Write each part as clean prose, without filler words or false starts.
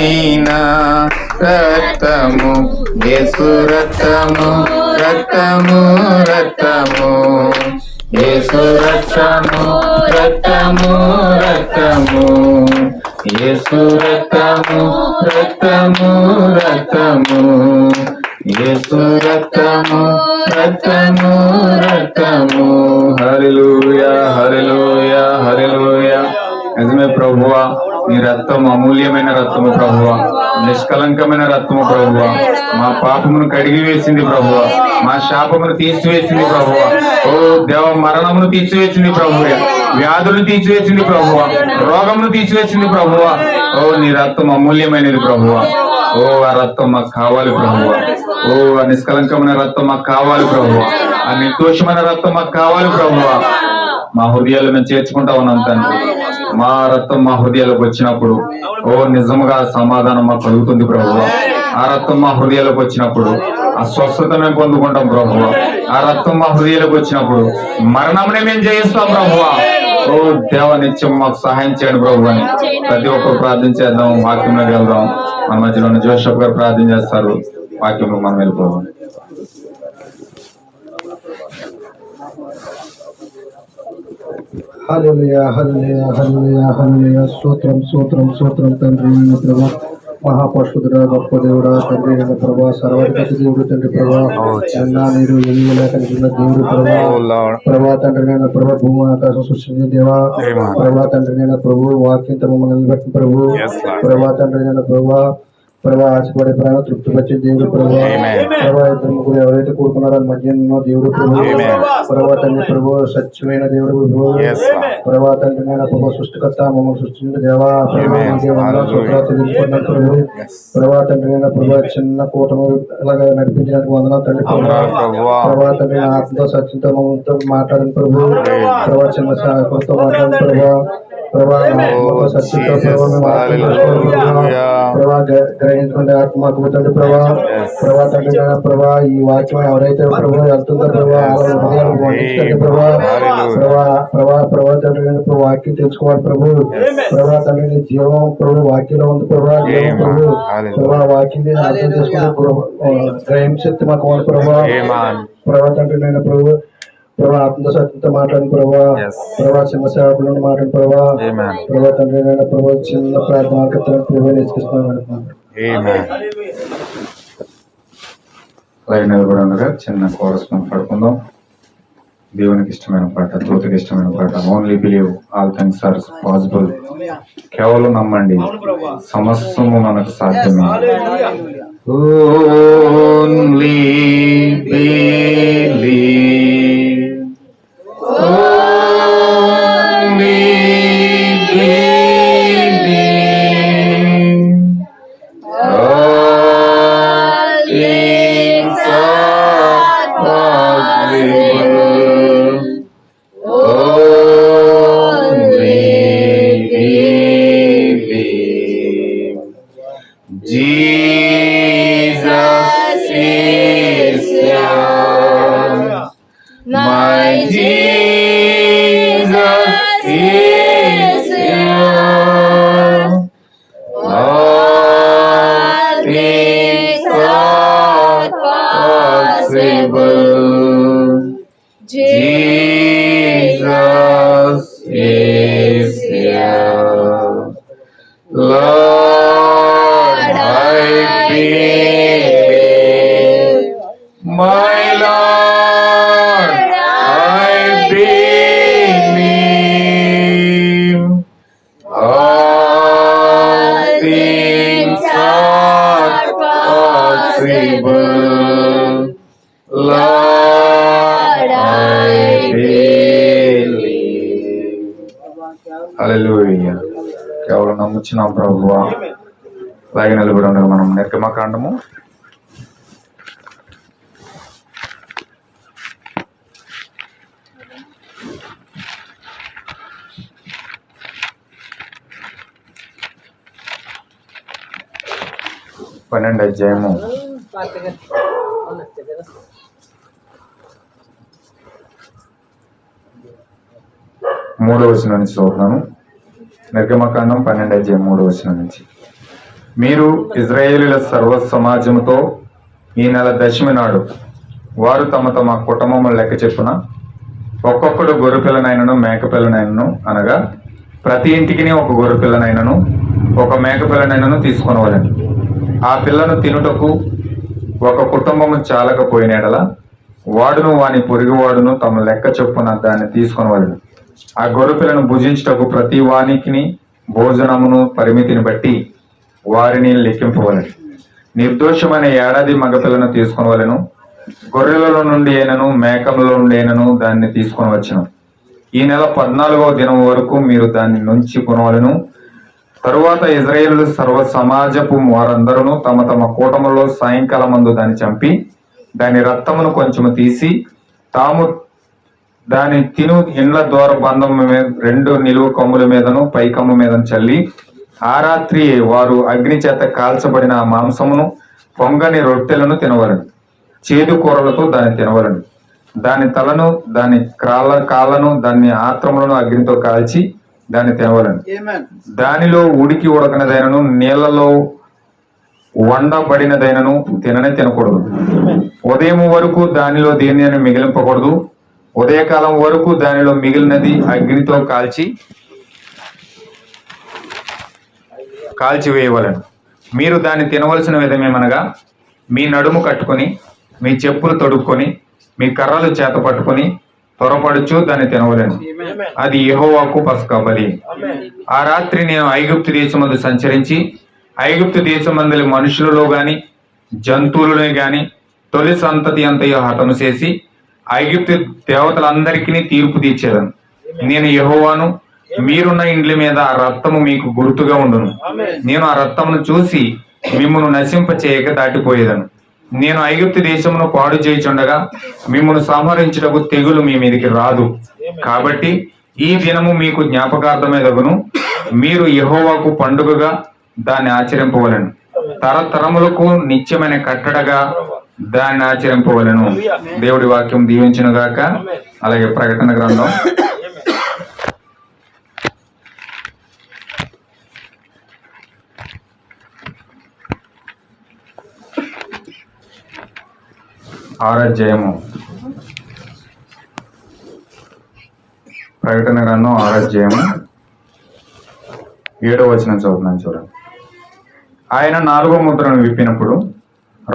రక్తమైన రక్తము యేసు రక్తము రక్తము రక్తము యేసు రక్తము రక్తము రక్తము యేసు రక్తము రక్తము రక్తము యేసు రక్తము రక్తము రక్తము. హల్లెలూయా హల్లెలూయా హల్లెలూయా. నిజమే ప్రభువా, నీ రక్తం అమూల్యమైన రక్తము ప్రభువా, నిష్కలంకమైన రక్తము ప్రభువా. మా పాపమును కడిగి వేసింది ప్రభువా, మా శాపమును తీసివేసింది ప్రభువా. ఓ దేవ, మరణమును తీసివేసింది ప్రభువా, వ్యాధులను తీసివేసింది ప్రభువా, రోగమును తీసివేసింది ప్రభువా. ఓ నీ రక్తం అమూల్యమైనది ప్రభువా. ఓ ఆ రక్తం మాకు కావాలి ప్రభువా. ఓ ఆ నిష్కలంకమైన రక్తం మాకు కావాలి ప్రభువా. ఆ నిర్దోషమైన రక్తం మాకు కావాలి ప్రభువా. మా హృదయాలు మేము చేర్చుకుంటా ఉన్నాం తండ్రి. మా రక్తం మా హృదయాలకు వచ్చినప్పుడు ఓ నిజంగా సమాధానం మాకు కలుగుతుంది ప్రభువా. ఆ రక్తం మా హృదయాలకు వచ్చినప్పుడు ఆ స్వస్థత మేము పొందుకుంటాం ప్రభువా. ఆ రక్తం మా హృదయాలకు వచ్చినప్పుడు మరణంనే మేము జయిస్తాం ప్రభువా. ఓ దేవ, నిత్యం మాకు సహాయం చేయండి ప్రభు అని ప్రతి ఒక్కరు ప్రార్థన చేద్దాం. వాక్యంలోకి వెళ్దాం. మన మధ్యలో జోసెఫ్ గారు ప్రార్థన చేస్తారు. వాక్యంలో మనం వెళ్ళిపోదాం. హల్లెలూయా హల్లెలూయా హల్లెలూయా హల్లెలూయా. స్తోత్రం స్తోత్రం స్తోత్రం తండ్రి ప్రభా, మహాపరిశుద్ధుడా, గొప్ప దేవుడా, తండ్రి అయిన ప్రభా, సర్వాధిపతి దేవుడు తండ్రి ప్రభా, మీరు ఎదుగులేకనిస్తున్న దేవుడు ప్రభా తండ్రి అయిన ప్రభా, భూమి ఆకాశం సృష్టించిన దేవా ప్రభా తండ్రి అయిన ప్రభు, వాక్యంతో మమ్మల్ని నిలబెట్టిన ప్రభు ప్రభా తండ్రి అయిన ప్రభా ప్రభా, ఆశపడే ప్రాణ తృప్తిపరిచే దేవుడు ప్రభా ప్రభా, ఇద్దరు ముగ్గురు ఎవరైతే కూడుకున్నారో మధ్యలో దేవుడు ప్రభు ప్రభా తండ్రి ప్రభు, సత్యమైన దేవుడు ప్రభు ప్రభా తండ్రి అయిన ప్రభు, సృష్టికర్త మమ్మల్ని సృష్టించిన దేవా ప్రభు ప్రభు ప్రభా తండ్రి అయిన ప్రభా, చిన్న కూటమి అలాగా నడిపించడానికి వందనాలు తండ్రి ప్రభా తండ్రి, ఆత్మతో సత్యంతో మమ్మల్తో మాట్లాడిన ప్రభు ప్రభా, చిన్న సాకులతో మాట్లాడిన ప్రభా ప్రభా, సత్యంతో ప్రభా గ్రహించుకుంటే ఆత్మకు తండ్రి ప్రభా ప్రభా తండ్రి ప్రభా, ఈ వాక్యం ఎవరైతే ప్రభు వెళ్తుందో ప్రభా హృదయాలకు వండించండి ప్రభా ప్రభా ప్రభా ప్రభా తండ్రి ప్రభు, వాక్యం తెలుసుకోవాలి ప్రభు ప్రభా తండ్రి, జీవం ప్రభు వాక్యంలో ఉంది ప్రభా జీవం ప్రభు ప్రభా, వాక్యాన్ని అర్థం చేసుకునే గ్రహం శక్తి మాకు ప్రభా ప్రభా తండ్రి నేను ప్రభు ప్రభా, ఆత్మతో సత్యంతో మాట్లాడిన ప్రభా ప్రభా, చిన్న సేవకులను మాట్లాడిన ప్రభా ప్రభా తండ్రి నేను ప్రభు, చిన్న ప్రార్థన ప్రభు నిలబడగా చిన్న కోరస్ పడుకుందాం. దేవునికి ఇష్టమైన పాట, జ్యోతికి ఇష్టమైన పాట. Only believe all things are possible. కేవలం నమ్మండి, సమస్తము మనకు సాధ్యమే. Only believe, only believe, all things are possible. Only believe. Jesus is yours. My Jesus is yours. All things are possible. Jesus is yours. Lord, I believe. My Lord, I believe. All things are possible. Lord, I believe. Hallelujah. కేవలం నమ్ముచున్నాం ప్రభువా. అలాగే నిలబడి ఉండగా మనం నిర్గమకాండము 12వ అధ్యాయము 3వ వచనం నుంచి చదువుతున్నాను. నిర్గమకాండం 12వ అధ్యాయం 3వ వచనం నుంచి. మీరు ఇజ్రాయేలీల సర్వ సమాజముతో ఈ నెల దశమి నాడు వారు తమ తమ కుటుంబము లెక్క చెప్పున ఒక్కొక్కడు గొర్రెపిల్లనైనను మేకపిల్లనైనను అనగా ప్రతి ఇంటికి ఒక గొర్రెపిల్లనైనను ఒక మేకపిల్లనైనను తీసుకొనవలెను. ఆ పిల్లను తినుటకు ఒక కుటుంబము చాలకపోయినడల వాడును వాని పొరుగువాడును తమ లెక్క చొప్పున దాన్ని తీసుకొనవలెను. ఆ గొర్రెపిల్లను భుజించుటకు ప్రతి వానికి భోజనమును పరిమితిని బట్టి వారిని లెక్కింపవలెను. నిర్దోషమైన ఏడాది మగపిల్లను తీసుకొనవలెను. గొర్రెలలో నుండి అయినను మేకముల నుండి అయినను దాన్ని తీసుకొని వచ్చును. ఈ నెల 14వ దినం వరకు మీరు దాన్ని నుంచి కొనవలెను. తరువాత ఇజ్రాయేలు సర్వ సమాజపు వారందరూ తమ తమ కూటములో సాయంకాలం మందు దాన్ని చంపి దాని రక్తమును కొంచెము తీసి తాము దాని తిను ఇండ్ల ద్వార బంధం మీద 2 నిలువు కొమ్ముల మీదను పై కొమ్ము మీదను చల్లి ఆ రాత్రి వారు అగ్ని చేత కాల్చబడిన ఆ మాంసమును పొంగని రొట్టెలను తినవలను. చేదు కూరలతో దాన్ని తినవలను. దాని తలను దాని కాళ్ళను దాని ఆత్రములను అగ్నితో కాల్చి దాన్ని తినవలను. దానిలో ఉడికి ఉడకనదైనను నీళ్లలో వండబడినదైనను తినకూడదు. ఉదయం వరకు దానిలో దేనిని మిగిలింపకూడదు. ఉదయకాలం వరకు దానిలో మిగిలినది అగ్నితో కాల్చివేయవలను. మీరు దాన్ని తినవలసిన విధమేమనగా మీ నడుము కట్టుకొని మీ చెప్పులు తొడుక్కొని మీ కర్రలు చేత పట్టుకొని త్వరపడుచు దాన్ని తినవలేను. అది యెహోవాకు పస్కా బలి. ఆ రాత్రి నేను ఐగుప్తు దేశమందు సంచరించి ఐగుప్తు దేశమందలి మనుషులలో గాని జంతువులలో గాని తొలి సంతతి అంతయో హతము చేసి ఐగుప్తు దేవతలందరికీ తీర్పు తీర్చేదను. నేను యెహోవాను. మీరున్న ఇండ్ల మీద ఆ రక్తము మీకు గుర్తుగా ఉండును. నేను ఆ రక్తమును చూసి మిమ్మును నశింప చేయక దాటిపోయేదను. నేను ఐగుప్తు దేశమును పాడు చేయుచుండగా మిమ్మును సంహరించుటకు తెగులు మీ మీదకి రాదు. కాబట్టి ఈ దినము మీకు జ్ఞాపకార్థమేదగును. మీరు యెహోవాకు పండుగగా దాన్ని ఆచరింపవలెను. తరతరములకు నిత్యమైన కట్టడగా దాన్ని ఆచరింపవలెను. దేవుడి వాక్యం దీవించును గాక. అలాగే ప్రకటన గ్రంథం 6వ అధ్యాయము. ప్రకటన గ్రంథం 6వ అధ్యాయము 7వ వచనం చదువుతున్నాను చూడండి. ఆయన 4వ ముద్రను విప్పినప్పుడు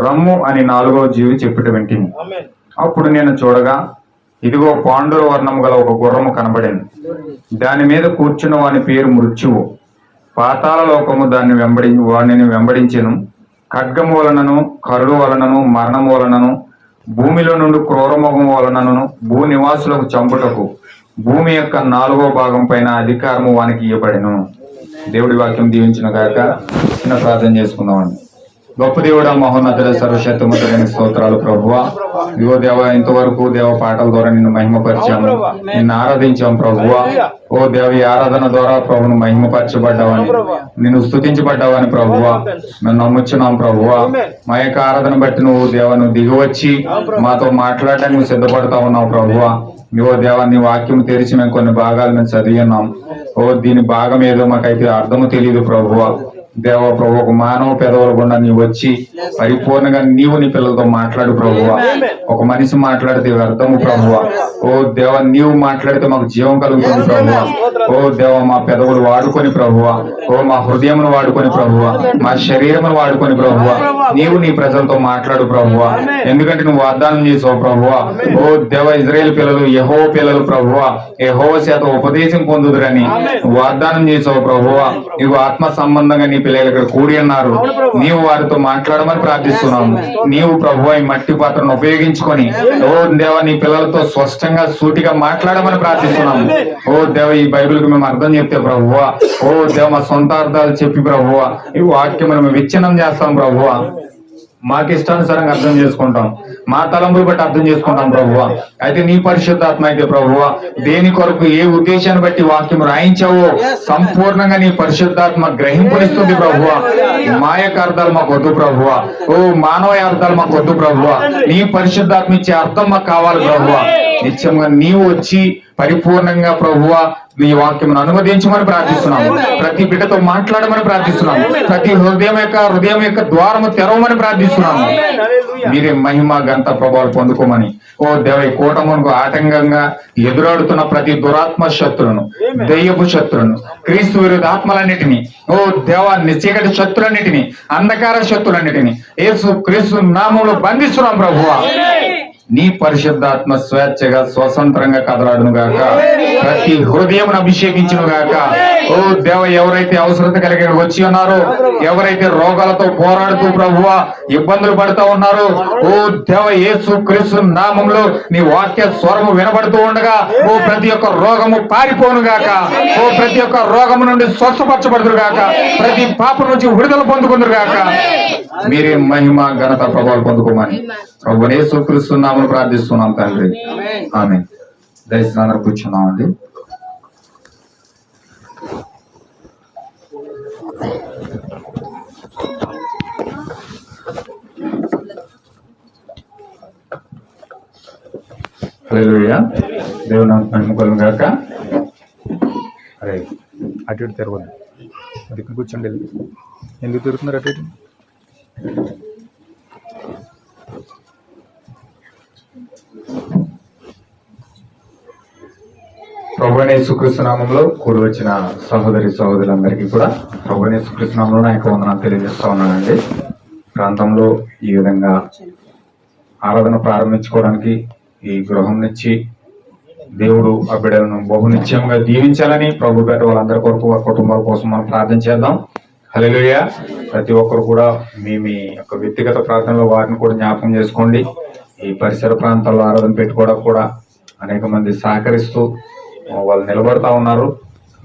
రమ్ము అని 4వ జీవి చెప్పుట వింటిని. అప్పుడు నేను చూడగా ఇదిగో పాండుర వర్ణము గల ఒక గుర్రము కనబడింది. దాని మీద కూర్చున్న వాని పేరు మృత్యువు. పాతాళ లోకము వానిని వెంబడించెను. ఖడ్గము వలనను కరుడు వలనను మరణము వలనను భూమిలో నుండి క్రూరముఖము వలనను భూ నివాసులకు చంపుటకు భూమి యొక్క 4వ భాగం పైన అధికారము వానికి ఇవ్వబడెను. దేవుడి వాక్యం దీవించిన గాక. చిన్న ప్రార్థన చేసుకుందామండి. గొప్ప దేవుడా, మహోన్నతుడ, సర్వశక్తిమంతుడైన స్తోత్రాలు ప్రభువా. ఇగో దేవ, ఇంతవరకు దేవ పాటల ద్వారా నిన్ను మహిమపరిచాము, నిన్ను ఆరాధించాము ప్రభువా. ఓ దేవ, ఈ ఆరాధన ద్వారా ప్రభును మహిమపరచబడ్డావని, నిన్ను స్తుతించబడ్డావని ప్రభువా మేము నమ్ముచున్నాం ప్రభువా. మా యొక్క ఆరాధన బట్టి నువ్వు దేవను దిగివచ్చి మాతో మాట్లాడడానికి నువ్వు సిద్ధపడతా ఉన్నావు ప్రభువా. ఇవో దేవా, నీ వాక్యం తెరిచి మేము కొన్ని భాగాలు మేము చదివి ఉన్నాం. ఓ దీని భాగం ఏదో మాకైతే అర్థము తెలియదు ప్రభువా. దేవ ప్రభు, ఒక మానవ పెదవుల గుండా నీవు వచ్చి పరిపూర్ణంగా నీవు నీ పిల్లలతో మాట్లాడు ప్రభువా. ఒక మనిషి మాట్లాడితే వ్యర్థము ప్రభువా. ఓ దేవ, నీవు మాట్లాడితే మాకు జీవం కలుగుతుంది ప్రభువా. ఓ దేవ, మా పెదవులు వాడుకొని ప్రభువా, ఓ మా హృదయమును వాడుకొని ప్రభువా, మా శరీరమును వాడుకొని ప్రభువా, నీవు నీ ప్రజలతో మాట్లాడు ప్రభువా. ఎందుకంటే నువ్వు వాగ్దానం చేసావు ప్రభువా. ఓ దేవ, ఇజ్రాయేల్ పిల్లలు యెహోవా పిల్లలు ప్రభువా యెహోవా చేత ఉపదేశం పొందుదురని వాగ్దానం చేసావు ప్రభువా. నీవు ఆత్మ సంబంధంగా నీ పిల్లలు ఇక్కడ కూడి ఉన్నారు. నీవు వారితో మాట్లాడమని ప్రార్థిస్తున్నాము. నీవు ప్రభువా ఈ మట్టి పాత్రను ఉపయోగించుకొని ఓ దేవ నీ పిల్లలతో స్పష్టంగా సూటిగా మాట్లాడమని ప్రార్థిస్తున్నాము. ఓ దేవ, ఈ బైబిల్ కు మేము అర్థం చెప్తే ప్రభువా, ఓ దేవ మా సొంత అర్థాలు చెప్పి ప్రభువా ఈ వాక్యం మేము విచ్ఛిన్నం చేస్తాం ప్రభువా. మాకు ఇష్టానుసారంగా అర్థం చేసుకుంటాం, మా తలంపులు బట్టి అర్థం చేసుకుంటాం ప్రభువా. అయితే నీ పరిశుద్ధాత్మ అయితే ప్రభువా దేని కొరకు ఏ ఉద్దేశాన్ని బట్టి వాక్యం రాయించావో సంపూర్ణంగా నీ పరిశుద్ధాత్మ గ్రహింపునిస్తుంది ప్రభువా. మా యొక్క అర్థాలు మాకు వద్దు ప్రభువా. ఓ మానవ అర్థాలు మాకు వద్దు ప్రభువా. నీ పరిశుద్ధాత్మ ఇచ్చే అర్థం మాకు కావాలి ప్రభువా. నిత్యంగా నీవు వచ్చి పరిపూర్ణంగా ప్రభువా నీ వాక్యం అనుమతించమని ప్రార్థిస్తున్నాము. ప్రతి బిడ్డతో మాట్లాడమని ప్రార్థిస్తున్నాము. ప్రతి హృదయం యొక్క ద్వారము తెరవమని ప్రార్థిస్తున్నాము. మీరే మహిమ ఘనత ప్రభావాలు పొందుకోమని ఓ దేవ ఈ కూటమునకు ఆటంకంగా ఎదురాడుతున్న ప్రతి దురాత్మ శక్తులను, దెయ్యపు శక్తులను, క్రీస్తు విరుద్ధ ఆత్మలన్నిటినీ, ఓ దేవ చీకటి శక్తులన్నిటినీ, అంధకార శక్తులన్నిటినీ యేసు క్రీస్తు నామములో బంధిస్తున్నాం ప్రభువా. నీ పరిశుద్ధాత్మ స్వేచ్ఛగా స్వతంత్రంగా కదలాడును గాక. ప్రతి హృదయం అభిషేకించును గాక. ఓ దేవ ఎవరైతే అవసరత కలిగి వచ్చి ఉన్నారో, ఎవరైతే రోగాలతో పోరాడుతూ ప్రభువా ఇబ్బందులు పడుతూ ఉన్నారో, ఓ దేవ యేసు క్రీస్తు నామములో నీ వాక్య స్వరము వినబడుతూ ఉండగా ఓ ప్రతి ఒక్క రోగము పారిపోను గాక. ఓ ప్రతి ఒక్క రోగము నుండి స్వస్థపరచబడుతురు గాక. ప్రతి పాప నుంచి విడుదల పొందుకుందరు గాక. మీరే మహిమ ఘనత ప్రభావాలు పొందుకోమని ప్రభువే యేసు క్రీస్తు నామములో ప్రార్థిస్తున్నాం తండ్రి. ఆమేన్. దయచేసి అందరూ కూర్చున్నామండి. హల్లెలూయా. దేవుని నామమునకు మహిమ కలుగును గాక. అరే అటు ఇటు తిరగద్దు, అది కూర్చోండి. ఎందుకు తిరుగుతున్నారు అటు ఇటు? ప్రభువైన యేసుక్రీస్తు నామములో కూడి వచ్చిన సహోదరి సహోదరులందరికీ కూడా ప్రభువైన యేసుక్రీస్తు నామములో నా యొక్క వందనాలు తెలియజేస్తా ఉన్నానండి. ప్రాంతంలో ఈ విధంగా ఆరాధన ప్రారంభించుకోవడానికి ఈ గృహం నుంచి దేవుడు ఆ బిడ్డలను బహునిత్యంగా దీవించాలని ప్రభు పేట వాళ్ళందరి కొరకు వారి కుటుంబాల కోసం మనం ప్రార్థన చేద్దాం. హల్లెలూయా. ప్రతి ఒక్కరు కూడా మీ యొక్క వ్యక్తిగత ప్రార్థనలో వారిని కూడా జ్ఞాపకం చేసుకోండి. ఈ పరిసర ప్రాంతాల్లో ఆరాధన పెట్టుకోవడానికి కూడా అనేక మంది సహకరిస్తూ వాళ్ళు నిలబడతా ఉన్నారు.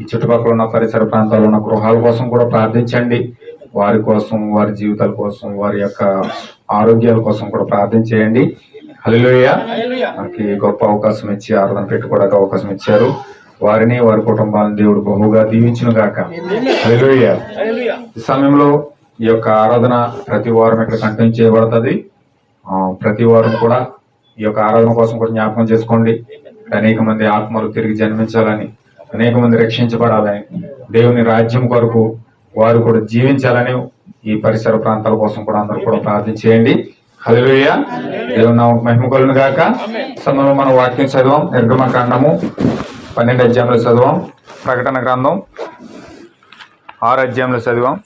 ఈ చుట్టుపక్కల ఉన్న పరిసర ప్రాంతాల్లో ఉన్న గృహాల కోసం కూడా ప్రార్థించండి. వారి కోసం, వారి జీవితాల కోసం, వారి యొక్క ఆరోగ్యాల కోసం కూడా ప్రార్థన చేయండి. హల్లెలూయా. మనకి గొప్ప అవకాశం ఇచ్చి ఆరాధన పెట్టుకోవడానికి అవకాశం ఇచ్చారు. వారిని వారి కుటుంబాలను దేవుడు బహుగా దీవించును గాక. హల్లెలూయా. ఈ సమయంలో ఈ యొక్క ఆరాధన ప్రతి వారం ఇక్కడ కంటిన్యూ చేయబడుతుంది. ప్రతి వారం కూడా ఈ యొక్క ఆరాధన కోసం కూడా జ్ఞాపకం చేసుకోండి. అనేక మంది ఆత్మలు తిరిగి జన్మించాలని, అనేక మంది రక్షించబడాలని, దేవుని రాజ్యం కొరకు వారు కూడా జీవించాలని ఈ పరిసర ప్రాంతాల కోసం కూడా అందరూ కూడా ప్రార్థన చేయండి. హల్లెలూయా. దేవుని నామమునకు మహిమ కలుగును గాక. సమయంలో మనం వాక్యం చదివాం. నిర్గమకాండము 12 అధ్యాయంలో చదివాం. ప్రకటన గ్రంథం 6 అధ్యాయంలో చదివాం.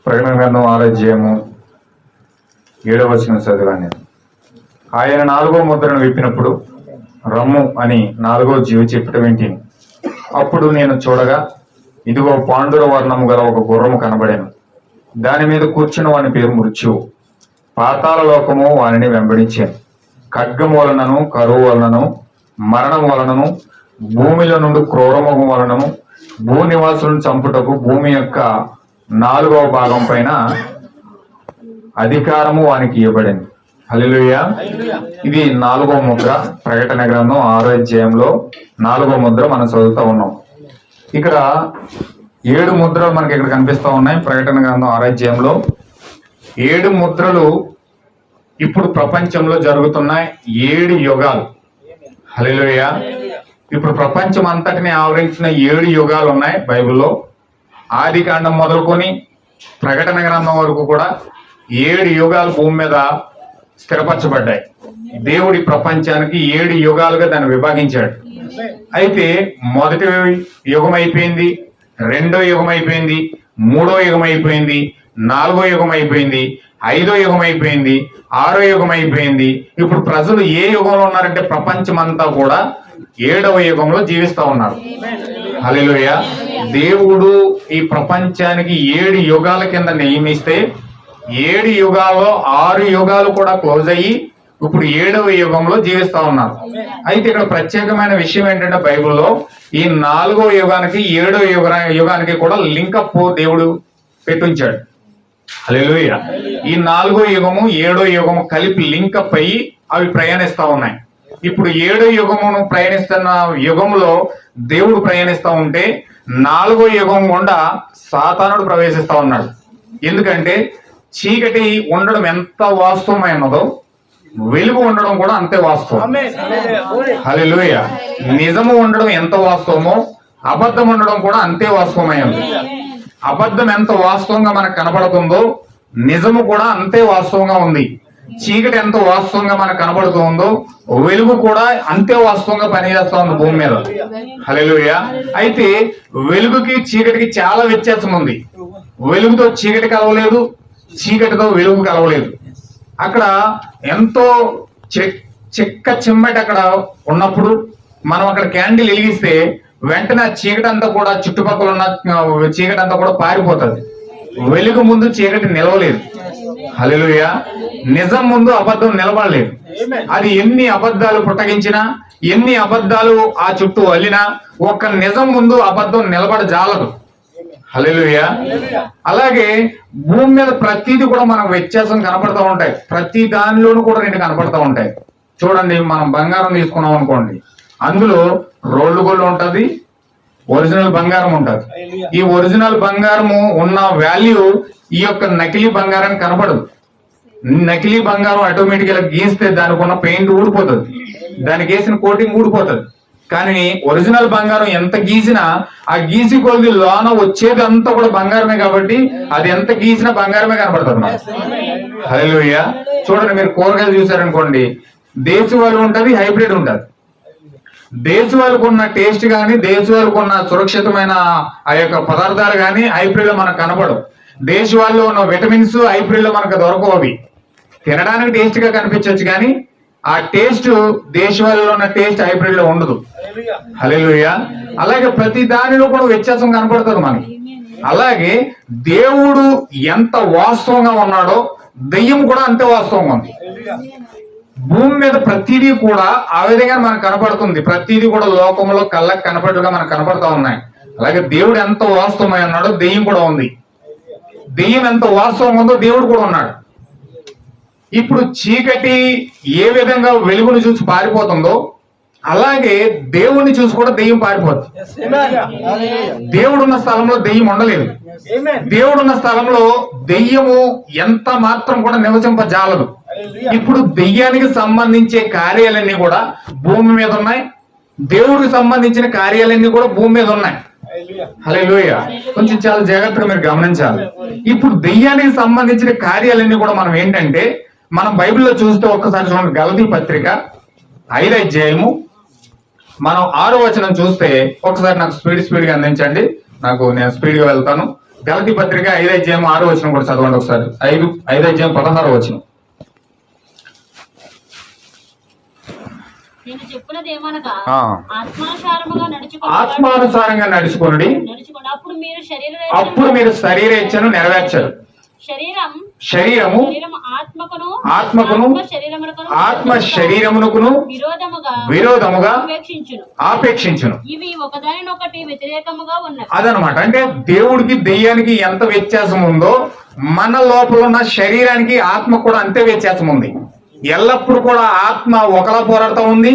ప్రకటన గ్రంథం 6 అధ్యాయము 7వ వచనం చదివాను. ఆయన 4వ ముద్రను విప్పినప్పుడు రమ్ము అని 4వ జీవి చెప్పటం వింటిని. అప్పుడు నేను చూడగా ఇదిగో పాండుర వర్ణము గల ఒక గుర్రము కనబడాను. దాని మీద కూర్చున్న వాని పేరు మృత్యువు. పాతాళ లోకము వానిని వెంబడించాను. ఖడ్గం వలనను, కరువు వలనను, మరణం వలనను, భూమిలో నుండి క్రూరముఖం వలనను, భూనివాసులను చంపుటకు భూమి యొక్క 4వ భాగం పైన అధికారము వానికి ఇవ్వబడింది. హల్లెలూయా. ఇది 4వ ముద్ర. ప్రకటన గ్రంథం 6వ అధ్యాయంలో 4వ ముద్ర మనం చదువుతా ఉన్నాం. ఇక్కడ 7 ముద్రలు మనకి ఇక్కడ కనిపిస్తా ఉన్నాయి. ప్రకటన గ్రంథం 6వ అధ్యాయంలో 7 ముద్రలు ఇప్పుడు ప్రపంచంలో జరుగుతున్న 7 యుగాలు. హల్లెలూయా. ఇప్పుడు ప్రపంచం అంతటిని ఆవరించిన 7 యుగాలు ఉన్నాయి బైబిల్లో. ఆది కాండం మొదలుకొని ప్రకటన గ్రంథం వరకు కూడా 7 యుగాలు భూమి మీద స్థిరపరచబడ్డాయి. దేవుడి ప్రపంచానికి 7 యుగాలుగా దాన్ని విభాగించాడు. అయితే మొదటి యుగం అయిపోయింది, 2వ యుగం అయిపోయింది, 3వ యుగం అయిపోయింది, 4వ యుగం అయిపోయింది, 5వ యుగం అయిపోయింది, 6వ యుగం అయిపోయింది. ఇప్పుడు ప్రజలు ఏ యుగంలో ఉన్నారంటే ప్రపంచం అంతా కూడా 7వ యుగంలో జీవిస్తా ఉన్నారు. హల్లెలూయా. దేవుడు ఈ ప్రపంచానికి 7 యుగాల కింద నియమిస్తే 7 యుగాల్లో 6 యుగాలు కూడా క్లోజ్ అయ్యి ఇప్పుడు 7వ యుగంలో జీవిస్తా ఉన్నారు. అయితే ఇక్కడ ప్రత్యేకమైన విషయం ఏంటంటే బైబిల్లో ఈ 4వ యుగానికి 7వ యుగానికి కూడా లింకప్ దేవుడు పెట్టించాడు. హల్లెలూయా. ఈ 4వ యుగము 7వ యుగము కలిపి లింకప్ అయ్యి అవి ప్రయాణిస్తా ఉన్నాయి. ఇప్పుడు 7వ యుగమును ప్రయాణిస్తున్న యుగంలో దేవుడు ప్రయాణిస్తా ఉంటే నాలుగో యుగం గుండా సాతానుడు ప్రవేశిస్తా ఉన్నాడు. ఎందుకంటే చీకటి ఉండడం ఎంత వాస్తవమైనదో వెలుగు ఉండడం కూడా అంతే వాస్తవం. హల్లెలూయా. నిజము ఉండడం ఎంత వాస్తవమో అబద్ధం ఉండడం కూడా అంతే వాస్తవమైనది. అబద్ధం ఎంత వాస్తవంగా మనకు కనపడుతుందో నిజము కూడా అంతే వాస్తవంగా ఉంది. చీకటి ఎంత వాస్తవంగా మనకు కనబడుతుందో వెలుగు కూడా అంతే వాస్తవంగా పనిచేస్తా ఉంది భూమి మీద. హల్లెలూయా. అయితే వెలుగుకి చీకటికి చాలా వ్యత్యాసం ఉంది. వెలుగుతో చీకటి కలవలేదు, చీకటితో వెలుగు కలవలేదు. అక్కడ ఎంతో చెక్క చిమ్మటి అక్కడ ఉన్నప్పుడు మనం అక్కడ క్యాండిల్ వెలిగిస్తే వెంటనే చీకటి అంతా కూడా చుట్టుపక్కల ఉన్న చీకటి అంతా కూడా పారిపోతుంది. వెలుగు ముందు చీకటి నిలవలేదు. హల్లెలూయా. నిజం ముందు అబద్ధం నిలబడలేదు. అది ఎన్ని అబద్ధాలు పుట్టగించినా, ఎన్ని అబద్ధాలు ఆ చుట్టూ అల్లినా ఒక్క నిజం ముందు అబద్ధం నిలబడజాలదు. హల్లెలూయా. అలాగే భూమి మీద ప్రతిదీ కూడా మనకు వ్యత్యాసం కనపడతా ఉంటాయి. ప్రతి దానిలోనూ కూడా రెండు కనపడతా ఉంటాయి. చూడండి, మనం బంగారం తీసుకున్నాం అనుకోండి, అందులో రోల్డ్ గోల్డ్ ఉంటది, ఒరిజినల్ బంగారం ఉంటది. ఈ ఒరిజినల్ బంగారము ఉన్న వాల్యూ ఈ యొక్క నకిలీ బంగారం కనపడదు. నకిలీ బంగారం ఆటోమేటిక్ గా గీస్తే దానికి ఉన్న పెయింట్ ఊడిపోతుంది, దానికి వేసిన కోటింగ్ ఊడిపోతుంది. కానీ ఒరిజినల్ బంగారం ఎంత గీసినా ఆ గీసి కొద్ది లోన వచ్చేది అంతా కూడా బంగారమే కాబట్టి అది ఎంత గీసినా బంగారమే కనపడుతుంది మనకు. హల్లెలూయా. చూడండి, మీరు కూరగాయలు చూసారనుకోండి, దేశవాళీ ఉంటది, హైబ్రిడ్ ఉంటది. దేశవాళీకి ఉన్న టేస్ట్ కానీ, దేశవాళీకి ఉన్న సురక్షితమైన ఆ యొక్క పదార్థాలు కానీ హైబ్రిడ్ లో మనకు కనపడవు. దేశవాళీలో ఉన్న విటమిన్స్ హైబ్రిడ్ లో మనకు దొరకవు. అవి తినడానికి టేస్ట్ గా కనిపించవచ్చు కానీ ఆ టేస్ట్ దేశవాళీలో ఉన్న టేస్ట్ హైబ్రిడ్ లో ఉండదు. హల్లెలూయా. అలాగే ప్రతి దానిలో కూడా వ్యత్యాసం కనపడుతుంది మనకి. అలాగే దేవుడు ఎంత వాస్తవంగా ఉన్నాడో దెయ్యం కూడా అంతే వాస్తవంగా ఉంది. భూమి మీద ప్రతిదీ కూడా ఆ విధంగా మనకు కనపడుతుంది. ప్రతిదీ కూడా లోకంలో కళ్ళకు కనపడగా మనకు కనపడతా ఉన్నాయి. అలాగే దేవుడు ఎంత వాస్తవమై ఉన్నాడో దెయ్యం కూడా ఉంది. దెయ్యం ఎంత వాస్తవం ఉందో దేవుడు కూడా ఉన్నాడు. ఇప్పుడు చీకటి ఏ విధంగా వెలుగును చూసి పారిపోతుందో అలాగే దేవుణ్ణి చూసి కూడా దెయ్యం పారిపోతుంది. దేవుడున్న స్థలంలో దెయ్యం ఉండలేదు. దేవుడున్న స్థలంలో దెయ్యము ఎంత మాత్రం కూడా నివసింపజాలదు. ఇప్పుడు దెయ్యానికి సంబంధించే కార్యాలన్నీ కూడా భూమి మీద ఉన్నాయి, దేవుడికి సంబంధించిన కార్యాలన్నీ కూడా భూమి మీద ఉన్నాయి. హల్లెలూయా. కొంచెం చాలా జాగ్రత్తగా మీరు గమనించాలి. ఇప్పుడు దెయ్యానికి సంబంధించిన కార్యాలన్నీ కూడా మనం ఏంటంటే, మనం బైబిల్లో చూస్తే ఒక్కసారి చూడండి, గలతీ పత్రిక 5వ అధ్యాయము మనం 6వ వచనం చూస్తే, ఒకసారి నాకు స్పీడ్ గా అందించండి, నేను స్పీడ్ గా వెళ్తాను. గలతీ పత్రిక 5వ అధ్యాయం 6వ వచనం కూడా చదవండి ఒకసారి. 5వ అధ్యాయం 16వ వచనం. ఆత్మానుసారంగా నడుచుకోండి, అప్పుడు మీరు శరీర ఇచ్చను నెరవేర్చరు. శరీరము ఆత్మకును ఆత్మ శరీరమునకును విరోధముగా ఆపేక్షించును. అదనమాట. అంటే దేవుడికి దెయ్యానికి ఎంత వ్యత్యాసం ఉందో మన లోపల ఉన్న శరీరానికి ఆత్మ కూడా అంతే వ్యత్యాసం ఉంది. ఎల్లప్పుడు కూడా ఆత్మ ఒకలా పోరాడుతూ ఉంది,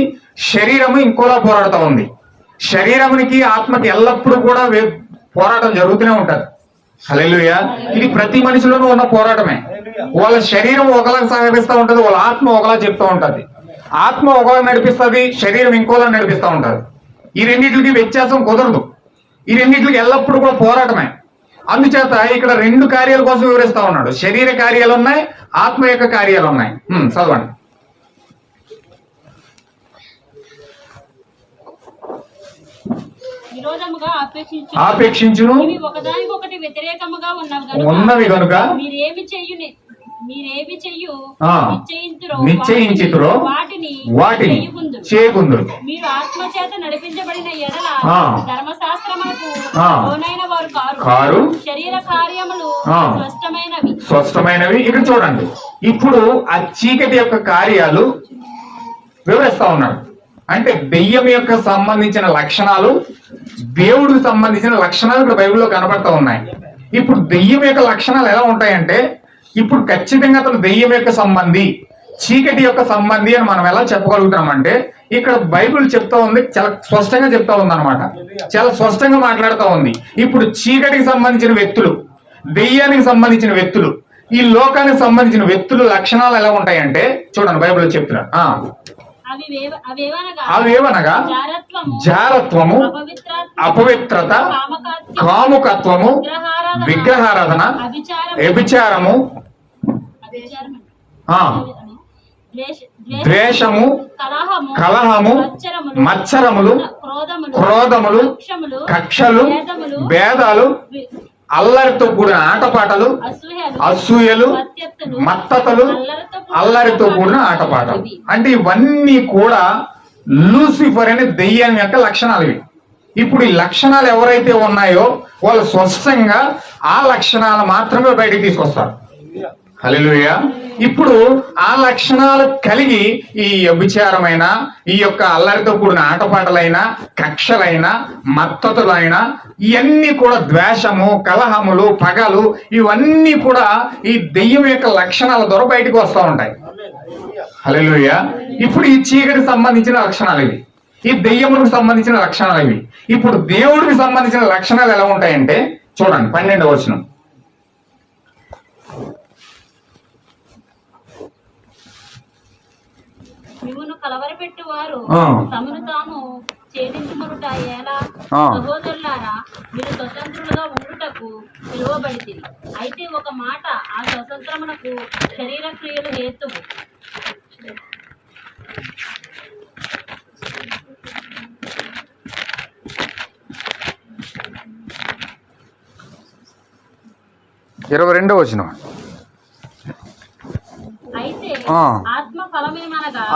శరీరము ఇంకోలా పోరాడుతూ ఉంది. శరీరానికి ఆత్మకి ఎల్లప్పుడూ కూడా పోరాటం జరుగుతూనే ఉంటది. హల్లెలూయా. ఇది ప్రతి మనిషిలోనూ ఉన్న పోరాటమే. వాళ్ళ శరీరం ఒకలా సహకరిస్తూ ఉంటది, వాళ్ళ ఆత్మ ఒకలా చెప్తూ ఉంటది. ఆత్మ ఒకలా నడిపిస్తుంది, శరీరం ఇంకోలా నడిపిస్తూ ఉంటది. ఈ రెండింటికి వ్యత్యాసం కుదరదు. ఈ రెండింటికి ఎల్లప్పుడూ కూడా పోరాటమే. అందుచేత ఇక్కడ రెండు కార్యాల కోసం వివరిస్తా ఉన్నాడు. శరీర కార్యాలు ఉన్నాయి, ఆత్మ యొక్క కార్యాలు ఉన్నాయి. చదవండి. ఆపేక్షించును ఉన్నవి కనుక నిశ్చయించుదురో వాటిని చేయకుందురు. మీరు ఆత్మ చేత నడిపించబడిన ఎడల ధర్మశాస్త్రమునకు లోనైన వారు కారు. శరీర కార్యములు స్పష్టమైనవి. ఇక్కడ చూడండి, ఇప్పుడు ఆ చీకటి యొక్క కార్యాలు వివరిస్తా ఉన్నాడు. అంటే దెయ్యం యొక్క సంబంధించిన లక్షణాలు, దేవుడికి సంబంధించిన లక్షణాలు ఇక్కడ బైబిల్లో కనబడతా ఉన్నాయి. ఇప్పుడు దెయ్యం యొక్క లక్షణాలు ఎలా ఉంటాయంటే, ఇప్పుడు ఖచ్చితంగా అతను దెయ్యం యొక్క సంబంధి, చీకటి యొక్క సంబంధి అని మనం ఎలా చెప్పగలుగుతామంటే ఇక్కడ బైబిల్ చెప్తా ఉంది, చాలా స్పష్టంగా చెప్తా ఉంది అనమాట, చాలా స్పష్టంగా మాట్లాడుతూ ఉంది. ఇప్పుడు చీకటికి సంబంధించిన వ్యక్తులు, దెయ్యానికి సంబంధించిన వ్యక్తులు, ఈ లోకానికి సంబంధించిన వ్యక్తులు లక్షణాలు ఎలా ఉంటాయంటే చూడండి బైబిల్ చెప్తున్నారు. అవేవనగా జారత్వము, అపవిత్రత, కాముకత్వము, విగ్రహారాధన, వ్యభిచారము, ద్వేషము, కలహము, మత్సరములు, క్రోధములు, కక్షలు, భేదాలు, అల్లరితో కూడిన ఆటపాటలు, అసూయలు, మత్తతలు, అల్లరితో కూడిన ఆటపాటలు. అంటే ఇవన్నీ కూడా లూసిఫర్ అనే దెయ్యం యొక్క లక్షణాలు ఇవి. ఇప్పుడు ఈ లక్షణాలు ఎవరైతే ఉన్నాయో వాళ్ళు స్పష్టంగా ఆ లక్షణాలు మాత్రమే బయటికి తీసుకొస్తారు. హల్లెలూయా. ఇప్పుడు ఆ లక్షణాలు కలిగి ఈ వ్యభిచారమైన, ఈ యొక్క అల్లరితో కూడిన ఆటపాటలైన, కక్షలైన, మత్తతులైన, ఇవన్నీ కూడా ద్వేషము, కలహములు, పగలు, ఇవన్నీ కూడా ఈ దెయ్యం యొక్క లక్షణాల ద్వారా బయటకు వస్తూ ఉంటాయి. హల్లెలూయా. ఇప్పుడు ఈ చీకటికి సంబంధించిన లక్షణాలు ఇవి, ఈ దెయ్యములకు సంబంధించిన లక్షణాలు ఇవి. ఇప్పుడు దేవుడికి సంబంధించిన లక్షణాలు ఎలా ఉంటాయంటే చూడండి 12వ వచనం. మిమ్మును కలవరపెట్టువారు తమను తాము ఛేదించుకొనుట ఎలా? సహోదరులారా, మీరు స్వతంత్రులుగా ఉండుటకు పిలువబడితిరి. అయితే ఒక మాట, ఆ స్వతంత్రమునకు శరీర క్రియలు హేతువు. ఇరవై 22వ వచనం.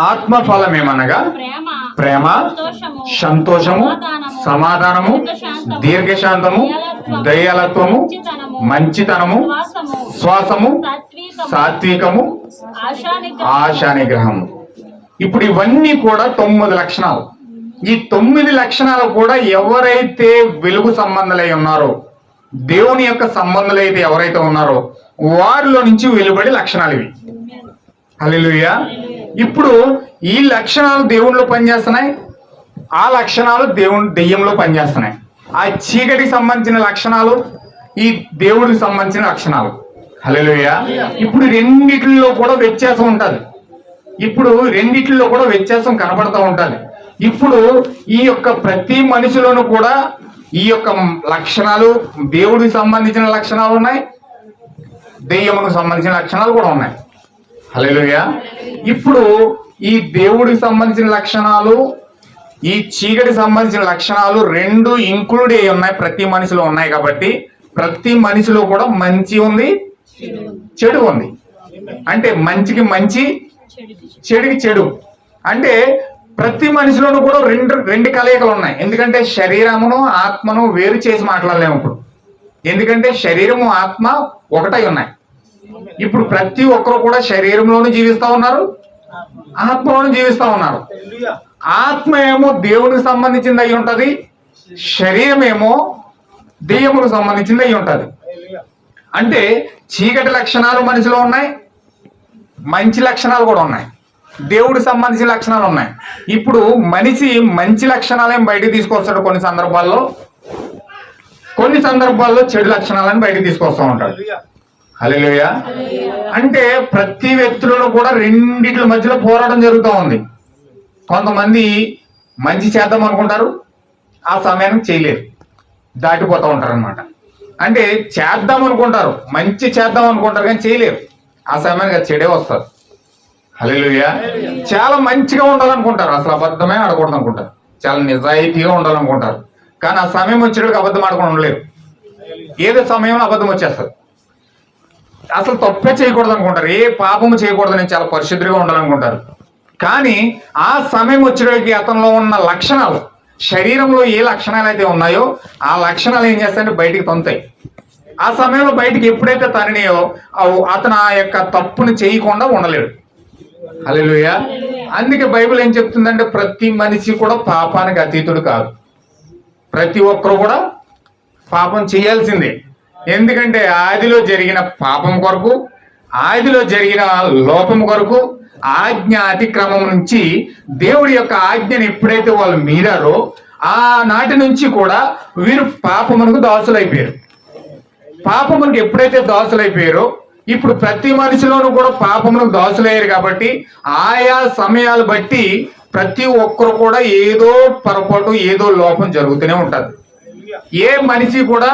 ఆత్మ ఫలమేమనగా ప్రేమ, సంతోషము, సమాధానము, దీర్ఘశాంతము, దయాళత్వము, మంచితనము, శ్వాసము, సాత్వికము, ఆశానిగ్రహము. ఇప్పుడు ఇవన్నీ కూడా 9 లక్షణాలు. ఈ 9 లక్షణాలు కూడా ఎవరైతే వెలుగు సంబంధులై ఉన్నారో, దేవుని యొక్క సంబంధులు అయితే ఎవరైతే ఉన్నారో వారిలో నుంచి వెలువడి లక్షణాలు ఇవి. హల్లెలూయా. ఇప్పుడు ఈ లక్షణాలు దేవునిలో పనిచేస్తున్నాయి, ఆ లక్షణాలు దెయ్యంలో పనిచేస్తున్నాయి. ఆ చీకటికి సంబంధించిన లక్షణాలు, ఈ దేవుడికి సంబంధించిన లక్షణాలు. హల్లెలూయా. ఇప్పుడు రెండిట్లో కూడా వ్యత్యాసం ఉంటుంది. ఇప్పుడు రెండిట్లో కూడా వ్యత్యాసం కనబడుతూ ఉంటుంది. ఇప్పుడు ఈ యొక్క ప్రతి మనిషిలోనూ కూడా ఈ యొక్క లక్షణాలు, దేవుడికి సంబంధించిన లక్షణాలు ఉన్నాయి, దెయ్యముకు సంబంధించిన లక్షణాలు కూడా ఉన్నాయి. హల్లెలూయా. ఇప్పుడు ఈ దేవుడికి సంబంధించిన లక్షణాలు, ఈ చీకటికి సంబంధించిన లక్షణాలు రెండు ఇంక్లూడ్ అయి ఉన్నాయి, ప్రతి మనిషిలో ఉన్నాయి. కాబట్టి ప్రతి మనిషిలో కూడా మంచి ఉంది, చెడు ఉంది. అంటే మంచికి మంచి, చెడుకి చెడు. అంటే ప్రతి మనిషిలోనూ కూడా రెండు కలయికలు ఉన్నాయి. ఎందుకంటే శరీరమును ఆత్మను వేరు చేసి మాట్లాడలేము ఇప్పుడు. ఎందుకంటే శరీరము ఆత్మ ఒకటై ఉన్నాయి. ఇప్పుడు ప్రతి ఒక్కరు కూడా శరీరంలోనూ జీవిస్తా ఉన్నారు, ఆత్మలోనూ జీవిస్తా ఉన్నారు. ఆత్మ ఏమో దేవునికి సంబంధించింది అయి ఉంటది, శరీరం ఏమో దెయ్యములకు సంబంధించింది అయి ఉంటది. అంటే చీకటి లక్షణాలు మనిషిలో ఉన్నాయి, మంచి లక్షణాలు కూడా ఉన్నాయి, దేవుడికి సంబంధించిన లక్షణాలు ఉన్నాయి. ఇప్పుడు మనిషి మంచి లక్షణాలేం బయటకు తీసుకొస్తాడు కొన్ని సందర్భాల్లో, కొన్ని సందర్భాల్లో చెడు లక్షణాలను బయటకు తీసుకొస్తూ ఉంటాడు. హల్లెలూయా. అంటే ప్రతి వ్యక్తులలో కూడా రెండిట్ల మధ్యలో పోరాటం జరుగుతూ ఉంది. కొంతమంది మంచి చేద్దాం అనుకుంటారు, ఆ సమయానికి చేయలేరు, దాటిపోతూ ఉంటారు అనమాట. అంటే చేద్దాం అనుకుంటారు, మంచి చేద్దాం అనుకుంటారు, కానీ చేయలేరు, ఆ సమయానికి చెడే వస్తారు. హల్లెలూయా. చాలా మంచిగా ఉండాలనుకుంటారు, అసలు అబద్ధమే ఆడకూడదు అనుకుంటారు, చాలా నిజాయితీగా ఉండాలనుకుంటారు, కానీ ఆ సమయం వచ్చేటప్పుడు అబద్ధం ఆడుకొని ఉండలేరు. ఏదో సమయంలో అబద్ధం వచ్చేస్తారు. అసలు తప్పే చేయకూడదు అనుకుంటారు, ఏ పాపము చేయకూడదు, నేను చాలా పరిశుద్ధిగా ఉండాలనుకుంటారు. కానీ ఆ సమయం వచ్చేటప్పటికి అతనిలో ఉన్న లక్షణాలు, శరీరంలో ఏ లక్షణాలు అయితే ఉన్నాయో ఆ లక్షణాలు ఏం చేస్తాయంటే బయటికి తొంతాయి. ఆ సమయంలో బయటికి ఎప్పుడైతే తననియో అతను ఆ యొక్క తప్పుని చేయకుండా ఉండలేడు. హల్లెలూయా. అందుకే బైబిల్ ఏం చెప్తుందంటే ప్రతి మనిషి కూడా పాపానికి అతీతుడు కాదు, ప్రతి ఒక్కరు కూడా పాపం చేయాల్సిందే. ఎందుకంటే ఆదిలో జరిగిన పాపం కొరకు, ఆదిలో జరిగిన లోపం కొరకు, ఆజ్ఞ అతిక్రమం నుంచి దేవుడి యొక్క ఆజ్ఞను ఎప్పుడైతే వాళ్ళు మీరారో ఆనాటి నుంచి కూడా వీరు పాపమునకు దాసులైపోయారు. పాపమునకు ఎప్పుడైతే దాసులైపోయారో ఇప్పుడు ప్రతి మనిషిలోనూ కూడా పాపమునకు దాసులయ్యారు. కాబట్టి ఆయా సమయాలు బట్టి ప్రతి ఒక్కరు కూడా ఏదో పొరపాటు ఏదో లోపం జరుగుతూనే ఉంటుంది. ఏ మనిషి కూడా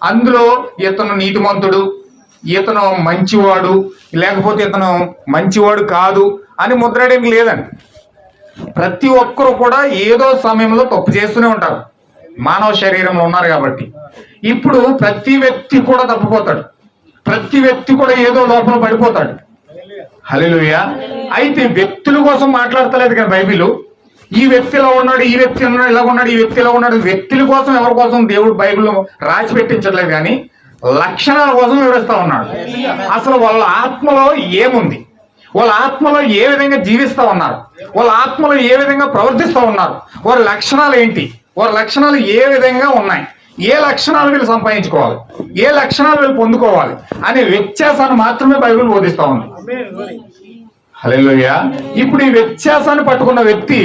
అందులో ఇతను నీతిమంతుడు, ఇతను మంచివాడు, లేకపోతే ఇతను మంచివాడు కాదు అని ముద్రడేం లేదండి. ప్రతి ఒక్కరు కూడా ఏదో సమయంలో తప్పు చేస్తూనే ఉంటారు. మానవ శరీరంలో ఉన్నారు కాబట్టి ఇప్పుడు ప్రతి వ్యక్తి కూడా తప్పిపోతాడు. ప్రతి వ్యక్తి కూడా ఏదో లోపల పడిపోతాడు. హల్లెలూయా. అయితే వ్యక్తుల కోసం మాట్లాడతలేదు కానీ బైబిల్ ఈ వ్యక్తి ఇలా ఉన్నాడు, ఈ వ్యక్తి ఉన్నాడు, ఇలా ఉన్నాడు, ఈ వ్యక్తి ఇలా ఉన్నాడు. వ్యక్తుల కోసం ఎవరి కోసం దేవుడు బైబిల్లో రాసి పెట్టించట్లేదు కానీ లక్షణాల కోసం వివరిస్తా ఉన్నాడు. అసలు వాళ్ళ ఆత్మలో ఏముంది, వాళ్ళ ఆత్మలో ఏ విధంగా జీవిస్తా ఉన్నారు, వాళ్ళ ఆత్మలో ఏ విధంగా ప్రవర్తిస్తూ ఉన్నారు, వారి లక్షణాలు ఏంటి, వారి లక్షణాలు ఏ విధంగా ఉన్నాయి, ఏ లక్షణాలు వీళ్ళు సంపాదించుకోవాలి, ఏ లక్షణాలు వీళ్ళు పొందుకోవాలి అనే వ్యత్యాసాన్ని మాత్రమే బైబిల్ బోధిస్తా ఉంది. హల్లెలూయా. ఇప్పుడు ఈ వ్యత్యాసాన్ని పట్టుకున్న వ్యక్తి,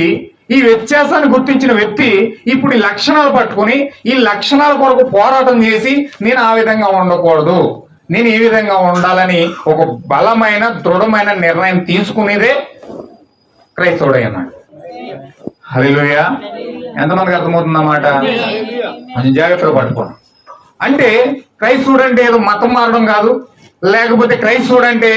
ఈ వ్యత్యాసాన్ని గుర్తించిన వ్యక్తి ఇప్పుడు ఈ లక్షణాలు పట్టుకుని ఈ లక్షణాల కొరకు పోరాటం చేసి నేను ఆ విధంగా ఉండకూడదు, నేను ఈ విధంగా ఉండాలని ఒక బలమైన దృఢమైన నిర్ణయం తీసుకునేదే క్రైస్తవుడై అన్నాడు. హల్లెలూయా. ఎంతమందికి అర్థమవుతుందన్నమాట? కొంచెం జాగ్రత్తగా పట్టుకోండి. అంటే క్రైస్తవుడు అంటే ఏదో మతం మారడం కాదు, లేకపోతే క్రైస్తవుడు అంటే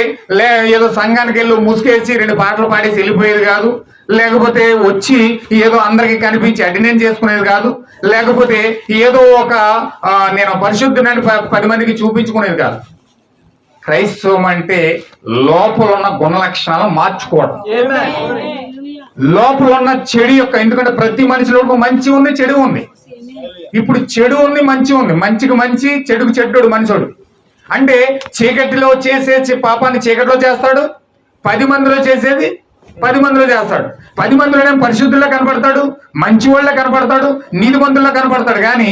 ఏదో సంఘానికి వెళ్ళి ముసుకేసి 2 పాటలు పాడేసి వెళ్ళిపోయేది కాదు, లేకపోతే వచ్చి ఏదో అందరికి కనిపించి అటెండెన్స్ చేసుకునేది కాదు, లేకపోతే ఏదో ఒక నేను పరిశుద్ధుడని 10 మందికి చూపించుకునేది కాదు. క్రైస్తవం అంటే లోపల ఉన్న గుణ లక్షణాలు మార్చుకోవడం, లోపల ఉన్న చెడు యొక్క, ఎందుకంటే ప్రతి మనిషిలో మంచి ఉంది చెడు ఉంది. ఇప్పుడు చెడు ఉంది మంచి ఉంది, మంచికి మంచి చెడుకు చెడ్డోడు మనిషోడు. అంటే చీకటిలో చేసే పాపాన్ని చీకటిలో చేస్తాడు, 10 మందిలో చేసేది 10 మందిలో చేస్తాడు. 10 మందిలోనే పరిశుద్ధుల్లో కనపడతాడు, మంచి వాళ్ళ కనపడతాడు, నీతిమంతుల్లో కనపడతాడు. కానీ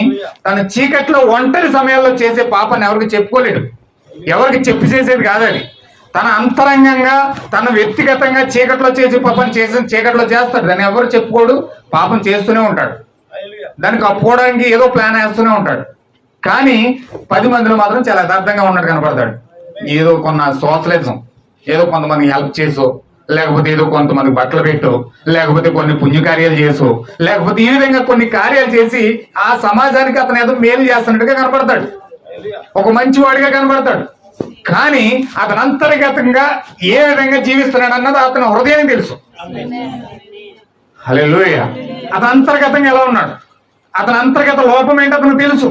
తన చీకట్లో ఒంటరి సమయాల్లో చేసే పాపాన్ని ఎవరికి చెప్పుకోలేడు, ఎవరికి చెప్పి చేసేది కాదు. అది తన అంతరంగంగా తన వ్యక్తిగతంగా చీకట్లో చేసే పాపాన్ని చీకట్లో చేస్తాడు. దాన్ని ఎవరు చెప్పుకోడు, పాపం చేస్తూనే ఉంటాడు. దానికి అప్పుకోవడానికి ఏదో ప్లాన్ వేస్తూనే ఉంటాడు. కానీ 10 మందిలో మాత్రం చాలా యథార్థంగా ఉన్నట్టు కనపడతాడు. ఏదో కొన్న సోషలిజం, ఏదో కొంతమంది హెల్ప్ చేసో, లేకపోతే ఏదో కొంతమంది బట్టలు పెట్టో, లేకపోతే కొన్ని పుణ్యకార్యాలు చేసో, లేకపోతే ఈ విధంగా కొన్ని కార్యాలు చేసి ఆ సమాజానికి అతను ఏదో మేలు చేస్తున్నట్టుగా కనపడతాడు, ఒక మంచివాడిగా కనపడతాడు. కానీ అతను అంతర్గతంగా ఏ విధంగా జీవిస్తున్నాడు అన్నది అతని హృదయానికి తెలుసు. హల్లెలూయా. అతను అంతర్గతంగా ఎలా ఉన్నాడు, అతని అంతర్గత లోపం ఏంటి అతనికి తెలుసు,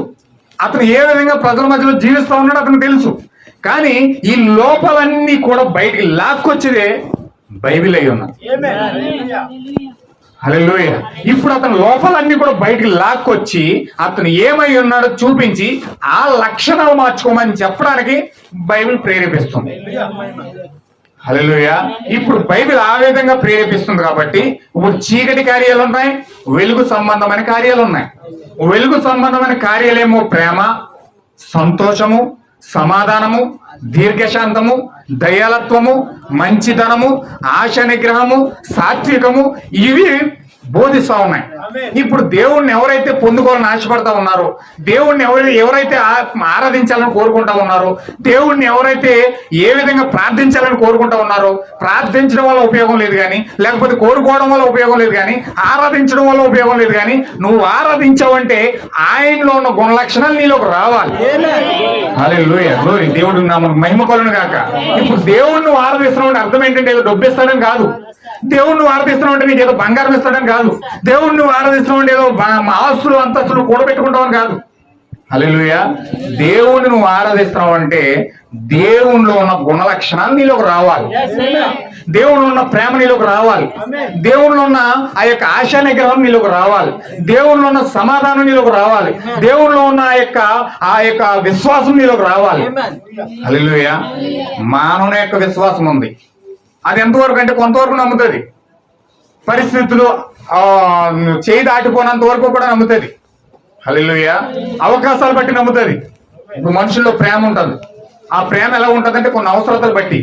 అతను ఏ విధంగా ప్రజల మధ్యలో జీవిస్తూ ఉన్నాడు అతనికి తెలుసు. కానీ ఈ లోపాలన్నీ కూడా బయటికి లాక్కొచ్చేదే బైబిల్ అయి ఉన్నది. హల్లెలూయా. ఇప్పుడు అతని లోపాలన్నీ కూడా బయటికి లాక్కొచ్చి అతను ఏమై ఉన్నాడో చూపించి ఆ లక్షణాలు మార్చుకోమని చెప్పడానికి బైబిల్ ప్రేరేపిస్తుంది. హల్లెలూయా. ఇప్పుడు బైబిల్ ఆ విధంగా ప్రేరేపిస్తుంది. కాబట్టి ఇప్పుడు చీకటి కార్యాలు ఉన్నాయి, వెలుగు సంబంధమైన కార్యాలు ఉన్నాయి. వెలుగు సంబంధమైన కార్యాలేమో ప్రేమ, సంతోషము, సమాధానము, దీర్ఘశాంతము, దయాలత్వము, మంచితనము, ఆశ నిగ్రహము, సాత్వికము, ఇవి బోధిస్తా ఉన్నాయి. ఇప్పుడు దేవుణ్ణి ఎవరైతే పొందుకోవాలని ఆశపడతా ఉన్నారో, దేవుణ్ణి ఎవరైతే ఆరాధించాలని కోరుకుంటా ఉన్నారో, దేవుణ్ణి ఎవరైతే ఏ విధంగా ప్రార్థించాలని కోరుకుంటా ఉన్నారో, ప్రార్థించడం వల్ల ఉపయోగం లేదు కానీ, లేకపోతే కోరుకోవడం వల్ల ఉపయోగం లేదు కానీ, ఆరాధించడం వల్ల ఉపయోగం లేదు కానీ, నువ్వు ఆరాధించావంటే ఆయనలో ఉన్న గుణ లక్షణాలు నీలోకి రావాలి. హల్లెలూయా. గ్లోరీ. దేవుడు నామమునకు మహిమ కలుగును గాక. ఇప్పుడు దేవుణ్ణి నువ్వు ఆరాధిస్తున్నావు అంటే అర్థం ఏంటంటే ఏదో డబ్బు ఇస్తాడని కాదు, దేవుణ్ణి నువ్వు ఆరాధిస్తున్నావు అంటే నీకు ఏదో బంగారం ఇస్తాడని కాదు, దేవుణ్ణి నువ్వు ఆరాధిస్తున్నావు అంటే ఏదో ఆస్తులు అంతస్తులు కూడబెట్టుకుంటావని కాదు. హల్లెలూయా. దేవుణ్ణి నువ్వు ఆరాధిస్తున్నావు అంటే దేవునిలో ఉన్న గుణ లక్షణాలు నీలోకి రావాలి, దేవునిలో ఉన్న ప్రేమ నీలోకి రావాలి, దేవునిలో ఉన్న ఆ యొక్క ఆశా నిగ్రహం నీలోకి రావాలి, దేవునిలో ఉన్న సమాధానం నీలోకి రావాలి, దేవునిలో ఉన్న ఆ యొక్క విశ్వాసం నీలోకి రావాలి. హల్లెలూయా. మానవుని యొక్క విశ్వాసం ఉంది, అది ఎంతవరకు అంటే కొంతవరకు నమ్ముతుంది, పరిస్థితులు చేయి దాటిపోయినంత వరకు కూడా నమ్ముతుంది. హల్లెలూయా. అవకాశాలు బట్టి నమ్ముతుంది. ఇప్పుడు మనుషుల్లో ప్రేమ ఉంటుంది, ఆ ప్రేమ ఎలా ఉంటుంది అంటే కొన్ని అవసరతలు బట్టి,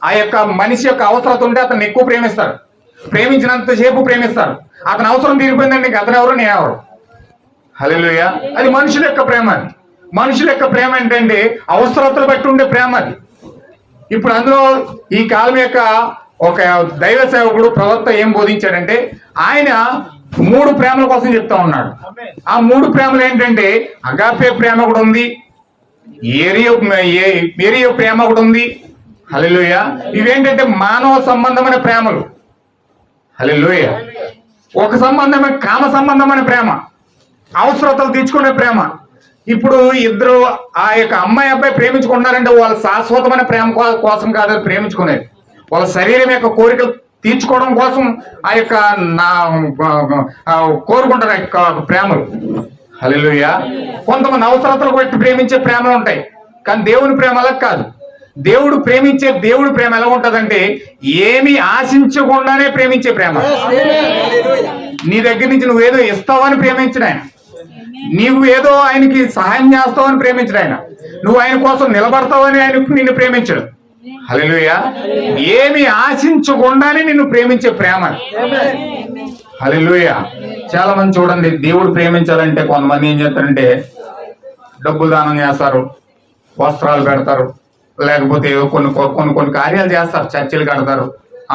ఆ యొక్క మనిషి యొక్క అవసరత ఉంటే అతను ఎక్కువ ప్రేమిస్తారు, ప్రేమించినంతసేపు ప్రేమిస్తారు. అతని అవసరం తీరిపోయిందండి, ఇంక అతను ఎవరు, నేనెవరు. హల్లెలూయా. అది మనుషుల యొక్క ప్రేమ. అది మనుషుల యొక్క ప్రేమ ఏంటంటే అవసరతలు బట్టి ఉండే ప్రేమ అది. ఇప్పుడు అందులో ఈ కాలం యొక్క ఒక దైవ సేవకుడు ప్రవక్త ఏం బోధించాడంటే, ఆయన 3 ప్రేమల కోసం చెప్తా ఉన్నాడు. ఆ 3 ప్రేమలు ఏంటంటే, అగాపే ప్రేమ కూడా ఉంది, ఏరియో ప్రేమ కూడా ఉంది. హల్లెలూయా. ఇవేంటంటే మానవ సంబంధమైన ప్రేమలు. హల్లెలూయా. ఒక సంబంధమైన కామ సంబంధమైన ప్రేమ, అవసరతలు తీర్చుకునే ప్రేమ. ఇప్పుడు ఇద్దరు ఆ యొక్క అమ్మాయి అబ్బాయి ప్రేమించుకుంటున్నారంటే వాళ్ళ శాశ్వతమైన ప్రేమ కోసం కాదు ప్రేమించుకునేది, వాళ్ళ శరీరం యొక్క కోరికలు తీర్చుకోవడం కోసం ఆ యొక్క కోరుకుంటారు యొక్క ప్రేమలు. హల్లెలూయా. కొంతమంది అవసరతలు బట్టి ప్రేమించే ప్రేమలు ఉంటాయి, కానీ దేవుని ప్రేమ అలా కాదు. దేవుడు ప్రేమ ఎలా ఉంటదంటే ఏమి ఆశించకుండానే ప్రేమించే ప్రేమ. నీ దగ్గర నుంచి నువ్వేదో ఇస్తావని ప్రేమించడు ఆయన, నీవు ఏదో ఆయనకి సహాయం చేస్తావని ప్రేమించడు ఆయన, నువ్వు ఆయన కోసం నిలబడతావని ఆయన నిన్ను ప్రేమించడు. హల్లెలూయా. ఏమి ఆశించకుండానే నిన్ను ప్రేమించే ప్రేమ. హల్లెలూయా. చాలా మంది చూడండి, దేవుడు ప్రేమించాలంటే కొంతమంది ఏం చేస్తారంటే డబ్బులు దానం చేస్తారు, వస్త్రాలు పెడతారు, లేకపోతే కొన్ని కార్యాలు చేస్తారు, చర్చిలు కడతారు,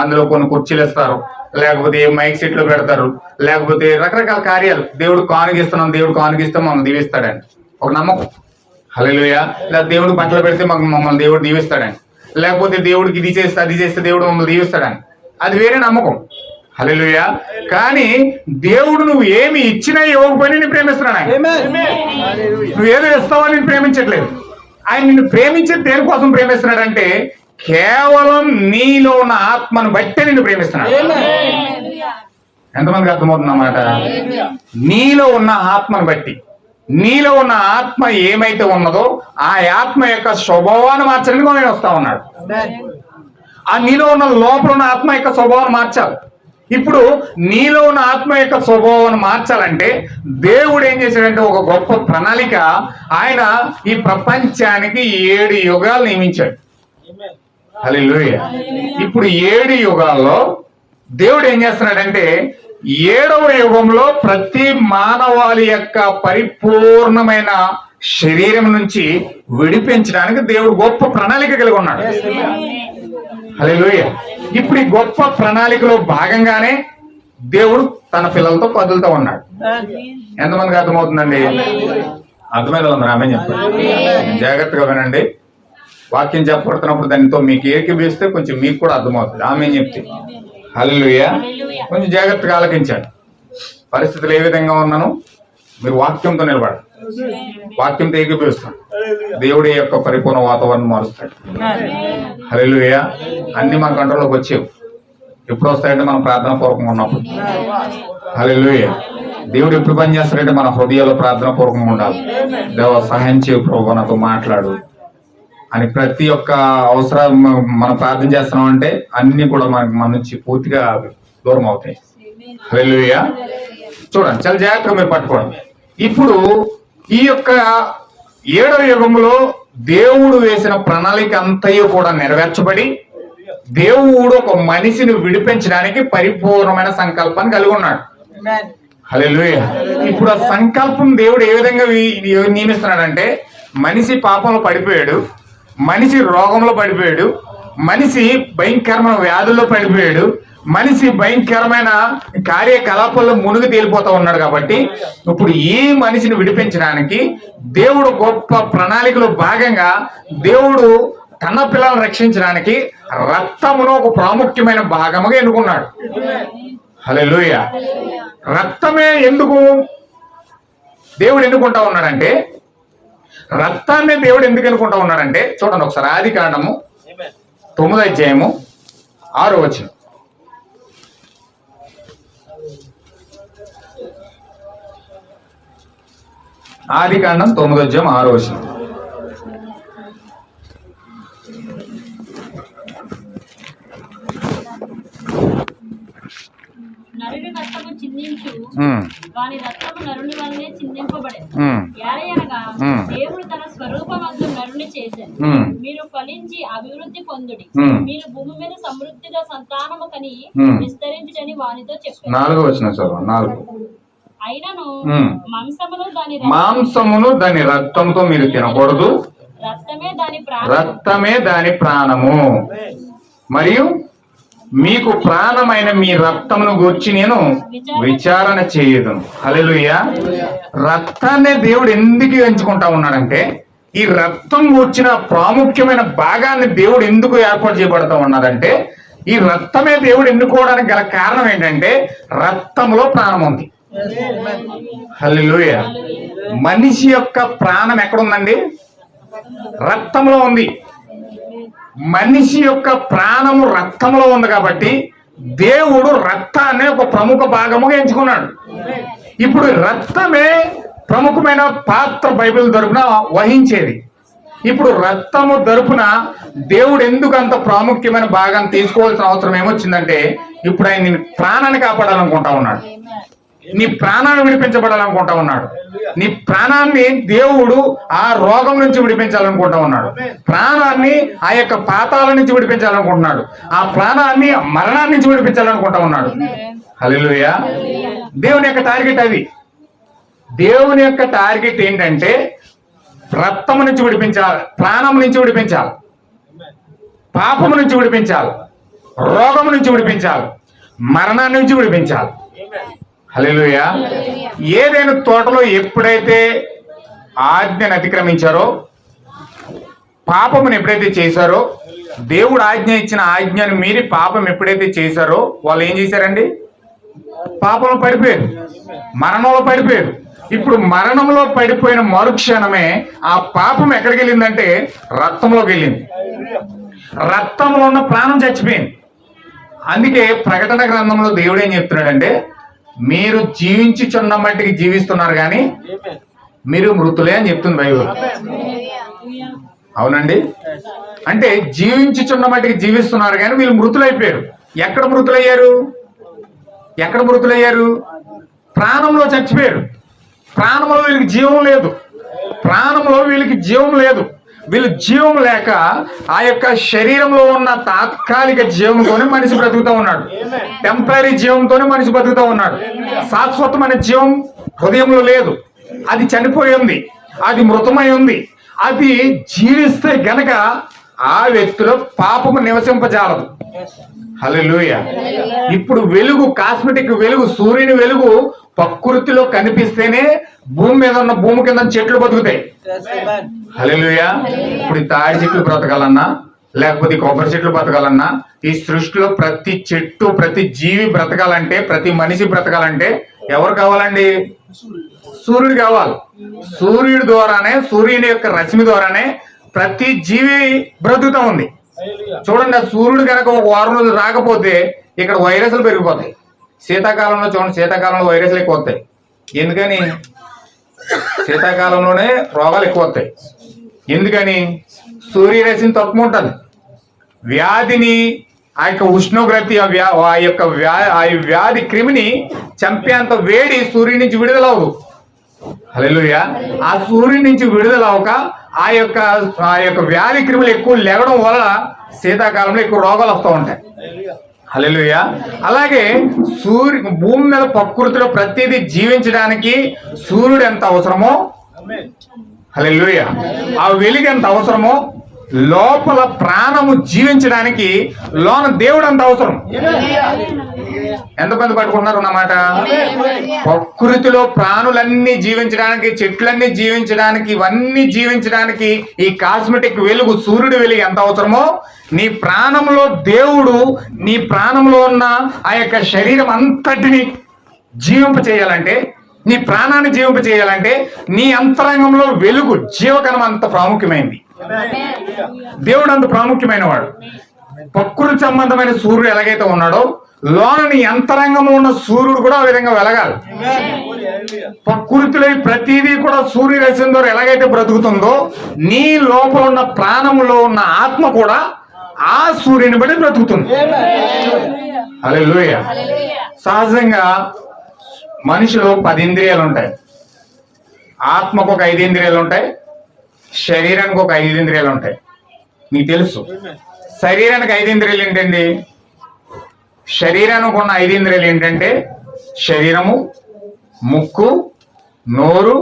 అందులో కొన్ని కుర్చీలు ఇస్తారు, లేకపోతే మైక్ సెట్లు పెడతారు, లేకపోతే రకరకాల కార్యాలు. దేవుడు కానుగిస్తే మమ్మల్ని దీవిస్తాడని ఒక నమ్మకం. హల్లెలూయా. లేదా దేవుడు బట్టలు పెడితే మమ్మల్ని దేవుడు దీవిస్తాడని, లేకపోతే దేవుడికి ఇది చేస్తే అది చేస్తే దేవుడు మమ్మల్ని దీవిస్తాడని, అది వేరే నమ్మకం. హల్లెలూయా. కానీ దేవుడు నువ్వు ఏమి ఇచ్చినా ఇవ్వకపోయినా నేను ప్రేమిస్తున్నాడు ఆయన. నువ్వేదో ఇస్తావని నేను ప్రేమించట్లేదు, ఆయన నిన్ను ప్రేమించేది దేనికోసం ప్రేమిస్తున్నాడంటే కేవలం నీలో ఉన్న ఆత్మను బట్టే నిన్ను ప్రేమిస్తున్నాడు. ఎంతమందికి అర్థమవుతుందన్నమాట? నీలో ఉన్న ఆత్మను బట్టి, నీలో ఉన్న ఆత్మ ఏమైతే ఉన్నదో ఆ ఆత్మ యొక్క స్వభావాన్ని మార్చడానికి నేను వస్తా ఉన్నాడు. ఆ నీలో ఉన్న లోపల ఉన్న ఆత్మ యొక్క స్వభావాన్ని మార్చాలి. ఇప్పుడు నీలో ఉన్న ఆత్మ యొక్క స్వభావాన్ని మార్చాలంటే దేవుడు ఏం చేశాడంటే ఒక గొప్ప ప్రణాళిక. ఆయన ఈ ప్రపంచానికి 7 యుగాలు నియమించాడు. హల్లెలూయా. ఇప్పుడు 7 యుగాల్లో దేవుడు ఏం చేస్తున్నాడంటే 7వ యుగంలో ప్రతి మానవాళి యొక్క పరిపూర్ణమైన శరీరం నుంచి విడిపించడానికి దేవుడు గొప్ప ప్రణాళిక కలిగి ఉన్నాడు. హల్లెలూయా. ఇప్పుడు ఈ గొప్ప ప్రణాళికలో భాగంగానే దేవుడు తన పిల్లలతో కదులుతూ ఉన్నాడు. ఎంతమందికి అర్థమవుతుందండి? అర్థమైందా? ఆమె చెప్పండి, జాగ్రత్తగా వినండి. వాక్యం చెప్పబడుతున్నప్పుడు దానితో మీకు ఏకీభవిస్తే కొంచెం మీకు కూడా అర్థమవుతుంది. ఆమె చెప్తే హల్లెలూయా. కొంచెం జాగ్రత్తగా ఆలకించండి. పరిస్థితులు ఏ విధంగా ఉన్నాను మీరు వాక్యంతో నిలబడాలి, వాక్యంతో ఏకీభవిస్తాడు. దేవుడి యొక్క పరిపూర్ణ వాతావరణం మారుస్తాడు. హల్లెలూయా. అన్ని మన కంట్రోల్లోకి వచ్చేవి. ఎప్పుడు వస్తాయంటే మనం ప్రార్థన పూర్వకంగా ఉన్నప్పుడు. హల్లెలూయా. దేవుడు ఎప్పుడు పని చేస్తాడంటే మన హృదయాల్లో ప్రార్థన పూర్వకంగా ఉండాలి. దేవ సహాయం చేయు ప్రభువా, నాతో మాట్లాడు అని ప్రతి ఒక్క అవసరం మనం ప్రార్థన చేస్తున్నాం అంటే అన్ని కూడా మన నుంచి పూర్తిగా దూరం అవుతాయి. హల్లెలూయా. చూడండి, చాలా జాగ్రత్తగా మీరు పట్టుకోండి. ఇప్పుడు ఈ యొక్క 7వ యుగంలో దేవుడు వేసిన ప్రణాళిక అంతయు కూడా నెరవేర్చబడి దేవుడు ఒక మనిషిని విడిపించడానికి పరిపూర్ణమైన సంకల్పాన్ని కలిగి ఉన్నాడు. హల్లెలూయా. ఇప్పుడు ఆ సంకల్పం దేవుడు ఏ విధంగా నియమిస్తున్నాడంటే మనిషి పాపంలో పడిపోయాడు, మనిషి రోగంలో పడిపోయాడు, మనిషి భయంకరమైన వ్యాధుల్లో పడిపోయాడు, మనిషి భయంకరమైన కార్యకలాపాల్లో మునిగి తేలిపోతా ఉన్నాడు. కాబట్టి ఇప్పుడు ఈ మనిషిని విడిపించడానికి దేవుడు గొప్ప ప్రణాళికలో భాగంగా దేవుడు తన పిల్లలను రక్షించడానికి రక్తమును ఒక ప్రాముఖ్యమైన భాగముగా ఎన్నుకున్నాడు. హల్లెలూయా. రక్తమే ఎందుకు దేవుడు ఎన్నుకుంటా ఉన్నాడంటే, రక్తాన్ని దేవుడు ఎందుకు ఎన్నుకుంటా ఉన్నాడంటే చూడండి ఒకసారి, ఆదికాండము 9వ అధ్యాయము 6వ వచనం. ఆదికాండం 9వ అధ్యాయం 6వ వచనం. నరుని రక్తము చిందించు వాని రక్తము నరుని వల్లనే చిందింపబడేది. ఉమ్, ఏలయనగా ఉమ్. దేవుడు తన స్వరూపమందు నరుని చేశాను. ఉమ్, మీరు ఫలించి అభివృద్ధి పొందుడి. ఉమ్. మీరు భూమి మీద సమృద్ధిగా సంతానము కని ఉమ్. విస్తరించని వానితో చెప్పారు. 4వ వచనం చదువు. 4. అయినను ఉమ్. మాంసమును దాని రక్తంతో మీరు తినకూడదు. రక్తమే దాని ప్రాణము. మరియు మీకు ప్రాణమైన మీ రక్తమును గూర్చి నేను విచారణ చేయదును. హల్లెలూయా. రక్తాన్ని దేవుడు ఎందుకు ఎంచుకుంటా ఉన్నాడంటే, ఈ రక్తం వచ్చిన ప్రాముఖ్యమైన భాగాన్ని దేవుడు ఎందుకు ఏర్పాటు చేయబడతా ఉన్నాడంటే, ఈ రక్తమే దేవుడు ఎన్నుకోవడానికి గల కారణం ఏంటంటే, రక్తంలో ప్రాణం ఉంది. హల్లెలూయా. మనిషి యొక్క ప్రాణం ఎక్కడుందండి? రక్తంలో ఉంది. మనిషి యొక్క ప్రాణము రక్తంలో ఉంది కాబట్టి దేవుడు రక్తాన్ని ఒక ప్రముఖ భాగముగా ఎంచుకున్నాడు. ఇప్పుడు రక్తమే ప్రముఖమైన పాత్ర బైబిల్ తరపున వహించేది. ఇప్పుడు రక్తము తరపున దేవుడు ఎందుకు అంత ప్రాముఖ్యమైన భాగాన్ని తీసుకోవాల్సిన అవసరం ఏమొచ్చిందంటే, ఇప్పుడు ఆయన నీ ప్రాణాన్ని కాపాడాలనుకుంటా ఉన్నాడు. నీ ప్రాణాన్ని విడిపించబడాలనుకుంటా ఉన్నాడు. నీ ప్రాణాన్ని దేవుడు ఆ రోగం నుంచి విడిపించాలనుకుంటా ఉన్నాడు. ప్రాణాన్ని ఆ యొక్క పాతాల నుంచి విడిపించాలనుకుంటున్నాడు. ఆ ప్రాణాన్ని మరణాన్ని నుంచి విడిపించాలనుకుంటా ఉన్నాడు. హల్లెలూయా. దేవుని యొక్క టార్గెట్ అది. దేవుని యొక్క టార్గెట్ ఏంటంటే, రక్తము నుంచి విడిపించాలి, ప్రాణం నుంచి విడిపించాలి, పాపము నుంచి విడిపించాలి, రోగము నుంచి విడిపించాలి, మరణాన్ని నుంచి విడిపించాలి. హల్లెలూయా. ఏదైనా తోటలో ఎప్పుడైతే ఆజ్ఞను అతిక్రమించారో, పాపమును ఎప్పుడైతే చేశారో, దేవుడు ఆజ్ఞ ఇచ్చిన ఆజ్ఞను మీరి పాపం ఎప్పుడైతే చేశారో, వాళ్ళు ఏం చేశారండి? పాపంలో పడిపోయారు, మరణంలో పడిపోయారు. ఇప్పుడు మరణంలో పడిపోయిన మరుక్షణమే ఆ పాపం ఎక్కడికి వెళ్ళిందంటే రక్తంలోకి వెళ్ళింది. రక్తంలో ఉన్న ప్రాణం చచ్చిపోయింది. అందుకే ప్రకటన గ్రంథంలో దేవుడు ఏం చెప్తున్నాడంటే, మీరు జీవించుచున్న మట్టికి జీవిస్తున్నారు కానీ మీరు మృతులే అని చెప్తుంది బైబిల్. అవునండి. అంటే జీవించుచున్న మట్టికి జీవిస్తున్నారు కానీ వీళ్ళు మృతులైపోయారు. ఎక్కడ మృతులయ్యారు? ఎక్కడ మృతులయ్యారు? ప్రాణంలో చచ్చిపోయారు. ప్రాణంలో వీళ్ళకి జీవం లేదు. ప్రాణంలో వీళ్ళకి జీవం లేదు. వీళ్ళు జీవం లేక ఆ యొక్క శరీరంలో ఉన్న తాత్కాలిక జీవంతోనే మనిషి బ్రతుకుతూ ఉన్నాడు. టెంపరీ జీవంతోనే మనిషి బ్రతుకుతూ ఉన్నాడు. శాశ్వతమైన జీవం హృదయంలో లేదు. అది చనిపోయి ఉంది, అది మృతమై ఉంది. అది జీవిస్తే గనక ఆ వ్యక్తిలో పాపము నివసింపజాలదు. హల్లెలూయా. ఇప్పుడు వెలుగు, కాస్మెటిక్ వెలుగు, సూర్యుని వెలుగు ప్రకృతిలో కనిపిస్తేనే భూమి మీద ఉన్న భూమి కింద చెట్లు బతుకుతాయి. హల్లెలూయా. ఇప్పుడు తాడి చెట్లు బ్రతకాలన్నా, లేకపోతే కొబ్బరి చెట్లు బ్రతకాలన్నా, ఈ సృష్టిలో ప్రతి చెట్టు, ప్రతి జీవి బ్రతకాలంటే, ప్రతి మనిషి బ్రతకాలంటే ఎవరు కావాలండి? సూర్యుడు కావాలి. సూర్యుడి ద్వారానే, సూర్యుని యొక్క రశ్మి ద్వారానే ప్రతి జీవి బ్రతుకుతా ఉంది. చూడండి, ఆ సూర్యుడు కనుక ఒక వారం రోజులు రాకపోతే ఇక్కడ వైరస్లు పెరిగిపోతాయి. శీతాకాలంలో చూడండి, శీతాకాలంలో వైరస్లు ఎక్కువ వస్తాయి. ఎందుకని? శీతాకాలంలోనే రోగాలు ఎక్కువ వస్తాయి. ఎందుకని? సూర్యరశ్మి తక్కువ ఉంటుంది. వ్యాధిని, ఆ యొక్క ఉష్ణోగ్రత, ఆ వ్యాధి క్రిమిని చంపేంత వేడి సూర్యుడి నుంచి విడుదలవదు. హల్లెలూయా. ఆ సూర్యుడి నుంచి విడుదల అవక ఆ యొక్క వ్యాధి క్రిములు ఎక్కువ లేవడం వల్ల శీతాకాలంలో ఎక్కువ రోగాలు వస్తూ ఉంటాయి. హల్లెలూయా. అలాగే భూమి మీద ప్రకృతిలో ప్రతిదీ జీవించడానికి సూర్యుడు ఎంత అవసరమో, హల్లెలూయా, ఆ వెలుగు ఎంత అవసరమో, లోపల ప్రాణము జీవించడానికి లోన దేవుడు అంత అవసరం. ఎంతమంది పట్టుకుంటున్నారు అన్నమాట? ప్రకృతిలో ప్రాణులన్నీ జీవించడానికి, చెట్లన్నీ జీవించడానికి, ఇవన్నీ జీవించడానికి ఈ కాస్మెటిక్ వెలుగు, సూర్యుడి వెలుగు ఎంత అవసరమో, నీ ప్రాణంలో దేవుడు నీ ప్రాణంలో ఉన్న ఆ యొక్క శరీరం అంతటిని జీవింప చేయాలంటే, నీ ప్రాణాన్ని జీవింప చేయాలంటే నీ అంతరంగంలో వెలుగు, జీవకణం అంత ప్రాముఖ్యమైంది. దేవుడు అంత ప్రాముఖ్యమైన వాడు. ప్రకృతి సంబంధమైన సూర్యుడు ఎలాగైతే ఉన్నాడో, లోన నీ అంతరంగంలో ఉన్న సూర్యుడు కూడా ఆ విధంగా వెలగాలి. ప్రకృతిలో ప్రతిదీ కూడా సూర్యరశ్మి ద్వారా ఎలాగైతే బ్రతుకుతుందో, నీ లోపల ఉన్న ప్రాణంలో ఉన్న ఆత్మ కూడా ఆ సూర్యుని బట్టి బ్రతుకుతుంది. హల్లెలూయా. సహజంగా మనిషిలో 10 ఇంద్రియాలు ఉంటాయి. ఆత్మకు ఒక 5 ఇంద్రియాలు ఉంటాయి, శరీరానికి ఒక 5 ఇంద్రియాలు ఉంటాయి. మీకు తెలుసు. శరీరానికి 5 ఇంద్రియాలు ఏంటండి? శరీరానికి ఉన్న 5 ఇంద్రియాలు ఏంటంటే శరీరము, ముక్కు, నోరు,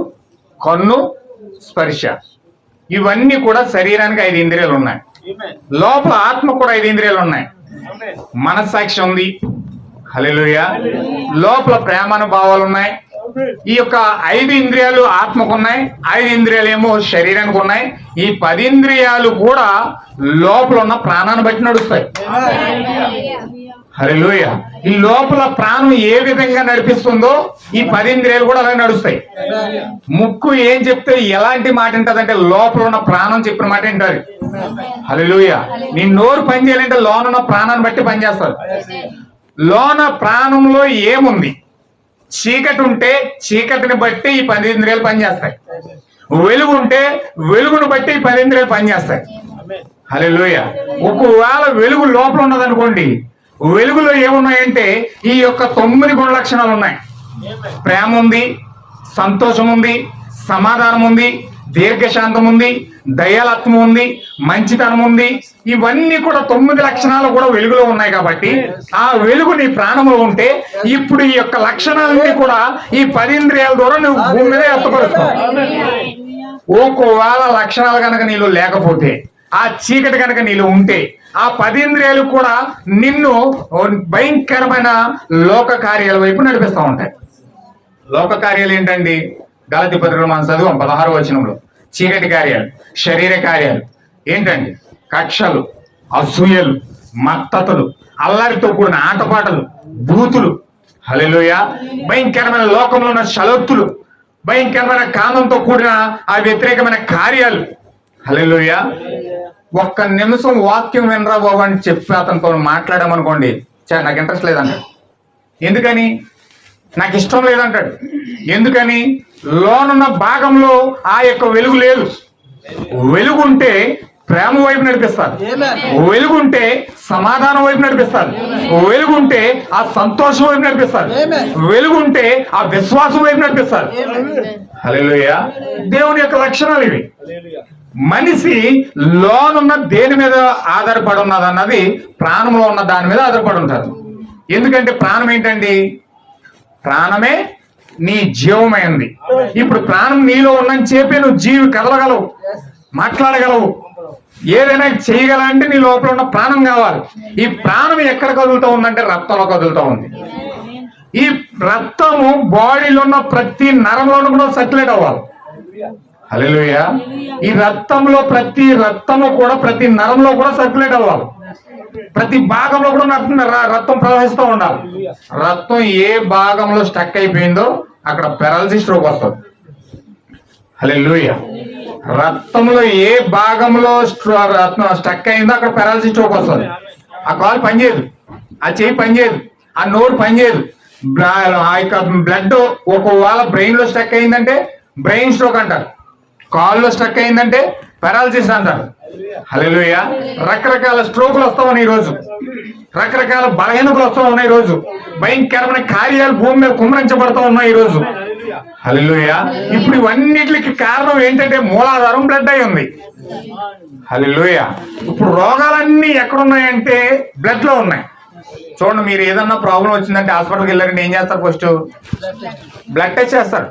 కన్ను, స్పర్శ. ఇవన్నీ కూడా శరీరానికి 5 ఇంద్రియాలు ఉన్నాయి. లోపల ఆత్మకు కూడా 5 ఇంద్రియాలు ఉన్నాయి. మనస్సాక్షి ఉంది, హల్లెలూయా. లోపల ప్రేమానుభావాలు ఉన్నాయి. ఈ యొక్క 5 ఇంద్రియాలు ఆత్మకు ఉన్నాయి, 5 ఇంద్రియాలు ఏమో శరీరానికి ఉన్నాయి. ఈ 10 ఇంద్రియాలు కూడా లోపల ఉన్న ప్రాణాన్ని బట్టి నడుస్తాయి. హల్లెలూయా. ఈ లోపల ప్రాణం ఏ విధంగా నడిపిస్తుందో ఈ 10 ఇంద్రియాలు కూడా అలాగే నడుస్తాయి. ముక్కు ఏం చెప్తే ఎలాంటి మాట వింటదంటే లోపల ఉన్న ప్రాణం చెప్పిన మాట వింటారు. హల్లెలూయా. నీ నోరు పని చేయాలంటే లోన ఉన్న ప్రాణాన్ని బట్టి పనిచేస్తారు. లోన ప్రాణంలో ఏముంది? చీకటి ఉంటే చీకటిని బట్టి ఈ 10 ఇంద్రియాలు పనిచేస్తాయి. వెలుగు ఉంటే వెలుగును బట్టి ఈ 10 ఇంద్రియాలు పనిచేస్తాయి. హల్లెలూయా. ఒకవేళ వెలుగు లోపల ఉన్నదనుకోండి, వెలుగులో ఏమున్నాయంటే ఈ యొక్క 9 గుణ లక్షణాలు ఉన్నాయి. ప్రేమ ఉంది, సంతోషం ఉంది, సమాధానం ఉంది, దీర్ఘశాంతం ఉంది, దయాలత్వం ఉంది, మంచితనం ఉంది. ఇవన్నీ కూడా 9 లక్షణాలు కూడా వెలుగులో ఉన్నాయి. కాబట్టి ఆ వెలుగు నీ ప్రాణంలో ఉంటే ఇప్పుడు ఈ యొక్క లక్షణాలన్నీ కూడా ఈ 10 ఇంద్రియాల ద్వారా నువ్వు భూమి మీద ఎత్తపరుస్తావు. ఒకవేళ లక్షణాలు కనుక నీలో లేకపోతే, ఆ చీకటి కనుక నీలో ఉంటే, ఆ 10 ఇంద్రియాలు కూడా నిన్ను భయంకరమైన లోక కార్యాల వైపు నడిపిస్తూ ఉంటాయి. లోక కార్యాలు ఏంటండి? గలతీ పత్రికలో మనం చదువు 16వ వచనంలో చీకటి కార్యాలు, శరీర కార్యాలు ఏంటండి? కక్షలు, అసూయలు, మత్తతులు, అల్లరితో కూడిన ఆటపాటలు, బూతులు, హల్లెలూయా. భయంకరమైన లోకంలో ఉన్న షలోత్తులు, భయంకరమైన కామంతో కూడిన ఆ వ్యతిరేకమైన కార్యాలు, హల్లెలూయా. ఒక్క నిమిషం వాక్యం వినరా బాబు అని చెప్పి అతనితో మాట్లాడామనుకోండి, నాకు ఇంట్రెస్ట్ లేదంటాడు. ఎందుకని? నాకు ఇష్టం లేదంటాడు. ఎందుకని? లోనున్న భాగంలో ఆ యొక్క వెలుగు లేదు. వెలుగుంటే ప్రేమ వైపు నడిపిస్తారు, వెలుగుంటే సమాధానం వైపు నడిపిస్తారు, వెలుగుంటే ఆ సంతోషం వైపు నడిపిస్తారు, వెలుగుంటే ఆ విశ్వాసం వైపు నడిపిస్తారు. హల్లెలూయా. దేవుని యొక్క లక్షణాలు ఇవి. మనిషి లోనున్న దేని మీద ఆధారపడి ఉన్నదన్నది ప్రాణంలో ఉన్న దాని మీద ఆధారపడి ఉంటారు. ఎందుకంటే ప్రాణం ఏంటండి? ప్రాణమే నీ జీవమైంది. ఇప్పుడు ప్రాణం నీలో ఉన్నని చెప్పి నువ్వు జీవి కదలగలవు, మాట్లాడగలవు, ఏదైనా చేయగలంటే నీ లోపల ఉన్న ప్రాణం కావాలి. ఈ ప్రాణం ఎక్కడ కదులుతూ ఉందంటే రక్తంలో కదులుతూ ఉంది. ఈ రక్తము బాడీలో ఉన్న ప్రతి నరంలోనూ కూడా సర్క్యులేట్ అవ్వాలి. హల్లెలూయా. ఈ రక్తంలో రక్తము కూడా ప్రతి నరంలో కూడా సర్క్యులేట్ అవ్వాలి. ప్రతి భాగంలో కూడా రక్తం ప్రవహిస్తూ ఉండాలి. రక్తం ఏ భాగంలో స్టక్ అయిపోయిందో అక్కడ పెరాలసిస్ స్ట్రోక్ వస్తుంది. హల్లెలూయా. రక్తంలో ఏ భాగంలో స్టక్ అయిందో అక్కడ పెరాలసిస్ స్ట్రోక్ వస్తుంది. ఆ కాలు పనిచేయదు, ఆ చెయ్యి పనిచేయదు, ఆ నోరు పనిచేయదు. ఆ యొక్క బ్లడ్ ఒకవేళ బ్రెయిన్ లో స్టక్ అయిందంటే బ్రెయిన్ స్ట్రోక్ అంటారు. కాల్లో స్టక్ అయిందంటే పెరాలసిస్ అంటారు. హల్లెలూయా. రకరకాల స్ట్రోకులు వస్తా ఉన్నాయి ఈరోజు, రకరకాల బలహీనతలు వస్తూ ఉన్నాయి ఈరోజు, భయంకరమైన కార్యాలు భూమి మీద కుమ్మరించబడుతూ ఉన్నాయి ఈరోజు. హల్లెలూయా. ఇప్పుడు ఇవన్నిటికి కారణం ఏంటంటే మూలాధారం బ్లడ్ అయి ఉంది. హల్లెలూయా. ఇప్పుడు రోగాలన్నీ ఎక్కడున్నాయంటే బ్లడ్ లో ఉన్నాయి. చూడండి, మీరు ఏదన్నా ప్రాబ్లం వచ్చిందంటే హాస్పిటల్కి వెళ్ళారంటే ఏం చేస్తారు? ఫస్ట్ బ్లడ్ టెస్ట్ చేస్తారు.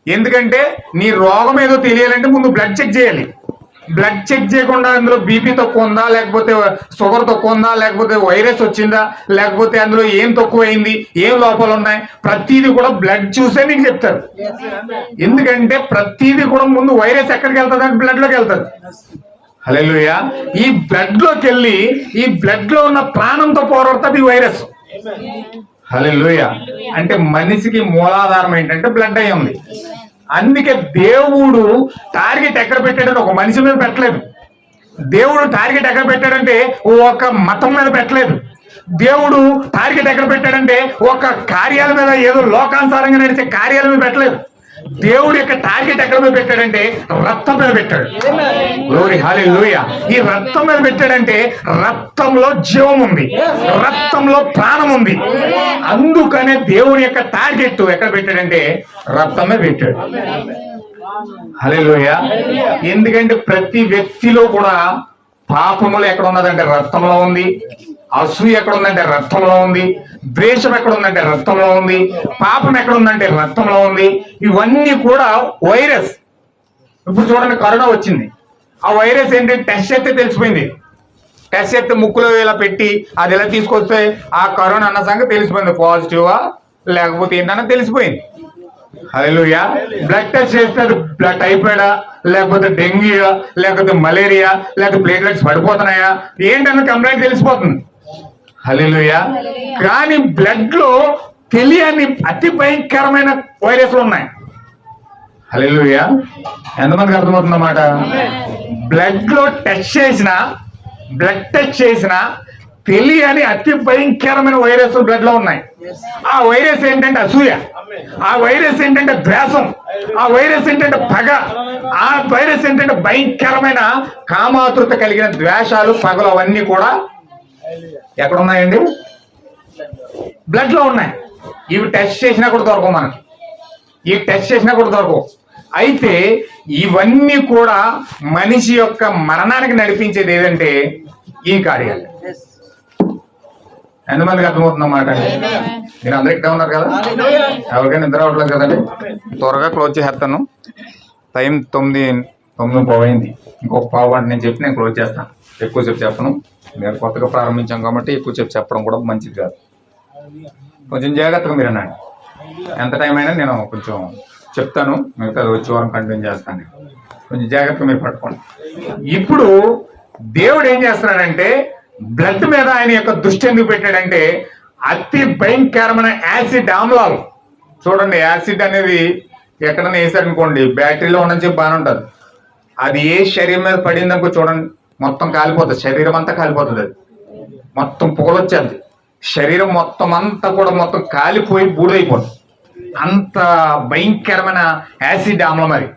ఎందుకంటే నీ రోగం ఏదో తెలియాలంటే ముందు బ్లడ్ చెక్ చేయాలి. బ్లడ్ చెక్ చేయకుండా అందులో బీపీ తక్కువ ఉందా, లేకపోతే షుగర్ తక్కువ ఉందా, లేకపోతే వైరస్ వచ్చిందా, లేకపోతే అందులో ఏం తక్కువైంది, ఏం లోపాలు ఉన్నాయి, ప్రతిదీ కూడా బ్లడ్ చూసే నీకు చెప్తారు. ఎందుకంటే ప్రతిదీ కూడా ముందు వైరస్ ఎక్కడికి వెళ్తుంది అంటే బ్లడ్ లోకి వెళ్తుంది. హల్లెలూయా. ఈ బ్లడ్ లోకి వెళ్ళి ఈ బ్లడ్ లో ఉన్న ప్రాణంతో పోరాడుతుంది ఈ వైరస్. హల్లెలూయా. అంటే మనిషికి మూలాధారం ఏంటంటే బ్లడ్ అయి ఉంది. అందుకే దేవుడు టార్గెట్ ఎక్కడ పెట్టాడని ఒక మనిషి మీద పెట్టలేదు. దేవుడు టార్గెట్ ఎక్కడ పెట్టాడంటే ఒక మతం మీద పెట్టలేదు. దేవుడు టార్గెట్ ఎక్కడ పెట్టాడంటే ఒక కార్యాల మీద, ఏదో లోకానుసారంగా నడిచే కార్యాల మీద పెట్టలేదు. దేవుడి యొక్క టార్గెట్ ఎక్కడ మీద పెట్టాడంటే రక్తం మీద పెట్టాడు. గ్లోరీ హల్లెలూయా. ఈ రక్తం మీద పెట్టాడంటే రక్తంలో జీవం ఉంది, రక్తంలో ప్రాణం ఉంది. అందుకనే దేవుడి యొక్క టార్గెట్ ఎక్కడ పెట్టాడంటే రక్తం మీద పెట్టాడు. హల్లెలూయా. ఎందుకంటే ప్రతి వ్యక్తిలో కూడా పాపములు ఎక్కడ ఉన్నదంటే రక్తంలో ఉంది, అసూయ ఎక్కడ ఉందంటే రక్తంలో ఉంది, ద్వేషం ఎక్కడ ఉందంటే రక్తంలో ఉంది, పాపం ఎక్కడ ఉందంటే రక్తంలో ఉంది. ఇవన్నీ కూడా వైరస్. ఇప్పుడు చూడండి, కరోనా వచ్చింది. ఆ వైరస్ ఏంటంటే టెస్ట్ చేస్తే తెలిసిపోయింది. టెస్ట్ చేస్తే ముక్కులో ఇలా పెట్టి అది ఎలా తీసుకొస్తే ఆ కరోనా అన్న సంగతి తెలిసిపోయింది, పాజిటివా లేకపోతే ఏంటన్నా తెలిసిపోయింది. హల్లెలూయా. బ్లడ్ టెస్ట్ చేస్తే అది టైఫాయిడా లేకపోతే డెంగ్యూయా లేకపోతే మలేరియా లేకపోతే ప్లేట్లెట్స్ పడిపోతున్నాయా ఏంటన్న కంప్లైంట్ తెలిసిపోతుంది. హల్లెలూయా. కానీ బ్లడ్ లో తెలియని అతి భయంకరమైన వైరస్లు ఉన్నాయి. హల్లెలూయా. ఎంతమందికి అర్థమవుతుందన్నమాట? బ్లడ్ లో బ్లడ్ టెస్ట్ చేసిన తెలియని అతి భయంకరమైన వైరస్ బ్లడ్ లో ఉన్నాయి. ఆ వైరస్ ఏంటంటే అసూయ, ఆ వైరస్ ఏంటంటే ద్వేషం, ఆ వైరస్ ఏంటంటే పగ, ఆ వైరస్ ఏంటంటే భయంకరమైన కామాతృత కలిగిన ద్వేషాలు, పగలు అవన్నీ కూడా ఎక్కడ ఉన్నాయండి? బ్లడ్ లో ఉన్నాయి. ఇవి టెస్ట్ చేసినా కూడా దొరకవు మనకి, ఈ టెస్ట్ చేసినా కూడా దొరకవు. అయితే ఇవన్నీ కూడా మనిషి యొక్క మరణానికి నడిపించేది ఏదంటే ఈ కార్యాలు. ఎంతమందికి అర్థమవుతుందన్నమాట? మీరు అందరూ ఇక్కడ ఉన్నారు కదా, ఎవరికైనా నిద్ర అవ్వట్లేదు కదండి. త్వరగా క్లోజ్ చేసేస్తాను. టైం 9:09 ఇంకొక పావు గంట నేను చెప్పి నేను క్లోజ్ చేస్తాను. ఎక్కువసేపు చెప్పను, నేను కొత్తగా ప్రారంభించాం కాబట్టి ఎక్కువసేపు చెప్పడం కూడా మంచిది కాదు. కొంచెం జాగ్రత్తగా మీరు అనండి. ఎంత టైం అయినా నేను కొంచెం చెప్తాను, మిగతా వచ్చే వారం కంటిన్యూ చేస్తాను. కొంచెం జాగ్రత్తగా మీరు పట్టుకోండి. ఇప్పుడు దేవుడు ఏం చేస్తున్నాడంటే బ్లడ్ మీద ఆయన యొక్క దృష్టి ఎందుకు పెట్టాడంటే అతి భయంకరమైన యాసిడ్ ఆమ్లాలు. చూడండి, యాసిడ్ అనేది ఎక్కడైనా వేసారనుకోండి, బ్యాటరీలో ఉండని చెప్పి బాగానే ఉంటుంది. అది ఏ శరీరం మీద పడిందనుకో చూడండి, మొత్తం కాలిపోతుంది, శరీరం అంతా కాలిపోతుంది. అది మొత్తం పొగలొచ్చేది, శరీరం మొత్తం అంతా కూడా మొత్తం కాలిపోయి బూడిదైపోతుంది. అంత భయంకరమైన యాసిడ్ ఆమ్లం అది.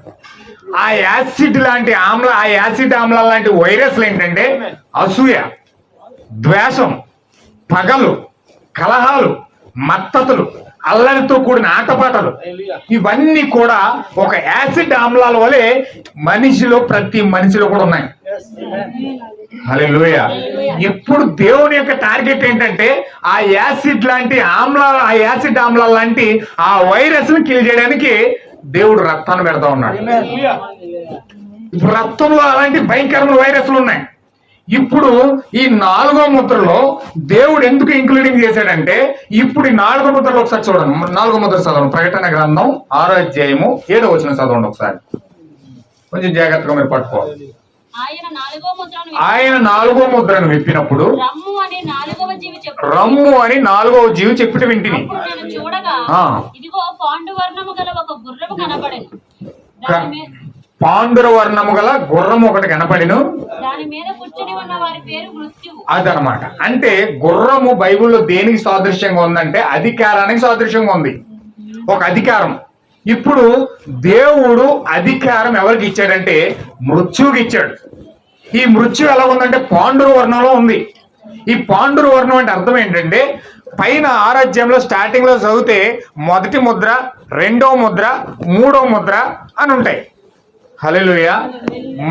ఆ యాసిడ్ లాంటి ఆ యాసిడ్ ఆమ్లాల లాంటి వైరస్లు ఏంటంటే అసూయ, ద్వేషం, పగలు, కలహాలు, మత్తతులు, అల్లరితో కూడిన ఆటపాటలు, ఇవన్నీ కూడా ఒక యాసిడ్ ఆమ్లాల వలె ప్రతి మనిషిలో కూడా ఉన్నాయి. హల్లెలూయా. ఇప్పుడు దేవుని యొక్క టార్గెట్ ఏంటంటే ఆ యాసిడ్ ఆమ్లాల లాంటి ఆ వైరస్ ని కిల్ చేయడానికి దేవుడు రక్తాన్ని పెడతా ఉన్నాడు. ఇప్పుడు రక్తంలో అలాంటి భయంకరమైన వైరస్లు ఉన్నాయి. ఇప్పుడు ఈ 4వ ముద్రలో దేవుడు ఎందుకు ఇంక్లూడింగ్ చేశాడంటే, ఇప్పుడు ఈ 4వ ముద్రలో ఒకసారి చూడండి. 4వ ముద్ర చదవండి. ప్రకటన గ్రంథం 6వ అధ్యాయము 7వ వచనం చదవండి ఒకసారి. కొంచెం జాగ్రత్తగా మీరు పట్టుకోవాలి. ఆయన 4వ ముద్రను విప్పినప్పుడు రమ్ము అని 4వ జీవి చెప్పిట వింటిని. పాండురవర్ణము గల గుర్రం ఒకటి కనపడిను, అదనమాట. అంటే గుర్రము బైబిల్లో దేనికి సాదృశ్యంగా ఉందంటే అధికారానికి సాదృశ్యంగా ఉంది, ఒక అధికారం. ఇప్పుడు దేవుడు అధికారం ఎవరికి ఇచ్చాడంటే మృత్యువుకి ఇచ్చాడు. ఈ మృత్యు ఎలా ఉందంటే పాండుర వర్ణంలో ఉంది. ఈ పాండుర వర్ణం అంటే అర్థం ఏంటంటే పైన 6వ అధ్యాయంలో స్టార్టింగ్ లో చదివితే మొదటి ముద్ర, 2వ ముద్ర, 3వ ముద్ర అని ఉంటాయి. హల్లెలూయా.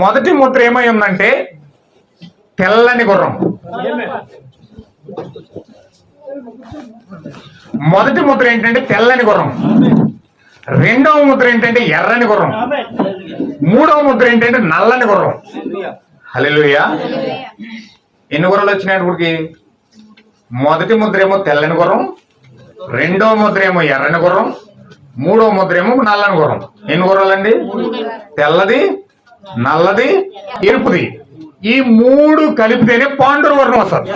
మొదటి ముద్ర ఏమై ఉందంటే తెల్లని గుర్రం. మొదటి ముద్ర ఏంటంటే తెల్లని గుర్రం. 2వ ముద్ర ఏంటంటే ఎర్రని గుర్రం. 3వ ముద్ర ఏంటంటే నల్లని గుర్రం. హల్లెలూయా. ఎన్ని గుర్రాలు వచ్చినాయి ఇప్పటికి? మొదటి ముద్ర ఏమో తెల్లని గుర్రం, 2వ ముద్ర ఏమో ఎర్రని గుర్రం, 3వ ముద్ర ఏమో నల్లని గుర్రం. ఎన్ని గుర్రాలండి? తెల్లది, నల్లది, ఎరుపుది. ఈ 3 కలిపితేనే పాండుర వర్ణం వస్తుంది.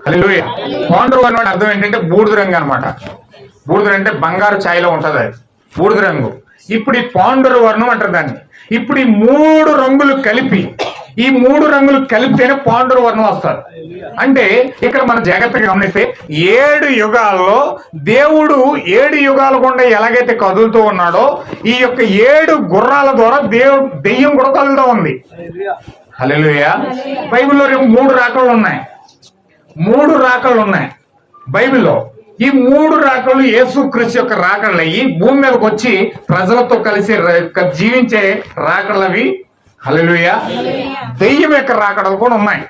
హల్లెలూయా. పాండుర వర్ణం అంటే అర్థం ఏంటంటే బూడిద రంగు అనమాట. బూడిద అంటే బంగారు ఛాయలో ఉంటుంది, అది బూడిద రంగు. ఇప్పుడు ఈ పాండుర వర్ణం అంటారు దాన్ని. ఇప్పుడు ఈ 3 రంగులు కలిపి ఈ 3 రంగులు కలిపితేనే పాండుర వర్ణం వస్తారు. అంటే ఇక్కడ మనం జాగ్రత్తగా గమనిస్తే 7 యుగాల్లో దేవుడు 7 యుగాల గుండా ఎలాగైతే కదులుతూ ఉన్నాడో ఈ యొక్క 7 గుర్రాల ద్వారా దెయ్యం కూడా కదులుతూ ఉంది. హల్లెలూయా. బైబిల్లో 3 రాకళ్ళు ఉన్నాయి. 3 రాకళ్ళు ఉన్నాయి బైబిల్లో. ఈ 3 రాకళ్ళు యేసుక్రీస్తు యొక్క రాకళ్ళు అయ్యి భూమి మీదకి వచ్చి ప్రజలతో కలిసి జీవించే రాకళ్ళు అవి. హల్లెలూయా. దెయ్యం యొక్క రాకడలు కూడా ఉన్నాయి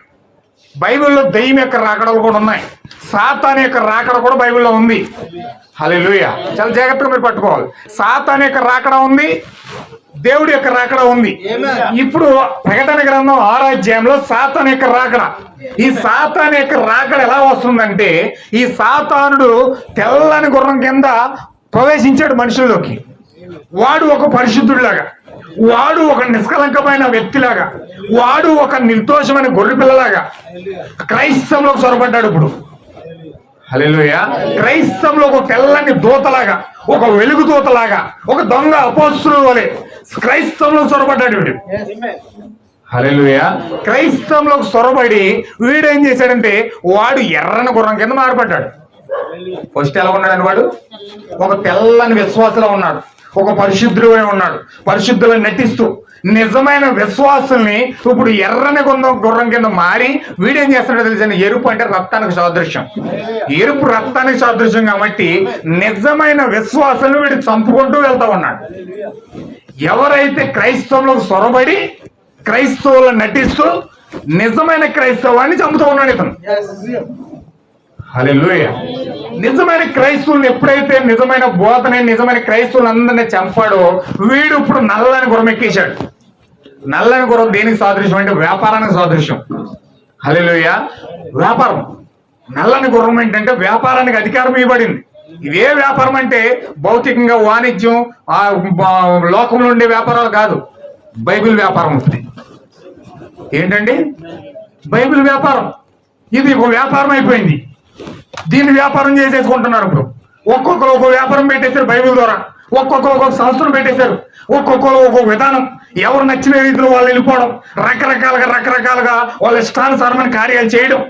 బైబిల్లో. దెయ్యం యొక్క రాకడలు కూడా ఉన్నాయి. సాతాను యొక్క రాకడ కూడా బైబిల్లో ఉంది. హల్లెలూయా. చాలా జాగ్రత్తగా మీరు పట్టుకోవాలి. సాతాను యొక్క రాకడ ఉంది, దేవుడి యొక్క రాకడ ఉంది. ఇప్పుడు ప్రకటన గ్రంథం 6వ అధ్యాయంలో సాతాను యొక్క రాకడ. ఈ సాతాను యొక్క రాకడ ఎలా వస్తుందంటే ఈ సాతానుడు తెల్లని గుర్రం కింద ప్రవేశించాడు మనుషుల్లోకి. వాడు ఒక పరిశుద్ధుడిలాగా, వాడు ఒక నిష్కలంకమైన వ్యక్తిలాగా, వాడు ఒక నిర్దోషమైన గొర్రె పిల్లలాగా క్రైస్తవంలోకి చొరబడ్డాడు. ఇప్పుడు హల్లెలూయా. క్రైస్తవంలో ఒక తెల్లని దూతలాగా, ఒక వెలుగు దూతలాగా, ఒక దొంగ అపోస్తుల వలె క్రైస్తవంలోకి చొరబడ్డాడు వీడు. హల్లెలూయా. క్రైస్తవంలోకి చొరబడి వీడేం చేశాడంటే వాడు ఎర్రని గుర్రం కింద మారిపడ్డాడు. ఫస్ట్ ఎలా ఉన్నాడని వాడు ఒక తెల్లని విశ్వాసంలో ఉన్నాడు, ఒక పరిశుద్ధుడే ఉన్నాడు. పరిశుద్ధులను నటిస్తూ నిజమైన విశ్వాసుల్ని ఇప్పుడు ఎర్రని గుర్రం కింద మారి వీడేం చేస్తున్నాడో తెలిసిన ఎరుపు అంటే రక్తానికి సాదృశ్యం. ఎరుపు రక్తానికి సాదృశ్యం కాబట్టి నిజమైన విశ్వాసాలను వీడు చంపుకుంటూ వెళ్తా ఉన్నాడు. ఎవరైతే క్రైస్తవంలోకి సొరబడి క్రైస్తవులను నటిస్తూ నిజమైన క్రైస్తవాన్ని చంపుతూ ఉన్నాడు ఇతను. హల్లెలూయా. నిజమైన క్రైస్తవులను ఎప్పుడైతే నిజమైన బోధన నిజమైన క్రైస్తవులందరినీ చంపాడో వీడు ఇప్పుడు నల్లని గుర్రం ఎక్కేశాడు. నల్లని గుర్రం దేనికి సాదృశ్యం అంటే వ్యాపారానికి సాదృశ్యం. హల్లెలూయా. వ్యాపారం. నల్లని గుర్రం ఏంటంటే వ్యాపారానికి అధికారం ఇవ్వబడింది. ఇవే వ్యాపారం అంటే భౌతికంగా వాణిజ్యం లోకంలో ఉండే వ్యాపారాలు కాదు, బైబిల్ వ్యాపారం ఉంటుంది. ఏంటండి బైబిల్ వ్యాపారం. ఇది ఒక వ్యాపారం అయిపోయింది. దీన్ని వ్యాపారం చేసేసుకుంటున్నారు. ఇప్పుడు ఒక్కొక్కరు ఒక్కొక్క వ్యాపారం పెట్టేశారు బైబిల్ ద్వారా. ఒక్కొక్కరు ఒక్కొక్క సంస్థలు పెట్టేశారు. ఒక్కొక్కరు ఒక్కొక్క విధానం. ఎవరు నచ్చిన రీతిలో వాళ్ళు వెళ్ళిపోవడం, రకరకాలుగా వాళ్ళ ఇష్టానుసారమైన కార్యాలు చేయడం.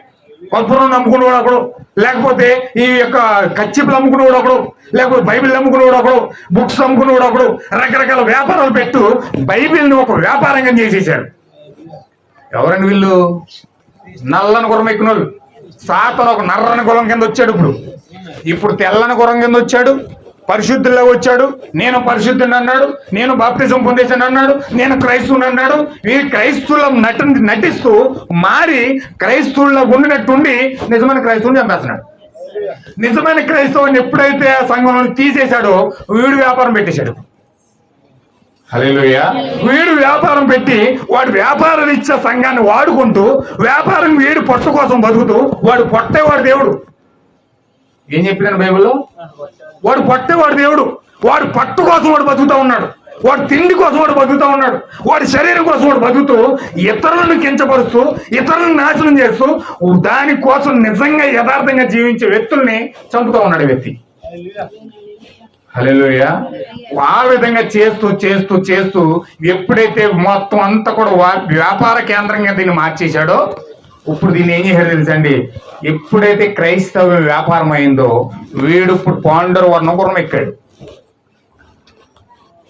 కర్పూరం నమ్ముకునేవాడు ఒకడు, లేకపోతే ఈ యొక్క కచ్చిపులు అమ్ముకునేవాడు ఒకడు, లేకపోతే బైబిల్ అమ్ముకునేవాడు ఒకడు, బుక్స్ అమ్ముకునేవాడు ఒకడు, రకరకాల వ్యాపారాలు పెట్టు బైబిల్ని ఒక వ్యాపారంగా చేసేసారు. ఎవరండి వీళ్ళు? నల్లని గుర్రం ఎక్కిన వాళ్ళు. సాతాను ఒక నర్రని గుర్రం కింద వచ్చాడు. ఇప్పుడు తెల్లని గుర్రం కింద వచ్చాడు, పరిశుద్ధుల్లో వచ్చాడు. నేను పరిశుద్ధుని అన్నాడు, నేను బాప్తిజం పొందేశాను అన్నాడు, నేను క్రైస్తవుని అన్నాడు. ఈ క్రైస్తవుల నటిస్తూ మారి క్రైస్తవుల్లో ఉండినట్టుండి నిజమైన క్రైస్తవుని చంపేస్తున్నాడు. నిజమైన క్రైస్తవుని ఎప్పుడైతే ఆ సంఘంలో తీసేశాడో వీడు వ్యాపారం పెట్టేశాడు. హల్లెలూయా. వీడు వ్యాపారం పెట్టి వాడు వ్యాపారం ఇచ్చే సంఘాన్ని వాడుకుంటూ వ్యాపారం వీడు పొట్ట కోసం బతుకుతూ వాడు పొట్టేవాడు దేవుడు. ఏం చెప్పినాను బైబిల్లో? వాడు పొట్టేవాడు దేవుడు. వాడు పట్టు కోసం వాడు బతుకుతూ ఉన్నాడు, వాడు తిండి కోసం వాడు బతుకుతూ ఉన్నాడు, వాడి శరీరం కోసం వాడు బతుకుతూ ఇతరులను కించపరుస్తూ ఇతరులను నాశనం చేస్తూ దానికోసం నిజంగా యథార్థంగా జీవించే వ్యక్తుల్ని చంపుతూ ఉన్నాడు వ్యక్తి. హల్లెలూయా. ఆ విధంగా చేస్తూ ఎప్పుడైతే మొత్తం అంతా కూడా వ్యాపార కేంద్రంగా దీన్ని మార్చేశాడో ఇప్పుడు దీన్ని ఏం చేశాడు తెలుసండి? ఎప్పుడైతే క్రైస్తవ వ్యాపారం అయిందో వీడు ఇప్పుడు పాండుర వర్ణం గుర్రం ఎక్కాడు.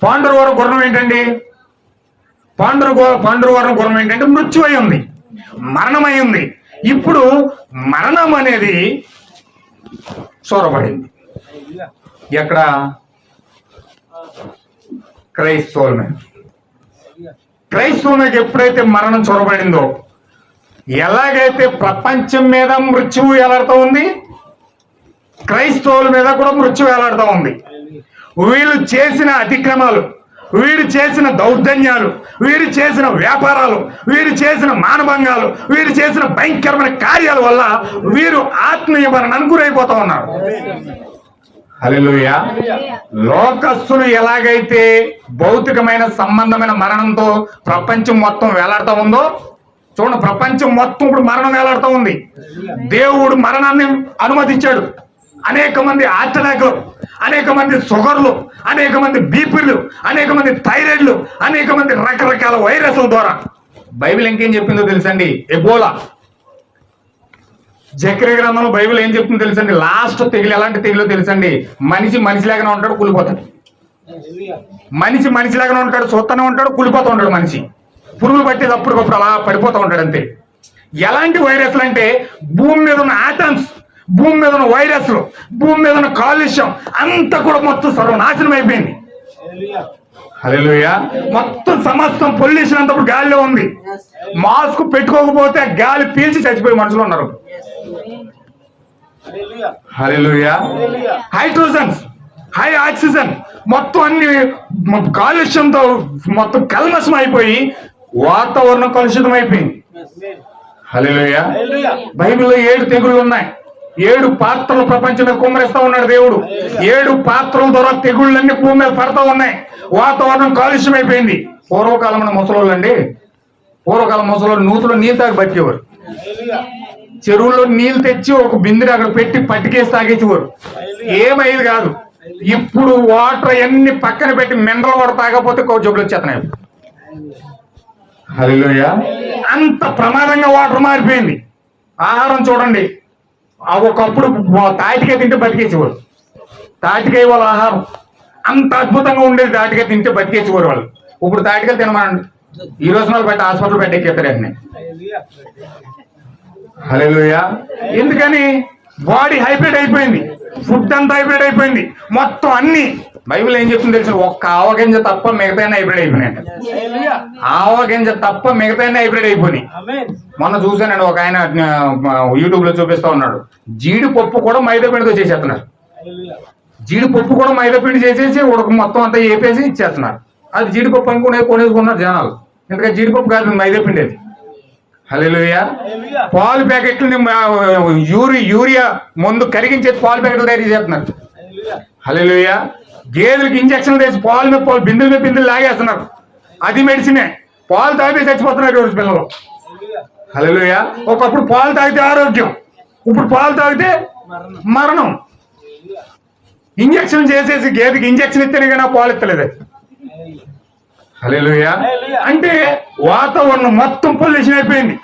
పాండుర వర్ణ గుర్రం ఏంటండి? పాండుర వర్ణ గుర్రం ఏంటంటే మృత్యు అయి ఉంది, మరణం అయి ఉంది. ఇప్పుడు మరణం అనేది చొరబడింది. ఎక్కడ? క్రైస్తవుల మీద. క్రైస్తవుల మీద ఎప్పుడైతే మరణం చొరబడిందో, ఎలాగైతే ప్రపంచం మీద మృత్యువు ఎలాడుతూ ఉంది, క్రైస్తవుల మీద కూడా మృత్యువు ఎలాడుతూ ఉంది. వీళ్ళు చేసిన అతిక్రమాలు, వీరు చేసిన దౌర్జన్యాలు, వీరు చేసిన వ్యాపారాలు, వీరు చేసిన మానభంగాలు, వీరు చేసిన భయంకరమైన కార్యాల వల్ల వీరు ఆత్మీయ మరణానికి గురైపోతూ ఉన్నారు. హల్లెలూయా. లోకస్తులు ఎలాగైతే భౌతికమైన సంబంధమైన మరణంతో ప్రపంచం మొత్తం వేలాడుతూ ఉందో చూడండి, ప్రపంచం మొత్తం ఇప్పుడు మరణం వేలాడుతూ ఉంది. దేవుడు మరణాన్ని అనుమతించాడు. అనేక మంది హార్ట్ అటాక్లు, అనేక మంది షుగర్లు, అనేక మంది బీపీలు, అనేక మంది థైరాయిడ్లు, అనేక మంది రకరకాల వైరస్ల ద్వారా బైబిల్ ఇంకేం చెప్పిందో తెలుసండి? ఎబోలా. జకర్యా గ్రంథంలో బైబిల్ ఏం చెప్తుందో తెలుసండి? లాస్ట్ తెగులు ఎలాంటి తెగులో తెలుసండి? మనిషిలాగానే ఉంటాడు, కూలిపోతాడు. మనిషిలాగానే ఉంటాడు, చూస్తూనే ఉంటాడు, కూలిపోతూ ఉంటాడు. మనిషి పురుగులు పట్టేది అప్పటికప్పుడు అలా పడిపోతూ ఉంటాడు అంతే. ఎలాంటి వైరస్లు అంటే భూమి మీద ఉన్న ఆటమ్స్, భూమి మీద ఉన్న వైరస్లు, భూమి మీద ఉన్న కాలుష్యం అంతా కూడా మొత్తం సర్వనాశనం అయిపోయింది. హల్లెలూయా. మొత్తం సమస్తం పొల్యూషన్ అంతా గాలిలో ఉంది. మాస్క్ పెట్టుకోకపోతే గాలి పీల్చి చచ్చిపోయే మనుషులు ఉన్నారు. హల్లెలూయా. హైడ్రోజన్స్, హై ఆక్సిజన్ మొత్తం అన్ని కాలుష్యంతో మొత్తం కల్మషం అయిపోయి వాతావరణం కలుషితం అయిపోయింది. హల్లెలూయా. బైబిల్లో 7 తెగుళ్ళు ఉన్నాయి. 7 పాత్రలు ప్రపంచం మీద కుమ్మరిస్తా ఉన్నాడు దేవుడు. 7 పాత్రల ద్వారా తెగుళ్ళన్నీ భూమి మీద పడతా ఉన్నాయి. వాతావరణం కాలుష్యం అయిపోయింది. పూర్వకాలం ముసలోళ్ళు నూతులో నీళ్ళు తాగి బతికేవారు. చెరువుల్లో నీళ్ళు తెచ్చి ఒక బిందెని అక్కడ పెట్టి పట్టుకేసి తాగేసేవారు. ఏమైంది కాదు. ఇప్పుడు వాటర్ అన్ని పక్కన పెట్టి మినరల్ వాటర్ తాగకపోతే జబ్బులు వచ్చేస్తున్నాయి. హల్లెలూయా. అంత ప్రమాదంగా వాటర్ మారిపోయింది. ఆహారం చూడండి, ఒకప్పుడు తాటికాయ తింటే బతికేసేవారు. తాటికాయ వాళ్ళ ఆహారం అంత అద్భుతంగా ఉండేది. తాటికాయ తింటే బతికేసేవారు వాళ్ళు. ఇప్పుడు తాటికాయలు తినమనండి, ఈ రోజు వాళ్ళు పెట్టి హాస్పిటల్ పెట్టేస్తారు అన్ని. హల్లెలూయా. ఎందుకని? బాడీ హైబ్రిడ్ అయిపోయింది, ఫుడ్ అంతా హైబ్రిడ్ అయిపోయింది మొత్తం అన్ని. బైబిల్ ఏం చెప్తుంది తెలుసు? ఒక్క ఆవగింజ తప్ప మిగతా హైబ్రిడ్ అయిపోయినాయి. ఆవగింజ తప్ప మిగతా హైబ్రిడ్ అయిపోయినాయి. మొన్న చూసానండి, ఒక ఆయన యూట్యూబ్ లో చూపిస్తా ఉన్నాడు. జీడిపప్పు కూడా మైదా పిండితో చేసేస్తున్నారు. జీడిపప్పు కూడా మైదా పిండి చేసేసి ఉడక మొత్తం అంతా వేపేసి ఇచ్చేస్తున్నారు. అది జీడిపప్పు అనుకునే కొనేసుకున్నారు జనాలు. ఎందుకంటే జీడిపప్పు కాదు, మైదా పిండి అది. హల్లెలూయా. పాలు ప్యాకెట్లు యూరియా మందు కరిగించేసి పాలు ప్యాకెట్లు తయారు చేస్తున్నారు. హల్లెలూయా. గేదెలకు ఇంజక్షన్లు వేసి పాలు మీద పాలు బిందులు లాగేస్తున్నారు. అది మెడిసినే. పాలు తాగితే చచ్చిపోతున్నారు రోజు పిల్లలు. హల్లెలూయా. ఒకప్పుడు పాలు తాగితే ఆరోగ్యం, ఇప్పుడు పాలు తాగితే మరణం. ఇంజక్షన్ చేసేసి గేదెకి ఇంజక్షన్ ఇస్తేనే కానీ పాలు ఇస్తలేదు. హల్లెలూయా. అంటే వాతావరణం మొత్తం పొల్యూషన్ అయిపోయింది,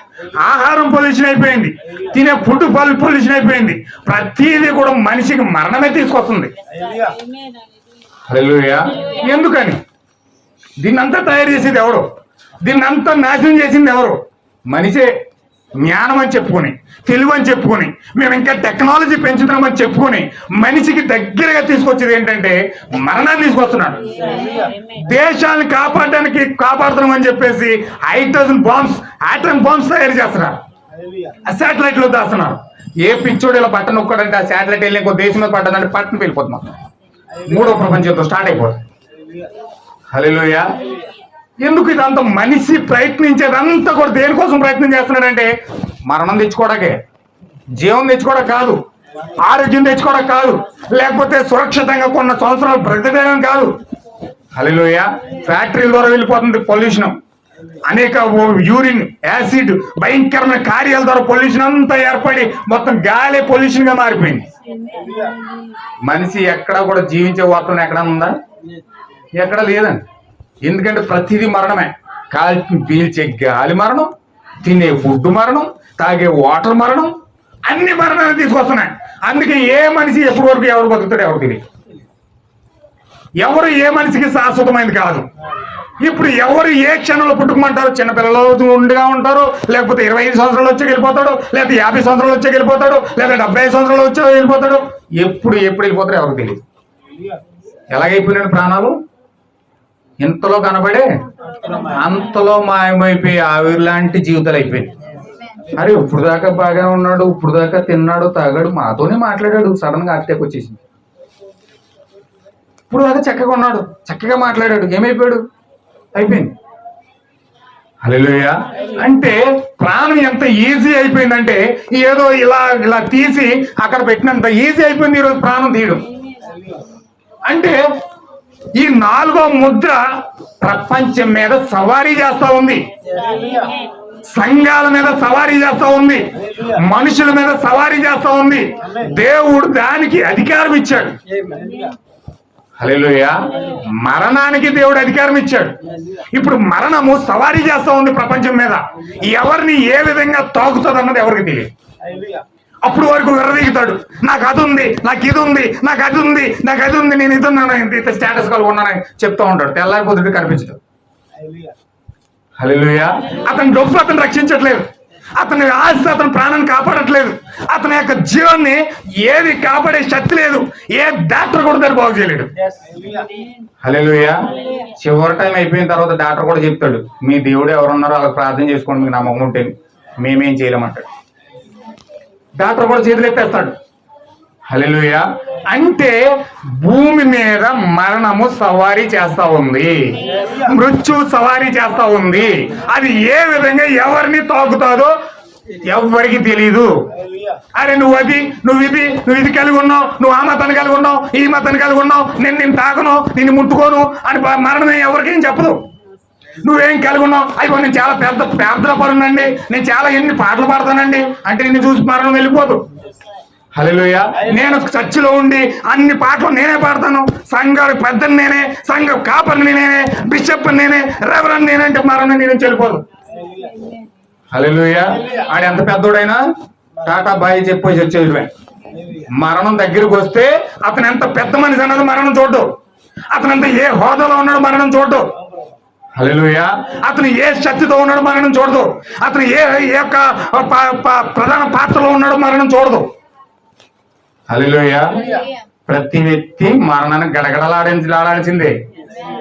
ఆహారం పొల్యూషన్ అయిపోయింది, తినే ఫుడ్ పొల్యూషన్ అయిపోయింది. ప్రతిదీ కూడా మనిషికి మరణమే తీసుకొస్తుంది. హల్లెలూయా. ఎందుకని? దీన్నంతా తయారు చేసేది ఎవరు? దీన్నంతా నాశనం చేసింది ఎవరు? మనిషే. జ్ఞానం అని చెప్పుకొని, తెలివి అని చెప్పుకొని, మేము ఇంకా టెక్నాలజీ పెంచుతున్నామని చెప్పుకొని మనిషికి దగ్గరగా తీసుకొచ్చేది ఏంటంటే మరణాన్ని తీసుకొస్తున్నాడు. దేశాన్ని కాపాడుతున్నామని చెప్పేసి హైడ్రోజన్ బాంబ్స్, ఆటమ్ బాంబ్స్ తయారు చేస్తున్నారు. శాటిలైట్ లో దాస్తున్నారు. ఏ పిచ్చోడు ఇలా బట్టను నొక్కాడంటే ఆ శాటిలైట్ వెళ్ళి ఇంకో దేశం మీద పడ్డదంటే పట్టణం వెళ్ళిపోతున్నాం. 3వ ప్రపంచంతో స్టార్ట్ అయిపోతుంది. హల్లెలూయా. ఎందుకు ఇదంతా? మనిషి ప్రయత్నించేదంతా కూడా దేనికోసం ప్రయత్నం చేస్తున్నాడంటే మరణం తెచ్చుకోవడాకే, జీవం తెచ్చుకోవడం కాదు, ఆరోగ్యం తెచ్చుకోవడం కాదు, లేకపోతే సురక్షితంగా కొన్ని సంవత్సరాలు బ్రతకడం కాదు. హల్లెలూయా. ఫ్యాక్టరీల ద్వారా వెళ్ళిపోతుంది పొల్యూషన్. అనేక యూరిన్, యాసిడ్, భయంకరమైన కార్యాల ద్వారా పొల్యూషన్ అంతా ఏర్పడి మొత్తం గాలి పొల్యూషన్ గా మారిపోయింది. మనిషి ఎక్కడా కూడా జీవించే వాతావరణం ఎక్కడ ఉందా? ఎక్కడ లేదండి. ఎందుకంటే ప్రతిదీ మరణమే. పీల్చే గాలి మరణం, తినే ఫుడ్ మరణం, తాగే వాటర్ మరణం, అన్ని మరణాలు తీసుకొస్తున్నాయి. అందుకే ఏ మనిషి ఎప్పటి వరకు ఎవరు బతుకుతాడు ఎవరు తెలియదు. ఎవరు ఏ మనిషికి శాశ్వతమైనది కాదు. ఇప్పుడు ఎవరు ఏ క్షణంలో పుట్టుకోమంటారు? చిన్నపిల్లలు ఉండగా ఉంటారు, లేకపోతే 25 సంవత్సరాలు వచ్చి వెళ్ళిపోతాడు, లేకపోతే 50 సంవత్సరాలు వచ్చి వెళ్ళిపోతాడు, లేకపోతే 75 సంవత్సరాలు వచ్చి వెళ్ళిపోతాడు. ఎప్పుడు వెళ్ళిపోతారో ఎవరు తెలియదు. ఎలాగైపోయినాడు ప్రాణాలు? ఇంతలో కనబడే అంతలో మాయమైపోయి ఆవిరిలాంటి జీవితాలు అయిపోయింది. అరే ఇప్పుడు దాకా బాగా ఉన్నాడు, ఇప్పుడు దాకా తిన్నాడు, తాగాడు, మాతోనే మాట్లాడాడు, సడన్ గా అటాక్ వచ్చేసింది. ఇప్పుడు దాకా చక్కగా ఉన్నాడు, చక్కగా మాట్లాడాడు, ఏమైపోయాడు? అయిపోయింది. హల్లెలూయా. అంటే ప్రాణం ఎంత ఈజీ అయిపోయిందంటే ఏదో ఇలా తీసి అక్కడ పెట్టినంత ఈజీ అయిపోయింది ఈరోజు ప్రాణం తీయడం. అంటే ఈ 4వ ముద్ర ప్రపంచం మీద సవారీ చేస్తా ఉంది, సంఘాల మీద సవారీ చేస్తా ఉంది, మనుషుల మీద సవారీ చేస్తా ఉంది. దేవుడు దానికి అధికారం ఇచ్చాడు. హల్లెలూయా. మరణానికి దేవుడు అధికారం ఇచ్చాడు. ఇప్పుడు మరణము సవారీ చేస్తా ఉంది ప్రపంచం మీద. ఎవరిని ఏ విధంగా తాకుతుంది అన్నది ఎవరికి తెలియదు. అప్పుడు వరకు విర్రదీగుతాడు, నాకు అది ఉంది, నాకు ఇది ఉంది, నాకు అది ఉంది, నాకు అది ఉంది, నేను ఇది ఉన్నాను, ఇంత స్టేటస్ కలిగి ఉన్నానని చెప్తా ఉంటాడు. తెల్లారిపోతుంటే కనిపించదు. హల్లెలూయా. అతని డబ్బు అతను రక్షించట్లేదు, అతని ఆస్తి అతని ప్రాణాన్ని కాపాడట్లేదు, అతని యొక్క జీవాన్ని ఏది కాపాడే శక్తి లేదు. ఏ డాక్టర్ కూడా దాన్ని బాగు చేయలేడు. హల్లెలూయా. చివరి టైం అయిపోయిన తర్వాత డాక్టర్ కూడా చెప్తాడు, మీ దేవుడు ఎవరున్నారో వాళ్ళకి ప్రార్థన చేసుకోండి, మీకు నమ్మకం ఉంటే మేమేం చేయలేమంటాడు. డాక్టర్ కూడా చేతులు ఎత్తేస్తాడు. హల్లెలూయా. అంటే భూమి మీద మరణము సవారీ చేస్తా ఉంది, మృత్యువు సవారీ చేస్తా ఉంది. అది ఏ విధంగా ఎవరిని తాకుతాదో ఎవరికి తెలీదు. అరే నువ్వు అది, నువ్వు ఇది కలిగి ఉన్నావు, నువ్వు ఆ మతాన్ని కలిగి ఉన్నావు, ఈ మతాన్ని కలిగి ఉన్నావు, నేను తాకను, నిన్ను ముట్టుకోను అని మరణమే ఎవరికేం చెప్పదు. నువ్వేం కలిగి ఉన్నావు, అయిపో నేను చాలా పెద్ద ప్రార్థన పరునండి, నేను చాలా ఎన్ని పాటలు పాడతానండి అంటే నిన్ను చూసి మరణం వెళ్ళిపోదు. హల్లెలూయా. నేను చర్చిలో ఉండి అన్ని పాటలు నేనే పాడతాను, సంఘాలు పెద్దని నేనే, సంఘ కాపర్ని నేనే, బిషప్ నేనే, రెవరెండ్ నేనే అంటే మరణం నేను వెళ్ళిపోదు. హల్లెలూయా. ఆడు ఎంత పెద్దోడైనా టాటా బాయ్ చెప్పి చర్చే. మరణం దగ్గరికి వస్తే అతను ఎంత పెద్ద మనిషి అన్నది మరణం చూడ్డు, అతను ఎంత ఏ హోదాలో ఉన్నాడు మరణం చూడ్డు. హల్లెలూయా. అతను ఏ శక్తితో ఉన్నాడు మరణం చూడదు, అతను ఏ యొక్క ప్రధాన పాత్రలో ఉన్నాడు మరణం చూడదు. హల్లెలూయా. ప్రతి వ్యక్తి మరణాన్ని గడగడలాడాల్సిందే.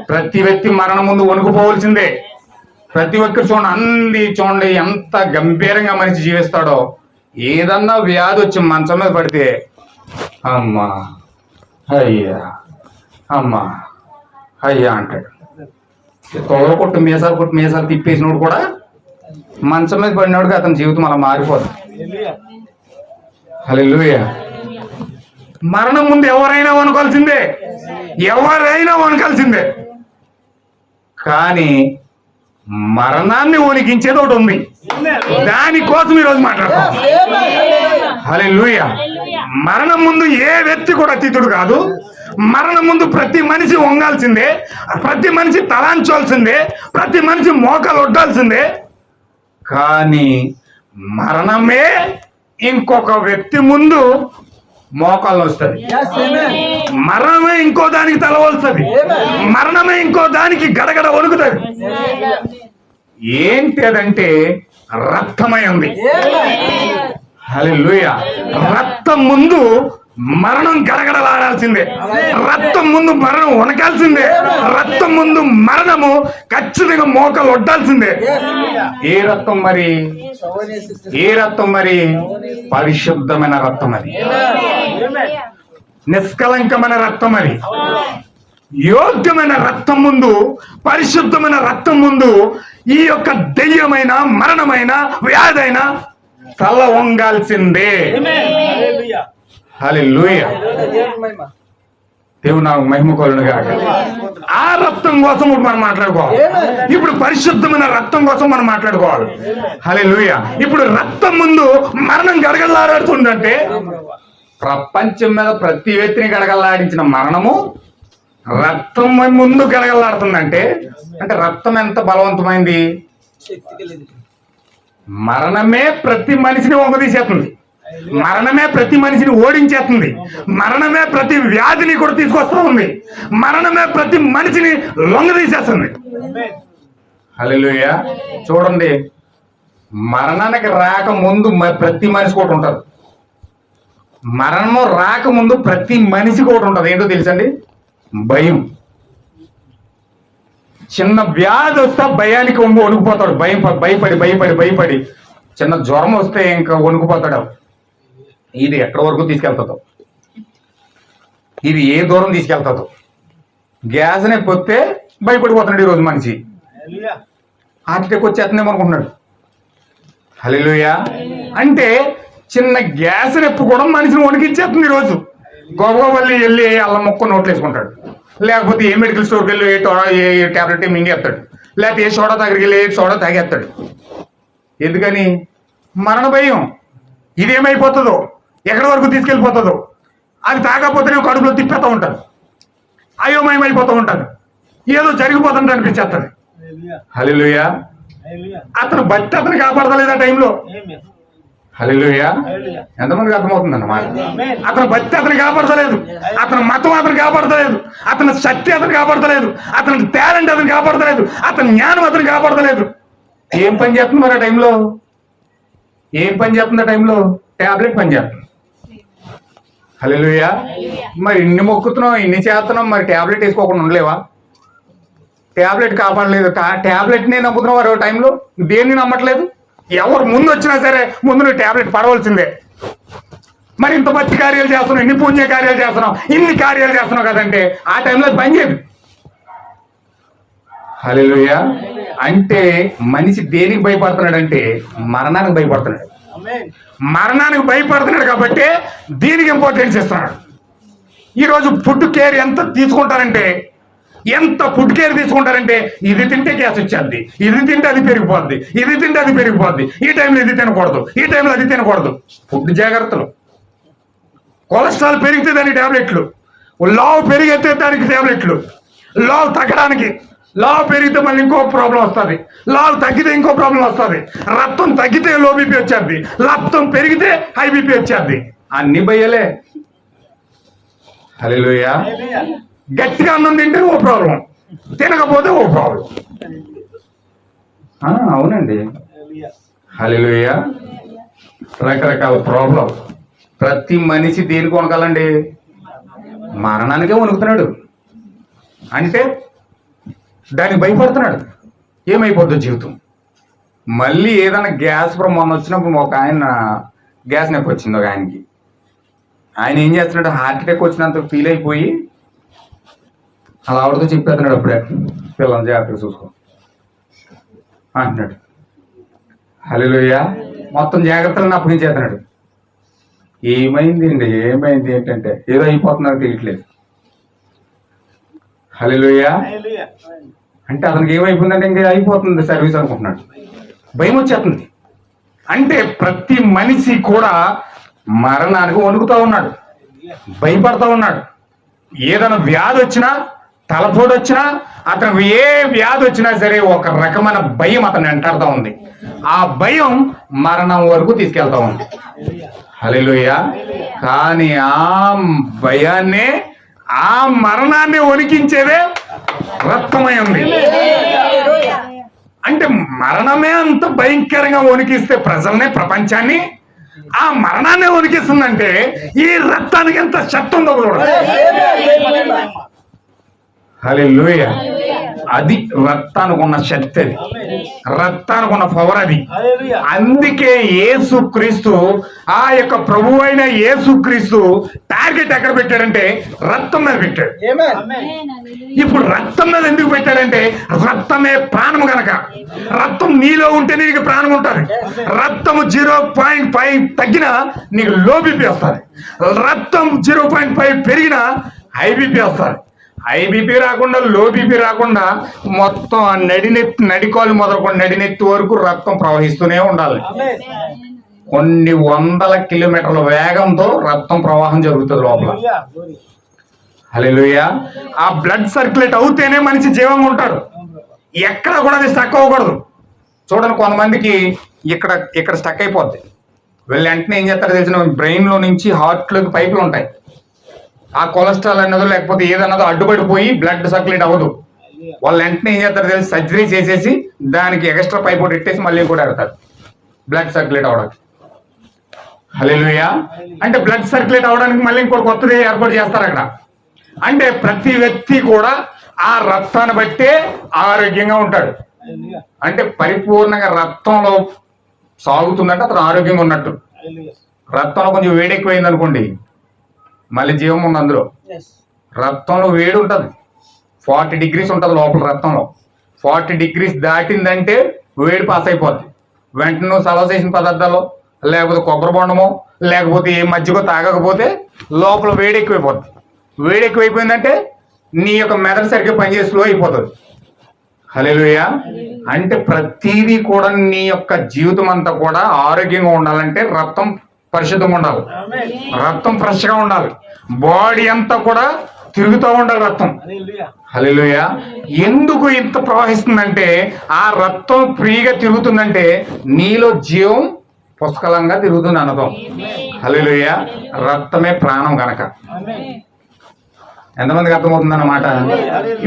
ప్రతి వ్యక్తి మరణం ముందు వణుకుపోవలసిందే. ప్రతి ఒక్కరు చూడండి ఎంత గంభీరంగా మనిషి జీవిస్తాడో. ఏదన్నా వ్యాధి వచ్చి మంచం మీద పడితే అమ్మా అయ్యా, అమ్మా అయ్యా అంటాడు. తొగర కొట్టు మీసాలు తిప్పేసినోడు కూడా మంచం మీద పడినోడికి అతని జీవితం అలా మారిపోతుంది. హల్లెలూయా. మరణం ముందు ఎవరైనా వణుకోవాల్సిందే, ఎవరైనా వణుకాల్సిందే. కానీ మరణాన్ని వణికించేది ఒకటి ఉంది, దానికోసం ఈరోజు మాట్లాడతాం. హల్లెలూయా. మరణం ముందు ఏ వ్యక్తి కూడా అతీతుడు కాదు. మరణం ముందు ప్రతి మనిషి వంగాల్సిందే, ప్రతి మనిషి తలాంచాల్సిందే, ప్రతి మనిషి మోకాలు ఒడ్డాల్సిందే. కానీ మరణమే ఇంకొక వ్యక్తి ముందు మోకాలు వస్తుంది, మరణమే ఇంకో దానికి తలవలుస్తుంది, మరణమే ఇంకో దానికి గడగడ వణుకుతుంది. ఏంటి అదంటే రక్తమై ఉంది. హల్లెలూయా. రక్తం ముందు మరణం గడగడలాడాల్సిందే, రక్తం ముందు మరణం వణకాల్సిందే, రక్తం ముందు మరణము ఖచ్చితంగా మోకాలు ఒడ్డాల్సిందే. ఏ రక్తం మరి? ఏ రక్తం మరి? పరిశుద్ధమైన రక్తం అది, నిష్కలంకమైన రక్తం అది. యోగ్యమైన రక్తం ముందు, పరిశుద్ధమైన రక్తం ముందు ఈ యొక్క దెయ్యమైన మరణమైన వ్యాధైన తల వంగాల్సిందే. హల్లెలూయా. దేవుడు నాకు మహిమ కలుగును గాక. ఆ రక్తం కోసం మనం మాట్లాడుకోవాలి. ఇప్పుడు పరిశుద్ధమైన రక్తం కోసం మనం మాట్లాడుకోవాలి. హల్లెలూయా. ఇప్పుడు రక్తం ముందు మరణం గడగడలాడుతుందంటే ప్రపంచం మీద ప్రతి వ్యక్తిని గడగడలాడించిన మరణము రక్తం ముందు గడగడలాడుతుందంటే అంటే రక్తం ఎంత బలవంతమైంది. మరణమే ప్రతి మనిషిని వంగదీసేస్తుంది, మరణమే ప్రతి మనిషిని ఓడించేస్తుంది, మరణమే ప్రతి వ్యాధిని కూడా తీసుకొస్తూ ఉంది, మరణమే ప్రతి మనిషిని లొంగదీసేస్తుంది. హల్లెలూయా. చూడండి, మరణానికి రాకముందు ప్రతి మనిషి కూడా ఉంటారు, మరణము రాకముందు ప్రతి మనిషి కూడా ఉంటుంది. ఏంటో తెలుసండి? భయం. చిన్న వ్యాధి వస్తే భయానికి వణుకుపోతాడు, భయపడి చిన్న జ్వరం వస్తే ఇంకా వణుకుపోతాడు. ఇది ఎక్కడి వరకు తీసుకెళ్తాదో, ఇది ఏ దూరం తీసుకెళ్తాదో. గ్యాస్ నొప్పి వస్తే భయపడిపోతున్నాడు ఈరోజు మనిషి, హార్ట్ అటాక్ వచ్చేస్తుందేమో అనుకుంటున్నాడు. హల్లెలూయా. అంటే చిన్న గ్యాస్ నొప్పి కూడా మనిషిని వణికిచ్చేస్తుంది ఈరోజు. గోగోవల్లి వెళ్ళి అల్లం మొక్క నోట్లు వేసుకుంటాడు, లేకపోతే ఏ మెడికల్ స్టోర్కి వెళ్ళి ఏ టాబ్లెట్ మింగేస్తాడు, లేకపోతే ఏ సోడా దగ్గరికి వెళ్ళి ఏ సోడా తాగేస్తాడు. ఎందుకని? మరణ భయం. ఇదేమైపోతుందో, ఎక్కడి వరకు తీసుకెళ్ళిపోతుందో, అది తాగకపోతేనే కడుపులో తిప్పేస్తూ ఉంటారు. అయోమయం అయిపోతూ ఉంటుంది, ఏదో జరిగిపోతుంది అనిపించేస్తుంది. హల్లెలూయా. అతను బట్టి అతను కాపాడతలేదు ఆ టైంలో. హల్లెలూయా. ఎంతమందికి అర్థమవుతుంది అన్నమాట? అతను బట్టి అతను కాపాడతలేదు, అతని మతం అతను కాపాడతలేదు, అతని శక్తి అతను కాపాడతలేదు, అతని టాలెంట్ అతను కాపాడతలేదు, అతని జ్ఞానం అతను కాపాడతలేదు. ఏం పని చేస్తుంది మరి ఆ టైంలో? ఏం పని చేస్తుంది ఆ టైంలో? టాబ్లెట్ పని చేస్తుంది. హల్లెలూయా. మరి ఇన్ని మొక్కుతున్నాం, ఇన్ని చేస్తున్నాం, మరి టాబ్లెట్ వేసుకోకుండా ఉండలేవా? టాబ్లెట్ కాపాడలేదు, టాబ్లెట్నే నమ్ముతున్నావు వారు టైంలో, దేన్ని నమ్మట్లేదు. ఎవరు ముందు వచ్చినా సరే ముందు నువ్వు టాబ్లెట్ పడవలసిందే. మరి ఇంత మంచి కార్యాలు చేస్తున్నావు, ఇన్ని పుణ్య కార్యాలు చేస్తున్నావు, ఇన్ని కార్యాలు చేస్తున్నావు కదంటే ఆ టైంలో పని చేయదు. హల్లెలూయా. అంటే మనిషి దేనికి భయపడుతున్నాడంటే మరణానికి భయపడుతున్నాడు. మరణానికి భయపడుతున్నాడు కాబట్టి దీనికి ఇంపార్టెన్స్ ఇస్తున్నాడు. ఈరోజు ఫుడ్ కేర్ ఎంత తీసుకుంటారంటే, ఎంత ఫుడ్ కేర్ తీసుకుంటారంటే, ఇది తింటే గ్యాస్ వచ్చేద్ది, ఇది తింటే అది పెరిగిపోద్ది, ఇది తింటే అది పెరిగిపోద్ది, ఈ టైంలో ఇది తినకూడదు, ఈ టైంలో అది తినకూడదు. ఫుడ్ జాగ్రత్తలు. కొలెస్ట్రాల్ పెరిగితే దానికి టాబ్లెట్లు, లావు పెరిగితే దానికి టాబ్లెట్లు, లావు తగ్గడానికి. లావు పెరిగితే మళ్ళీ ఇంకో ప్రాబ్లం వస్తుంది, లావు తగ్గితే ఇంకో ప్రాబ్లం వస్తుంది, రక్తం తగ్గితే లో బీపీ వచ్చేద్ది, రక్తం పెరిగితే హై బీపీ వచ్చేద్ది. అన్ని భయ్యలే. హల్లెలూయా. గట్టిగా అన్నం తింటే ఓ ప్రాబ్లం, తినకపోతే ఓ ప్రాబ్లం. అవునండి. హల్లెలూయా. రకరకాల ప్రాబ్లం. ప్రతి మనిషి దేనికి వణకాలండి? మరణానికే వణుకుతున్నాడు. అంటే దానికి భయపడుతున్నాడు, ఏమైపోద్దో జీవితం. మళ్ళీ ఏదైనా గ్యాస్ మొన్న వచ్చినప్పుడు ఒక ఆయన గ్యాస్ నొప్పి వచ్చింది ఒక ఆయనకి. ఆయన ఏం చేస్తున్నాడు, హార్ట్ అటాక్ వచ్చినంత ఫీల్ అయిపోయి అలా ఆవిడతో చెప్పేస్తున్నాడు, అప్పుడే పిల్లలు జాగ్రత్తగా చూసుకో అంటున్నాడు. హల్లెలూయా. మొత్తం జాగ్రత్తలను అప్పటి నుంచి చేస్తున్నాడు. ఏమైంది అండి, ఏమైంది ఏంటంటే ఏదో అయిపోతున్నారు తెలియట్లేదు. హల్లెలూయా. అంటే అతనికి ఏమైపోయిందంటే ఇంకా అయిపోతుంది సర్వీస్ అనుకుంటున్నాడు, భయం వచ్చేస్తుంది. అంటే ప్రతి మనిషి కూడా మరణానికి వణుకుతూ ఉన్నాడు, భయపడతా ఉన్నాడు. ఏదైనా వ్యాధి వచ్చినా, తలపోటు వచ్చినా, అతనికి ఏ వ్యాధి వచ్చినా సరే ఒక రకమైన భయం అతన్ని వెంటాడుతూ ఉంది. ఆ భయం మరణం వరకు తీసుకెళ్తా ఉంది. హల్లెలూయా. కానీ ఆ భయాన్ని, ఆ మరణాన్ని వణికించేదే రక్తమై ఉంది. అంటే మరణమే అంత భయంకరంగా వణికిస్తే ప్రజల్ని, ప్రపంచాన్ని, ఆ మరణాన్ని వణికిస్తుందంటే ఈ రక్తానికి ఎంత శక్తి ఉందో కూడా. హల్లెలూయా. అది రక్తానికి ఉన్న శక్తి, అది రక్తానికి ఉన్న పవర్ అది. అందుకే యేసుక్రీస్తు, ఆ యొక్క ప్రభు అయిన యేసుక్రీస్తు టార్గెట్ ఎక్కడ పెట్టాడంటే రక్తం మీద పెట్టాడు. ఇప్పుడు రక్తం మీద ఎందుకు పెట్టాడంటే రక్తమే ప్రాణం గనక. రక్తం నీలో ఉంటే నీకు ప్రాణం ఉంటుంది. రక్తము 0.5 తగ్గినా నీకు లో బీపీ వస్తుంది, రక్తం 0.5 పెరిగినా హై బీపీ వస్తుంది. హై బీపీ రాకుండా, లో బీపీ రాకుండా మొత్తం నడికాలు మొదలుకొని నడినెత్తి వరకు రక్తం ప్రవహిస్తూనే ఉండాలి. కొన్ని వందల కిలోమీటర్ల వేగంతో రక్తం ప్రవాహం జరుగుతుంది లోపల. హల్లెలూయా. ఆ బ్లడ్ సర్క్యులేట్ అవుతేనే మనిషి జీవంగా ఉంటాడు. ఎక్కడ కూడా అది స్టక్ అవ్వకూడదు. చూడండి, కొంతమందికి ఇక్కడ స్టక్ అయిపోద్ది. వీళ్ళు వెంటనే ఏం చేస్తారో తెలిసిన, బ్రెయిన్ లో నుంచి హార్ట్ లోకి పైపులు ఉంటాయి. ఆ కొలెస్ట్రాల్ అన్నదో లేకపోతే ఏదన్నదో అడ్డుపడిపోయి బ్లడ్ సర్క్యులేట్ అవ్వదు. వాళ్ళు వెంటనే ఏం చేస్తారు తెలిసి, సర్జరీ చేసేసి దానికి ఎక్స్ట్రా పైప్ ఒకటి పెట్టేసి మళ్ళీ కూడా పెడతారు బ్లడ్ సర్క్యులేట్ అవడానికి. హల్లెలూయా. అంటే బ్లడ్ సర్క్యులేట్ అవడానికి మళ్ళీ ఇంకోటి కొత్తది ఏర్పాటు చేస్తారు అక్కడ. అంటే ప్రతి వ్యక్తి కూడా ఆ రక్తాన్ని బట్టే ఆరోగ్యంగా ఉంటాడు. అంటే పరిపూర్ణంగా రక్తంలో సాగుతుందంటే అతను ఆరోగ్యంగా ఉన్నట్టు. రక్తంలో కొంచెం వేడి ఎక్కువైంది అనుకోండి, మళ్ళీ జీవం ఉంది అందులో. రక్తంలో వేడి ఉంటుంది, 40 degrees ఉంటుంది లోపల రక్తంలో. 40 degrees దాటిందంటే వేడి పాస్ అయిపోద్ది. వెంటనే సలవ చేసిన పదార్థాలు లేకపోతే కొబ్బరి బొండమో లేకపోతే ఏ మజ్జిగో తాగకపోతే లోపల వేడి ఎక్కువైపోద్ది. వేడి ఎక్కువైపోయిందంటే నీ యొక్క మెదడు సరిగ్గా పనిచేసి స్లో అయిపోతుంది. హల్లెలూయా. అంటే ప్రతిదీ కూడా నీ యొక్క జీవితం అంతా కూడా ఆరోగ్యంగా ఉండాలంటే రక్తం పరిశుద్ధంగా ఉండాలి, రక్తం ఫ్రెష్గా ఉండాలి, బాడీ అంతా కూడా తిరుగుతూ ఉండాలి రక్తం. హల్లెలూయా. ఎందుకు ఇంత ప్రవహిస్తుందంటే ఆ రక్తం ఫ్రీగా తిరుగుతుందంటే నీలో జీవం పుష్కలంగా తిరుగుతుంది అనదం. హల్లెలూయా. రక్తమే ప్రాణం గనక. ఎంతమందికి అర్థమవుతుంది అన్నమాట?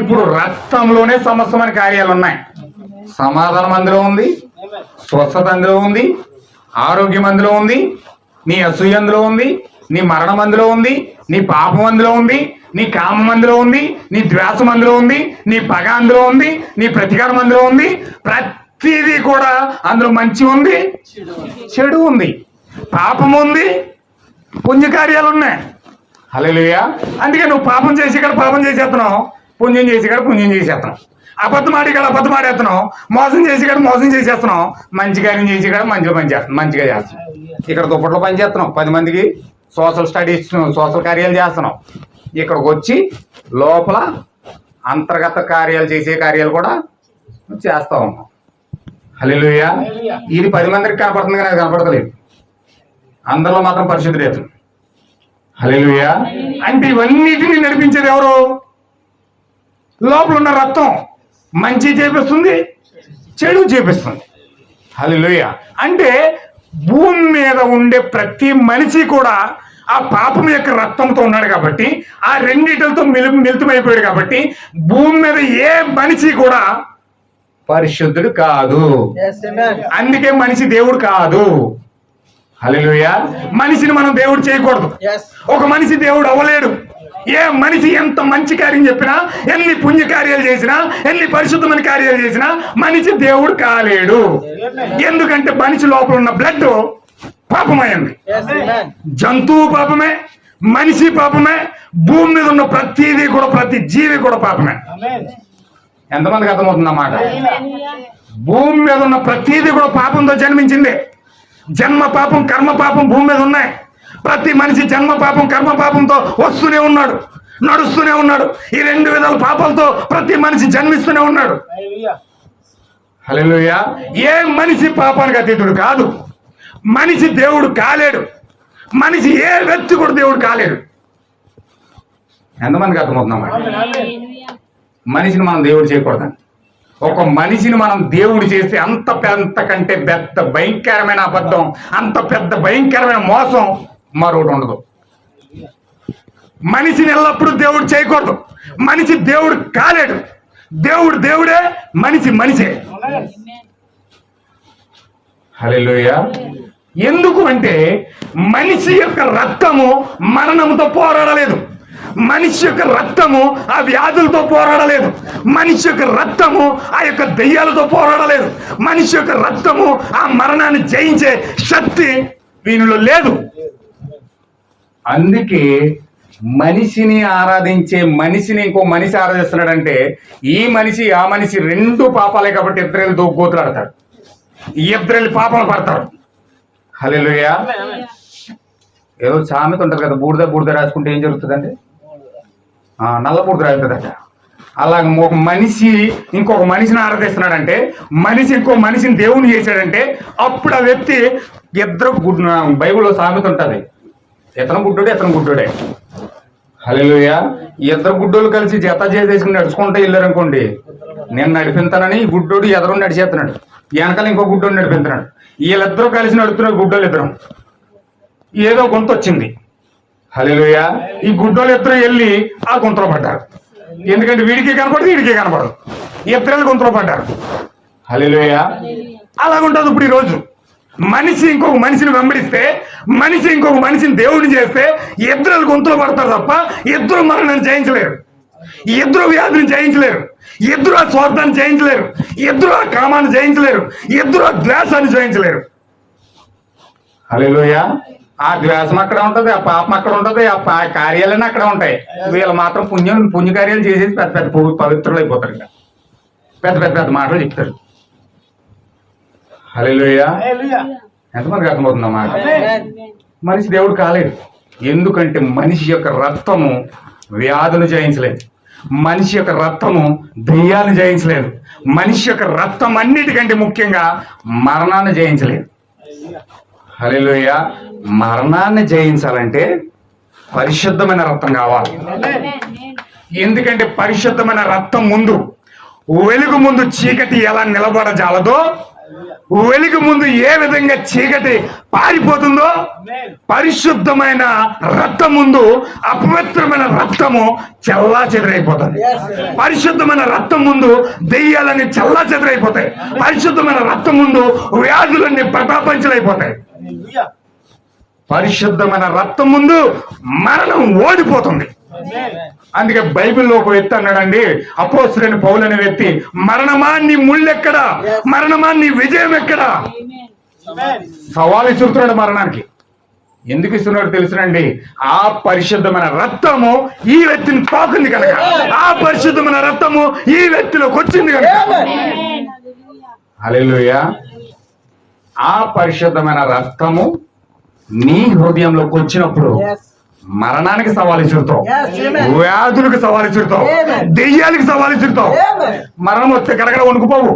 ఇప్పుడు రక్తంలోనే సమస్తమైన కార్యాలు ఉన్నాయి. సమాధానం అందులో ఉంది, స్వస్థత అందులో ఉంది, ఆరోగ్యం అందులో ఉంది, నీ అసూయ అందులో ఉంది, నీ మరణం అందులో ఉంది, నీ పాపం అందులో ఉంది, నీ కామం అందులో ఉంది, నీ ద్వేషం అందులో ఉంది, నీ పగ అందులో ఉంది, నీ ప్రతీకారం అందులో ఉంది. ప్రతిదీ కూడా అందులో మంచి ఉంది, చెడు ఉంది, పాపం ఉంది, పుణ్యకార్యాలు ఉన్నాయి. హల్లెలూయా. అందుకే నువ్వు పాపం చేసి ఇక్కడ పాపం చేసేస్తున్నావు, పుణ్యం చేసి ఇక్కడ పుణ్యం చేసేస్తున్నావు, అబద్ధం ఆడి ఇక్కడ అబద్ధం ఆడేస్తున్నావు, మోసం చేసి ఇక్కడ మోసం చేసేస్తున్నావు, మంచి కార్యం చేసి ఇక్కడ మంచిగా చేస్తున్నావు. ఇక్కడ దుప్పట్లో పని చేస్తున్నావు, 10 మందికి సోషల్ స్టడీస్ సోషల్ కార్యాలు చేస్తున్నావు. ఇక్కడికి వచ్చి లోపల అంతర్గత కార్యాలు చేసే కార్యాలు కూడా చేస్తా ఉన్నాం. హల్లెలూయా. ఇది 10 మందికి కనపడుతుంది కానీ అది కనపడతలేదు. అందరిలో మాత్రం పరిశుద్ధుడు. హల్లెలూయా. అంటే ఇవన్నిటిని నడిపించేది ఎవరు? లోపల ఉన్న రక్తం మంచి చేపిస్తుంది, చెడు చేపిస్తుంది. హల్లెలూయా. అంటే భూమి మీద ఉండే ప్రతి మనిషి కూడా ఆ పాపం యొక్క రక్తంతో ఉన్నాడు కాబట్టి, ఆ రెండిటితో మిళితమైపోయాడు కాబట్టి భూమి మీద ఏ మనిషి కూడా పరిశుద్ధుడు కాదు. అందుకే మనిషి దేవుడు కాదు. హల్లెలూయా. మనిషిని మనం దేవుడు చేయకూడదు. ఒక మనిషి దేవుడు అవ్వలేడు. ఏ మనిషి ఎంత మంచి కార్యం చెప్పినా, ఎన్ని పుణ్య కార్యాలు చేసినా, ఎన్ని పరిశుద్ధమైన కార్యాలు చేసినా మనిషి దేవుడు కాలేడు. ఎందుకంటే మనిషి లోపల ఉన్న బ్లడ్ పాపమైంది. జంతువు పాపమే, మనిషి పాపమే, భూమి మీద ఉన్న ప్రతిదీ కూడా, ప్రతి జీవి కూడా పాపమే. ఎంతమందికి అర్థమవుతుందన్నమాట? భూమి మీద ఉన్న ప్రతిదీ కూడా పాపంతో జన్మించింది. జన్మ పాపం, కర్మ పాపం భూమి మీద ఉన్నాయి. ప్రతి మనిషి జన్మ పాపం, కర్మ పాపంతో వస్తూనే ఉన్నాడు, నడుస్తూనే ఉన్నాడు. ఈ 2 విధాల పాపాలతో ప్రతి మనిషి జన్మిస్తూనే ఉన్నాడు. హల్లెలూయా. ఏ మనిషి పాపానికి అతీతుడు కాదు. మనిషి దేవుడు కాలేడు. మనిషి ఏ వ్యక్తి కూడా దేవుడు కాలేడు. ఎంతమందికి అర్థమవుతుందన్నమాట? మనిషిని మనం దేవుడు చేయకూడదని. ఒక మనిషిని మనం దేవుడు చేస్తే అంతకంటే పెద్ద భయంకరమైన అబద్ధం, అంత పెద్ద భయంకరమైన మోసం మరొకటి ఉండదు. మనిషిని ఎల్లప్పుడూ దేవుడు చేయకూడదు. మనిషి దేవుడు కాలేడు. దేవుడు దేవుడే, మనిషి మనిషే. హల్లెలూయా. ఎందుకు అంటే మనిషి యొక్క రక్తము మరణంతో పోరాడలేదు. మనిషి యొక్క రక్తము ఆ వ్యాధులతో పోరాడలేదు. మనిషి యొక్క రక్తము ఆ యొక్క దెయ్యాలతో పోరాడలేదు. మనిషి యొక్క రక్తము ఆ మరణాన్ని జయించే శక్తి వీనిలో లేదు. అందుకే మనిషిని ఆరాధించే మనిషిని ఇంకో మనిషి ఆరాధిస్తున్నాడంటే ఈ మనిషి ఆ మనిషి 2 పాపాలే కాబట్టి ఇద్దరు దోగోతులాడతాడు, ఇద్దరు పాపాలు పడతాడు. హల్లెలూయా. ఏదో సామెత ఉంటుంది కదా, బూడిద రాసుకుంటే ఏం జరుగుతుందండి? నల్ల బూడిద రాస్తుందట. అలాగ ఒక మనిషి ఇంకొక మనిషిని ఆరాధిస్తున్నాడంటే, మనిషి ఇంకో మనిషిని దేవుని చేశాడంటే అప్పుడు ఆ వ్యక్తి ఇద్దరు బైబిల్లో సామెత ఉంటుంది, ఇతను గుడ్డోడే. హల్లెలూయా. ఇద్దరు గుడ్డోళ్ళు కలిసి జత చేసేసుకుని నడుచుకుంటూ వెళ్ళారనుకోండి, నేను నడిపిస్తానని ఈ గుడ్డోడు ఎదరు నడిచేస్తున్నాడు, వెనకాల ఇంకో గుడ్డోడు నడిపిస్తున్నాడు. వీళ్ళిద్దరూ కలిసి నడుపుతున్నారు. గుడ్డోళ్ళు ఇద్దరు ఏదో గుంత వచ్చింది. హల్లెలూయా. ఈ గుడ్డోళ్ళు ఇద్దరు వెళ్ళి ఆ గుంతలో పడ్డారు. ఎందుకంటే వీడికి కనపడదు, వీడికి కనపడదు, ఇద్దరు గుంతలో పడ్డారు. హల్లెలూయా. అలాగుంటుంది ఇప్పుడు ఈరోజు. మనిషి ఇంకొక మనిషిని వెంబడిస్తే, మనిషి ఇంకొక మనిషిని దేవుడిని చేస్తే ఇద్దరు గుంతలు పడతారు తప్ప ఇద్దరు మరణాన్ని జయించలేరు, ఇద్దరు వ్యాధిని జయించలేరు, ఇద్దరు ఆ స్వార్థాన్ని జయించలేరు, ఇద్దరు ఆ కామాన్ని జయించలేరు, ఇద్దరు ఆ ద్వేషాన్ని జయించలేరు. హల్లెలూయా. ఆ ద్వేషం అక్కడ ఉంటుంది, ఆ పాపం అక్కడ ఉంటుంది, ఆ కార్యాలన్నీ అక్కడ ఉంటాయి. వీళ్ళు మాత్రం పుణ్యకార్యాలు చేసేసి పెద్ద పెద్ద పవిత్రులు అయిపోతారు. పెద్ద మాటలు చెప్తారు. హల్లెలూయా. ఎంతమందికి అర్థమవుతుందన్నమాట? మనిషి దేవుడు కాలేడు. ఎందుకంటే మనిషి యొక్క రక్తము వ్యాధులు జయించలేదు, మనిషి యొక్క రక్తము దెయ్యాలను జయించలేదు, మనిషి యొక్క రక్తం అన్నిటికంటే ముఖ్యంగా మరణాన్ని జయించలేదు. హల్లెలూయా. మరణాన్ని జయించాలంటే పరిశుద్ధమైన రక్తం కావాలి. ఎందుకంటే పరిశుద్ధమైన రక్తం ముందు, వెలుగు ముందు చీకటి ఎలా నిలబడజాలదో, వెలుగు ముందు ఏ విధంగా చీకటి పారిపోతుందో, పరిశుద్ధమైన రక్తం ముందు అపవిత్రమైన రక్తము చల్లా చెదరైపోతుంది. పరిశుద్ధమైన రక్తం ముందు దెయ్యాలన్నీ చల్లా చెదరైపోతాయి. పరిశుద్ధమైన రక్తం ముందు వ్యాధులన్నీ పటాపంచలైపోతాయి. పరిశుద్ధమైన రక్తం ముందు మరణం ఓడిపోతుంది. అందుకే బైబిల్లో ఒక వ్యక్తి అన్నాడండి, అపోస్తలుడైన పౌలు అనే వ్యక్తి, మరణమా నీ ముళ్ళెక్కడా, మరణమా నీ విజయం ఎక్కడా? సవాలు ఇస్తున్నాడు మరణానికి. ఎందుకు ఇస్తున్నాడు తెలుసునండి, ఆ పరిశుద్ధమైన రక్తము ఈ వ్యక్తిని తాకుంది కనుక, ఆ పరిశుద్ధమైన రక్తము ఈ వ్యక్తిలోకి వచ్చింది కనుక. హల్లెలూయా. ఆ పరిశుద్ధమైన రక్తము నీ హృదయంలోకి వచ్చినప్పుడు మరణానికి సవాలు ఇచ్చుతావు, వ్యాధులకు సవాలు ఇచ్చుతావు, దెయ్యాలకు సవాలు ఇచ్చుతావు. మరణం వస్తే గడగడ వణుకుపోవు,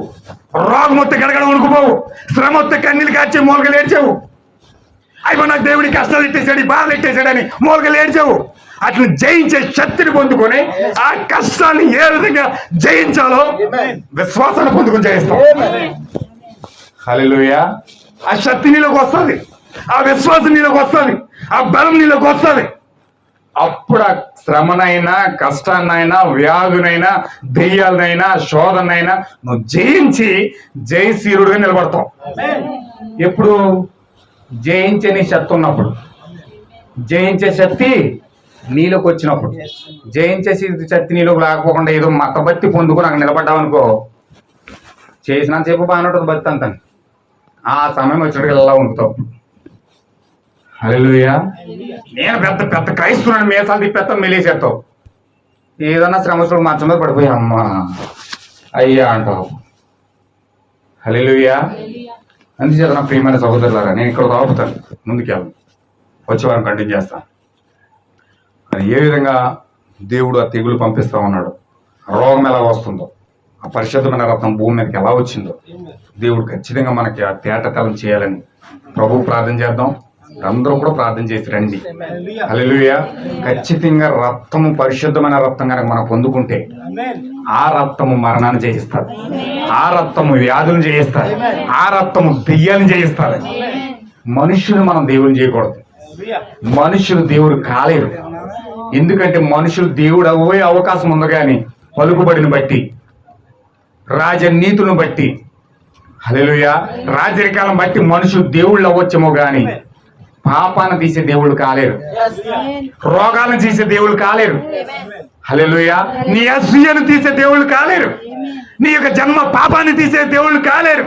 రోగం వస్తే గడగడ వణుకుపోవు, శ్రమ వస్తే కన్నీళ్ళు కాచి మూలగలు ఏడ్చావు. అయిపో నాకు దేవుడి కష్టాలు ఎట్టేసాడు, బాధలు ఎట్టేసాడని మూలగలు ఏడ్చావు. అట్లా జయించే శక్తిని పొందుకొని ఆ కష్టాన్ని ఏ విధంగా జయించాలో విశ్వాసాన్ని పొందుకొని జయిస్తాం. హల్లెలూయా. ఆ శక్తి నీలోకి వస్తుంది, ఆ విశ్వాసం నీలోకి వస్తుంది, ఆ బలం నీలోకి వస్తుంది. అప్పుడు ఆ శ్రమనైనా, కష్టాన్నైనా, వ్యాధునైనా, దెయ్యాలనైనా, శోధనైనా నువ్వు జయించి జయశీలుడుగా నిలబడతావు. ఎప్పుడు జయించే నీ శక్తి ఉన్నప్పుడు, జయించే శక్తి నీలోకి వచ్చినప్పుడు. జయించే శక్తి నీలోకి రాకపోకుండా ఏదో మతబత్తి పొందుకుని అక్కడ నిలబడ్డావు అనుకో, చేసినంతసేపు బాగానే ఉంటుంది బతి అంతా, ఆ సమయం వచ్చినట్టు ఇలా ఉంటావు. హల్లెలూయా. నేను పెద్ద పెద్ద క్రైస్తవుని మేసాలు తిప్పేస్తాం, మెలేసేస్తావు. ఏదన్నా శ్రమస్తుడు మంచం మీద పడిపోయి అమ్మా అయ్యా అంటావు. హల్లెలూయా. అందుచేత నా ప్రియమైన సహోదరులారా, నేను ఇక్కడ ఆపుతాను, ముందుకెళ్ళను, వచ్చేవారం కంటిన్యూ చేస్తాను. అది ఏ విధంగా దేవుడు ఆ తెగులు పంపిస్తా ఉన్నాడు, రోగం ఎలా వస్తుందో, ఆ పరిశుద్ధమైన రక్తం భూమి మీదకి ఎలా వచ్చిందో దేవుడు ఖచ్చితంగా మనకి ఆ తేటతలం చేయాలని ప్రభు ప్రార్థన చేద్దాం. అందరూ కూడా ప్రార్థన చేసి రండి. హల్లెలూయా. ఖచ్చితంగా రక్తము, పరిశుద్ధమైన రక్తం కనుక మనం పొందుకుంటే ఆ రక్తము మరణాన్ని జయిస్తారు, ఆ రక్తము వ్యాధులను జయిస్తారు, ఆ రక్తము దెయ్యాలను జయిస్తారు. మనుషులు మనం దేవుని చేయకూడదు, మనుషులు దేవుడు కాలేరు. ఎందుకంటే మనుషులు దేవుడు అవ్వే అవకాశం ఉంది, కానీ పలుకుబడిని బట్టి, రాజనీతులను బట్టి, హల్లెలూయా, రాజరికాలను బట్టి మనుషులు దేవుళ్ళు అవ్వచ్చేమో కానీ పాపాన్ని తీసే దేవుళ్ళు కాలేరు, రోగాలను తీసే దేవుళ్ళు కాలేరు. హల్లెలూయా. నీ అసూయను తీసే దేవుళ్ళు కాలేరు, నీ యొక్క జన్మ పాపాన్ని తీసే దేవుళ్ళు కాలేరు.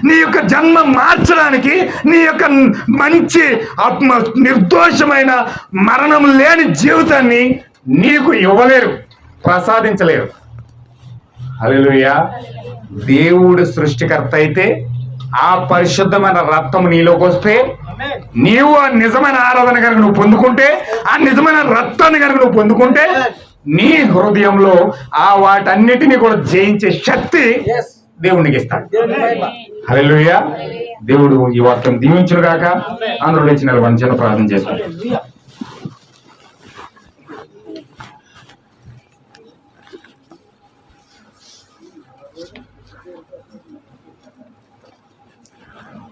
నీ యొక్క జన్మ మార్చడానికి, నీ యొక్క మంచి నిర్దోషమైన మరణం లేని జీవితాన్ని నీకు ఇవ్వలేరు, ప్రసాదించలేరు. హల్లెలూయా. దేవుడు సృష్టికర్త అయితే ఆ పరిశుద్ధమైన రక్తం నీలోకి వస్తే, నీవు ఆ నిజమైన ఆరాధన కనుక నువ్వు పొందుకుంటే, ఆ నిజమైన రక్తాన్ని కనుక నువ్వు పొందుకుంటే, నీ హృదయంలో ఆ వాటన్నిటిని కూడా జయించే శక్తి దేవునికి ఇస్తాడు. హల్లెలూయా. దేవుడు ఈ వాక్యం దీవించును గాక. అందరూ లేచి నిలబడి చిన్న ప్రార్థన చేస్తాడు.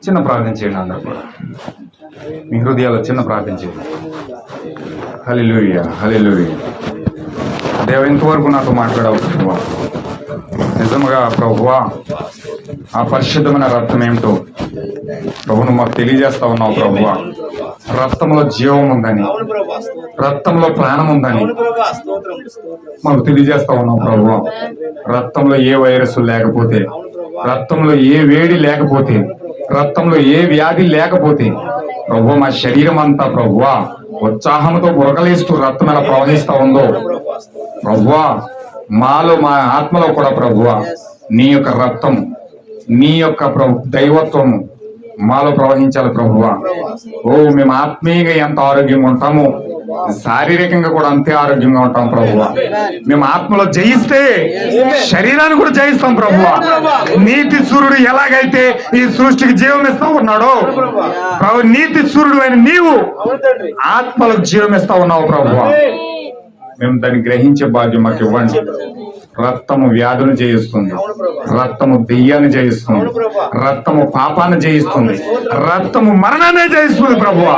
చిన్న ప్రార్థన చేయండి. అందరూ కూడా మీ హృదయాల్లో చిన్న ప్రార్థన చేయండి. హల్లెలూయా. హల్లెలూయా. దేవ, ఇంతవరకు నాతో మాట్లాడావు ప్రభువా. నిజంగా ప్రభువా, ఆ పరిశుద్ధమైన రక్తం ఏమిటో ప్రభును మాకు తెలియజేస్తా ఉన్నావు ప్రభువా. రక్తంలో జీవం ఉందని, రక్తంలో ప్రాణం ఉందని మాకు తెలియజేస్తా ఉన్నావు ప్రభువా. రక్తంలో ఏ వైరస్ లేకపోతే, రక్తంలో ఏ వేడి లేకపోతే, రక్తంలో ఏ వ్యాధి లేకపోతే ప్రభు మా శరీరం అంతా ప్రభువా ఉత్సాహంతో బురకలేస్తూ రక్తం ఎలా ప్రవహిస్తా ఉందో ప్రభువా, మాలో మా ఆత్మలో కూడా ప్రభువా నీ యొక్క రక్తం, నీ యొక్క దైవత్వము మాలో ప్రవహించాలి ప్రభువా. ఓ మేము ఆత్మీయంగా ఎంత ఆరోగ్యంగా ఉంటామో శారీరకంగా కూడా అంతే ఆరోగ్యంగా ఉంటాం ప్రభువా. మేము ఆత్మలో జయిస్తే శరీరాన్ని కూడా జయిస్తాం ప్రభువా. నీతి సూర్యుడు ఎలాగైతే ఈ సృష్టికి జీవం ఇస్తా ఉన్నాడో ప్రభు, నీతి సూర్యుడు అయిన నీవు ఆత్మలకు జీవం ఇస్తా ఉన్నావు ప్రభువా. మేము దాన్ని గ్రహించే భాగ్యం మాకు ఇవ్వండి. రక్తము వ్యాధులు జయిస్తుంది, రక్తము దెయ్యాన్ని జయిస్తుంది, రక్తము పాపాన్ని జయిస్తుంది, రక్తము మరణాన్ని జయిస్తుంది ప్రభువా.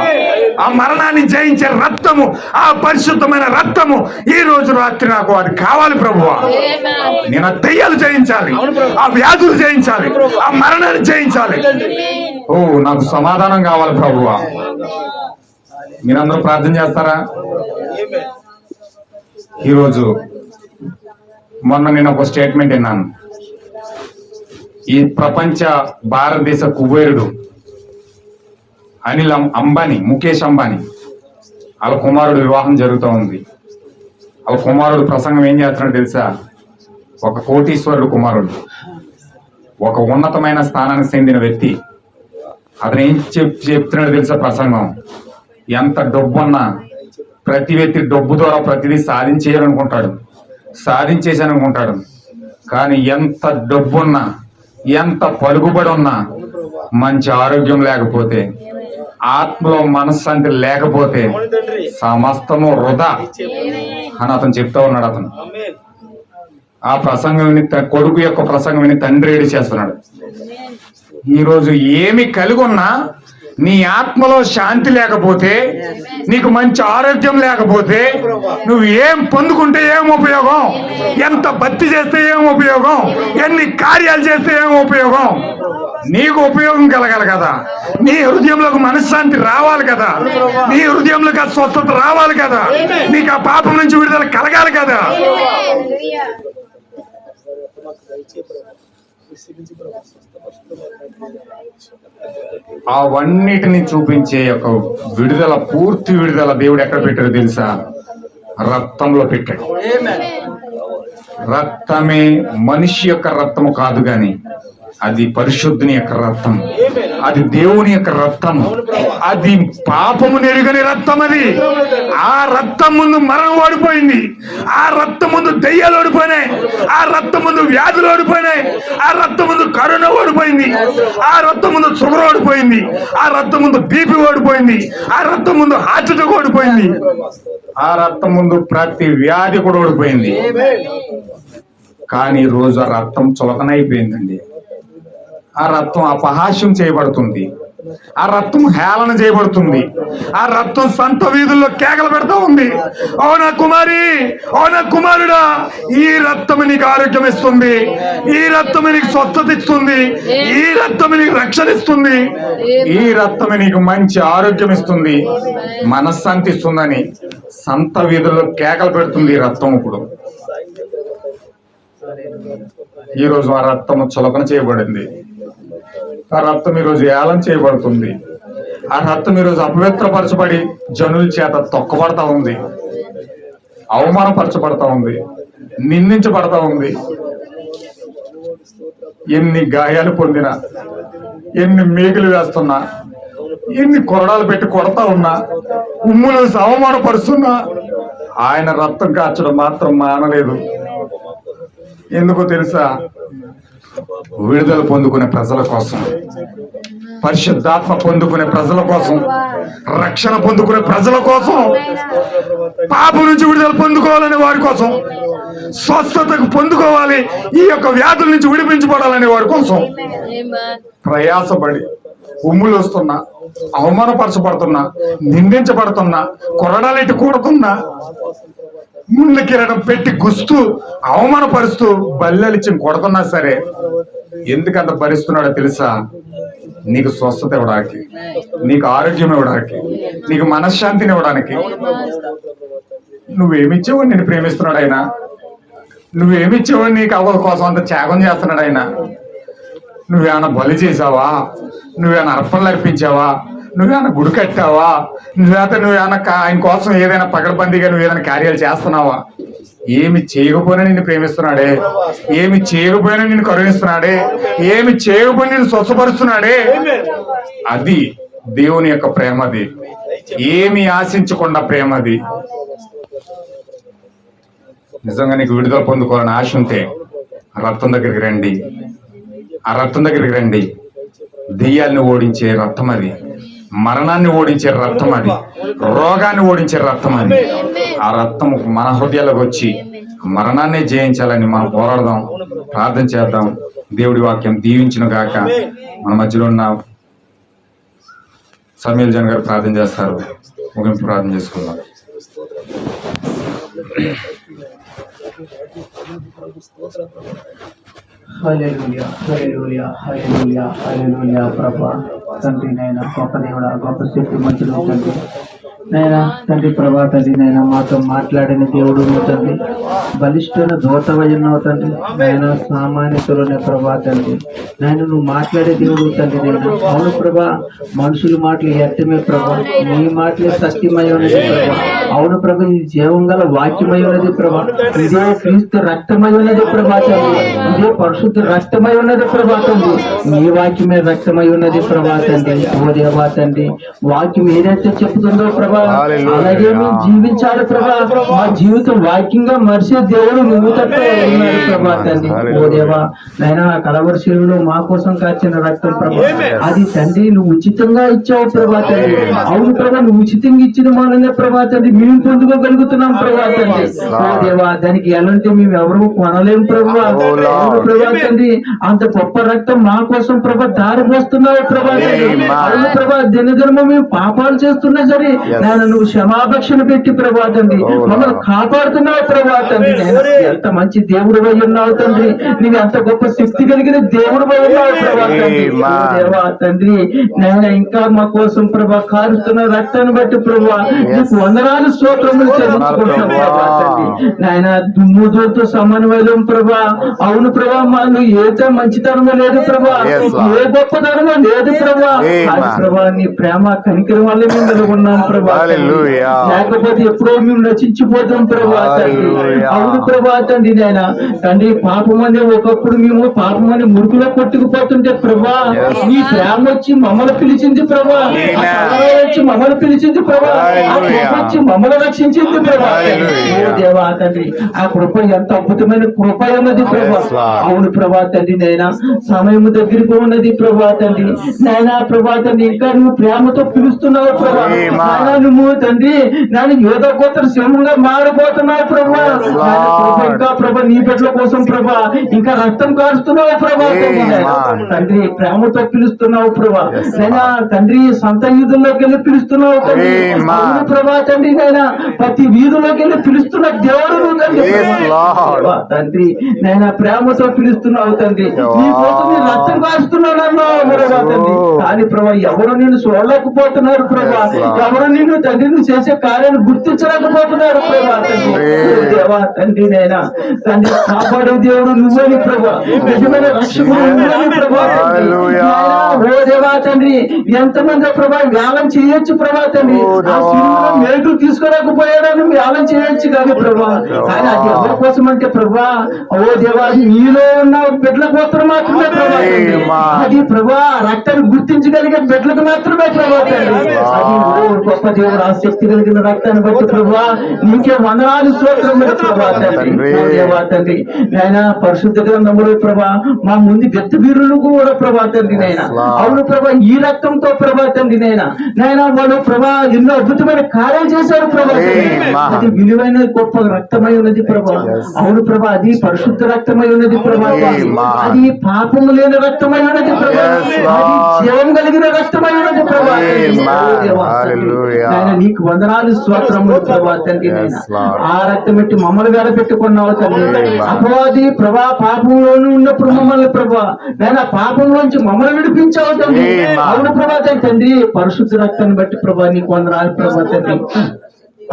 ఆ మరణాన్ని జయించే రక్తము, ఆ పరిశుద్ధమైన రక్తము ఈ రోజు రాత్రి నాకు అది కావాలి ప్రభువా. నేను ఆ దెయ్యాలు జయించాలి, ఆ వ్యాధులు జయించాలి, ఆ మరణాన్ని జయించాలి. ఓ నాకు సమాధానం కావాలి ప్రభువా. మీరందరూ ప్రార్థన చేస్తారా? ఈరోజు మొన్న నేను ఒక స్టేట్మెంట్ విన్నాను. ఈ ప్రపంచ భారతదేశ కుబేరుడు అనిల్ అంబానీ, ముఖేష్ అంబానీ, వాళ్ళ కుమారుడు వివాహం జరుగుతూ ఉంది. వాళ్ళ కుమారుడు ప్రసంగం ఏం చేస్తున్నాడు తెలుసా? ఒక కోటీశ్వరుడు కుమారుడు, ఒక ఉన్నతమైన స్థానానికి చెందిన వ్యక్తి. అతను ఏం చెప్తున్నాడు తెలుసా ప్రసంగం? ఎంత డబ్బున్నా ప్రతి వ్యక్తి డబ్బు ద్వారా ప్రతిదీ సాధించేయాలనుకుంటాడు, సాధించేసాననుకుంటాడు. కానీ ఎంత డబ్బున్నా, ఎంత పలుకుబడి ఉన్నా, మంచి ఆరోగ్యం లేకపోతే, ఆత్మలో మనశ్శాంతి లేకపోతే సమస్తము వృధా అని అతను చెప్తా ఉన్నాడు. అతను ఆ ప్రసంగం విని, కొడుకు యొక్క ప్రసంగం విని తండ్రి ఏడి చేస్తున్నాడు. ఈరోజు ఏమి కలిగి ఉన్నా నీ ఆత్మలో శాంతి లేకపోతే, నీకు మంచి ఆరోగ్యం లేకపోతే, నువ్వు ఏం పొందుకుంటే ఏం ఉపయోగం? ఎంత భక్తి చేస్తే ఏం ఉపయోగం? ఎన్ని కార్యాలు చేస్తే ఏం ఉపయోగం? నీకు ఉపయోగం కలగాలి కదా, నీ హృదయంలోకి మనశ్శాంతి రావాలి కదా, నీ హృదయంలోకి ఆ స్వస్థత రావాలి కదా, నీకు ఆ పాపం నుంచి విడుదల కలగాలి కదా. అవన్నిటిని చూపించే ఒక విడుదల, పూర్తి విడుదల దేవుడు ఎక్కడ పెట్టాడు తెలుసా? రక్తంలో పెట్టాడు. రక్తమే మనిషి యొక్క రక్తము కాదు గాని అది పరిశుద్ధుని యొక్క రక్తం, అది దేవుని యొక్క రక్తం, అది పాపము నెరుగని రక్తం. అది ఆ రక్తం ముందు మరణం ఓడిపోయింది, ఆ రక్తం ముందు దెయ్యాలు ఓడిపోయినాయి, ఆ రక్తం ముందు వ్యాధులు ఓడిపోయినాయి, ఆ రక్తం ముందు కరోనా ఓడిపోయింది, ఆ రక్తం ముందు షుగర్ ఓడిపోయింది, ఆ రక్తం ముందు బీపీ ఓడిపోయింది, ఆ రక్తం ముందు హార్ట్ అటాక్ ఓడిపోయింది, ఆ రక్తం ముందు ప్రతి వ్యాధి కూడా ఓడిపోయింది. కానీ రోజు ఆ రక్తం చులకనైపోయిందండి. ఆ రక్తం అపహాస్యం చేయబడుతుంది, ఆ రక్తం హేళన చేయబడుతుంది, ఆ రక్తం సంత వీధుల్లో కేకలు పెడతా ఉంది. అవునా కుమారి, అవునా కుమారుడా, ఈ రక్తం నీకు ఆరోగ్యం ఇస్తుంది, ఈ రక్తం నీకు స్వస్థత ఇస్తుంది, ఈ రక్తం నీకు రక్షణ ఇస్తుంది, ఈ రక్తం నీకు మంచి ఆరోగ్యం ఇస్తుంది, మనశ్శాంతి ఇస్తుందని సంత వీధుల్లో కేకలు పెడుతుంది ఈ రక్తం. ఇప్పుడు ఈరోజు ఆ రక్తం చులకన చేయబడింది, ఆ రక్తం ఈరోజు ఏలం చేయబడుతుంది, ఆ రక్తం ఈరోజు అపవిత్రపరచబడి జనుల చేత తొక్కబడతా ఉంది, అవమానపరచబడతా ఉంది, నిందించబడతా ఉంది. ఎన్ని గాయాలు పొందినా, ఎన్ని మేకులు వేస్తున్నా, ఎన్ని కొరడాలు పెట్టి కొడతా ఉన్నా, ఉమ్ములు అవమానపరుస్తున్నా, ఆయన రక్తం కార్చడం మాత్రం మానలేదు. ఎందుకో తెలుసా? విడుదల పొందుకునే ప్రజల కోసం, పరిశుద్ధాత్మ పొందుకునే ప్రజల కోసం, రక్షణ పొందుకునే ప్రజల కోసం, పాపం నుంచి విడుదల పొందుకోవాలనే వారి కోసం, స్వస్థతకు పొందుకోవాలి, ఈ యొక్క వ్యాధుల నుంచి విడిపించబడాలనే వారి కోసం ప్రయాసపడి ఉమ్ములు వస్తున్నా, అవమానపరచబడుతున్నా, నిందించబడుతున్నా, కొరడాలెట్టి కూడుతున్నా, ముళ్ళ కిరణం పెట్టి గుస్తూ అవమానపరుస్తూ బల్లెలిచ్చి కొడుతున్నా సరే ఎందుకంత భరిస్తున్నాడో తెలుసా? నీకు స్వస్థత ఇవ్వడానికి, నీకు ఆరోగ్యం ఇవ్వడానికి, నీకు మనశ్శాంతిని ఇవ్వడానికి. నువ్వేమిచ్చావు? నేను ప్రేమిస్తున్నాడు ఆయన. నువ్వేమిచ్చావు? నీకు అవ్వల కోసం అంత త్యాగం చేస్తున్నాడు ఆయన. నువ్వేమైనా బలి చేసావా? నువ్వేమైనా అర్పణలు అర్పించావా? నువ్వేమైనా గుడి కట్టావా? నువ్వేమైనా ఆయన కోసం ఏదైనా పగడబందీగా నువ్వు ఏదైనా కార్యాలు చేస్తున్నావా? ఏమి చేయకపోయినా నిన్ను ప్రేమిస్తున్నాడే, ఏమి చేయకపోయినా నిన్ను కరుణిస్తున్నాడే, ఏమి చేయకపోయినా నిన్ను స్వస్థపరుస్తున్నాడే. అది దేవుని యొక్క ప్రేమ. అది ఏమి ఆశించకుండా ప్రేమ అది. నిజంగా నీకు విడుదల పొందుకోవాలని ఆశ ఉంటే ఆ రక్తం దగ్గరికి రండి. ఆ రక్తం దగ్గరికి రండి. దెయ్యాల్ని ఓడించే రక్తం అది, మరణాన్ని ఓడించే రక్తం అది, రోగాన్ని ఓడించే రక్తం అది. ఆ రక్తం మన హృదయాలకు వచ్చి మరణాన్ని జయించాలని మనం పోరాడదాం, ప్రార్థన చేద్దాం. దేవుడి వాక్యం దీవించును గాక. మన మధ్యలో ఉన్న సమీల్ జన్ గారు ప్రార్థన చేస్తారు. ముగింపు ప్రార్థన చేసుకుందాం. హల్లెలూయా హల్లెలూయా హల్లెలూయా హల్లెలూయా. ప్రభా తండ్రి నైనా గొప్ప దేవుడా, గొప్ప శక్తి మంచుడు తండ్రి నైనా తండ్రి. ప్రభా తండ్రి నైనా మాతో మాట్లాడిన దేవుడు తండ్రి, బలిష్టమైన దూతవయ్యున్నావు తండ్రి నైనా. సామాన్యతలోనే ప్రభా తండ్రి నైనా నువ్వు మాట్లాడే దేవుడు తండ్రి నైనా. అవును ప్రభా, మనుషుల మాటలు వ్యర్థమే ప్రభా, నీ మాటలే సత్యమై ఉన్నది ప్రభా. అవును ప్రభా, ఇది జీవం గల వాక్యమై ఉన్నది ప్రభా. ఇదే క్రీస్తు రక్తమై ఉన్నది ప్రభా తండ్రి. ఇదే పరిశుద్ధ రక్తమై ఉన్నది ప్రభా తండ్రి. నీ వాక్యమే రక్తమై ఉన్నది ప్రభా తండ్రి. ఓ దేవా తండ్రి, వాక్యం ఏదైతే చెప్తుందో ప్రభా అలాగే మేము జీవించాలి ప్రభా. మా జీవితం వాక్యంగా మరిసే దేవుడు నువ్వు తప్ప ఉన్నారు ప్రభా తండ్రి. ఓ దేవా నైనా, కలవరి శిలువలో మా కోసం కాచిన రక్తం ప్రభా, అది తండ్రి నువ్వు ఉచితంగా ఇచ్చావు ప్రభా తండ్రి. అవును ప్రభా, నువ్వు ఉచితంగా ఇచ్చిన మాననే ప్రభా తండ్రి మేము పొందుకోగలుగుతున్నాం ప్రభా తండ్రి. ఓ దేవా, దానికి ఎలాంటి మేము ఎవరు కొనలేం ప్రభా. ప్రభా తండ్రి, అంత గొప్ప రక్తం మా కోసం ప్రభా దారి పోస్తున్నావు ప్రభా తండ్రి. అవును ప్రభా, దినదినము మేము పాపాలు చేస్తున్నా సరే నేను నువ్వు క్షమాపక్షణ పెట్టి ప్రభా తండ్రి మమ్మల్ని కాపాడుతున్నావు ప్రభా తండ్రి. ఎంత మంచి దేవుడు అయి ఉన్నావు తండ్రి. నీవు ఎంత గొప్ప శక్తి కలిగిన దేవుడు అయి ఉన్నావు ప్రభా తండ్రి. దేవా తండ్రి నేను ఇంకా మా కోసం ప్రభా కారుస్తున్న రక్తాన్ని బట్టి ప్రభా నీకు వందనాలు స్తోత్రములు చెల్లించుకుంటున్నాం ప్రభా తండ్రి. నాయన దుమ్ముతో సమన్వయం ప్రభా. అవును ప్రభా, మాకు ఏదో మంచితనము లేదు ప్రభా, ఏ గొప్పతనము లేదు ప్రభా. ప్రభా నీ ప్రేమ కనికరం వల్ల మేము నిలబడినాం ప్రభా. లేకపోతే ఎప్పుడో మేము నశించిపోతాం ప్రభా తండ్రి. అవును ప్రభా తండ్రి నాయన తండ్రి, పాపమని ఒకప్పుడు మేము పాపమని మురుగులో కొట్టుకుపోతుంటే ప్రభా నీ ప్రేమ వచ్చి మమ్మల్ని పిలిచింది ప్రభా. వచ్చి మమ్మల్ని పిలిచింది ప్రభా. వచ్చి మమ్మల్ని రక్షించింది ప్రభా. దేవా తండ్రి, ఆ కృప ఎంత అద్భుతమైన కృప ఉన్నది ప్రభా. అవును ప్రభా తండ్రి నైనా, సమయం దగ్గరికి ఉన్నది ప్రభా తండ్రి నాయనా. ప్రభా తండ్రి, ఇంకా నువ్వు ప్రేమతో పిలుస్తున్నావు ప్రభా. నువ్వు తండ్రి నేను యోధ గోత్ర సింహంగా మారిపోతున్నావు ప్రభా. ఇంకా ప్రభా నీ బిడ్డల కోసం ప్రభా ఇంకా రక్తం కారుస్తున్నావు ప్రభా తండ్రి. ప్రేమతో పిలుస్తున్నావు ప్రభా నైనా తండ్రి. సంత వీధుల్లోకి వెళ్ళి పిలుస్తున్నావు తండ్రి ప్రభా తండ్రి నైనా. ప్రతి వీధుల్లోకి వెళ్ళి పిలుస్తున్న దేవుడు తండ్రి నైనా. ప్రేమతో పిలుస్తున్నావు తండ్రి. నీ కోసం నీ రక్తం కారుస్తున్నావు అన్నావు ప్రభా తండ్రి. కానీ ప్రభా ఎవరు నిన్ను చూడలేకపోతున్నారు ప్రభా. ఎవరు నిన్ను తండ్రిని చేసే కార్యాన్ని గుర్తించలేకపోతున్నారు ప్రభా తండ్రి. దేవా తండ్రి నైనా తండ్రి, కాపాడే దేవుడు నువ్వని ప్రభా. నిజమైన రక్షకుడు నువ్వని ప్రభా. ఓ దేవా తండ్రి, ఎంతమంది ప్రభా గాలం చేయొచ్చు ప్రభా తండ్రి. మేకులు తీసుకోలేకపోయాడని గాలం చేయొచ్చు కానీ ప్రభా. కానీ అది ఎవరి కోసం అంటే ప్రభా ఓ దేవా నీలో ఉన్న బిడ్డల కోసం మాత్రమే ప్రభా. అది ప్రభా రక్తాన్ని గుర్తించగలిగే బిడ్డలకు మాత్రమే ప్రభా తండ్రి. అది గొప్ప దేవుడు, ఆ శక్తి కలిగిన రక్తాన్ని బట్టి ప్రభా నీకే వందనాలు స్తోత్రములు ప్రభా తండ్రి. దేవా తండ్రి నాయన, పరిశుద్ధ గ్రంథములు ప్రభా మా ముందు గెత్త వీరులు కూడా ప్రభా తండ్రి నైనా. అవును ప్రభా, ఈ రక్తంతో ప్రభా తండ్రి నైనా నాయన వాళ్ళు ప్రభా ఎన్నో అద్భుతమైన కార్యాలు చేశారు ప్రభా. అది విలువైన గొప్ప రక్తమై ఉన్నది ప్రభా. అవును ప్రభా, అది పరిశుద్ధ రక్తమై ఉన్నది ప్రభా. అది పాపము లేని రక్తమై ఉన్నది ప్రభా. అది జీవం కలిగిన రక్తమై ఉన్నది ప్రభా. ఆయన నీకు వందనాలు స్తోత్రములు ప్రభా తండ్రి నైనా. ఆ రక్తం పెట్టి మమ్మల్ని వేడ పెట్టుకున్నావు తండ్రి. అపవాది ప్రభా పాపంలోనూ ఉన్నప్పుడు మమ్మల్ని ప్రభా నేను పాపంలోంచి మమ్మల్ని విడిపించావు తండ్రి. అవును ప్రభా తండ్రి, పరిశుద్ధ రక్తాన్ని బట్టి ప్రభా నీకు వందనాలు ప్రభా తండ్రి.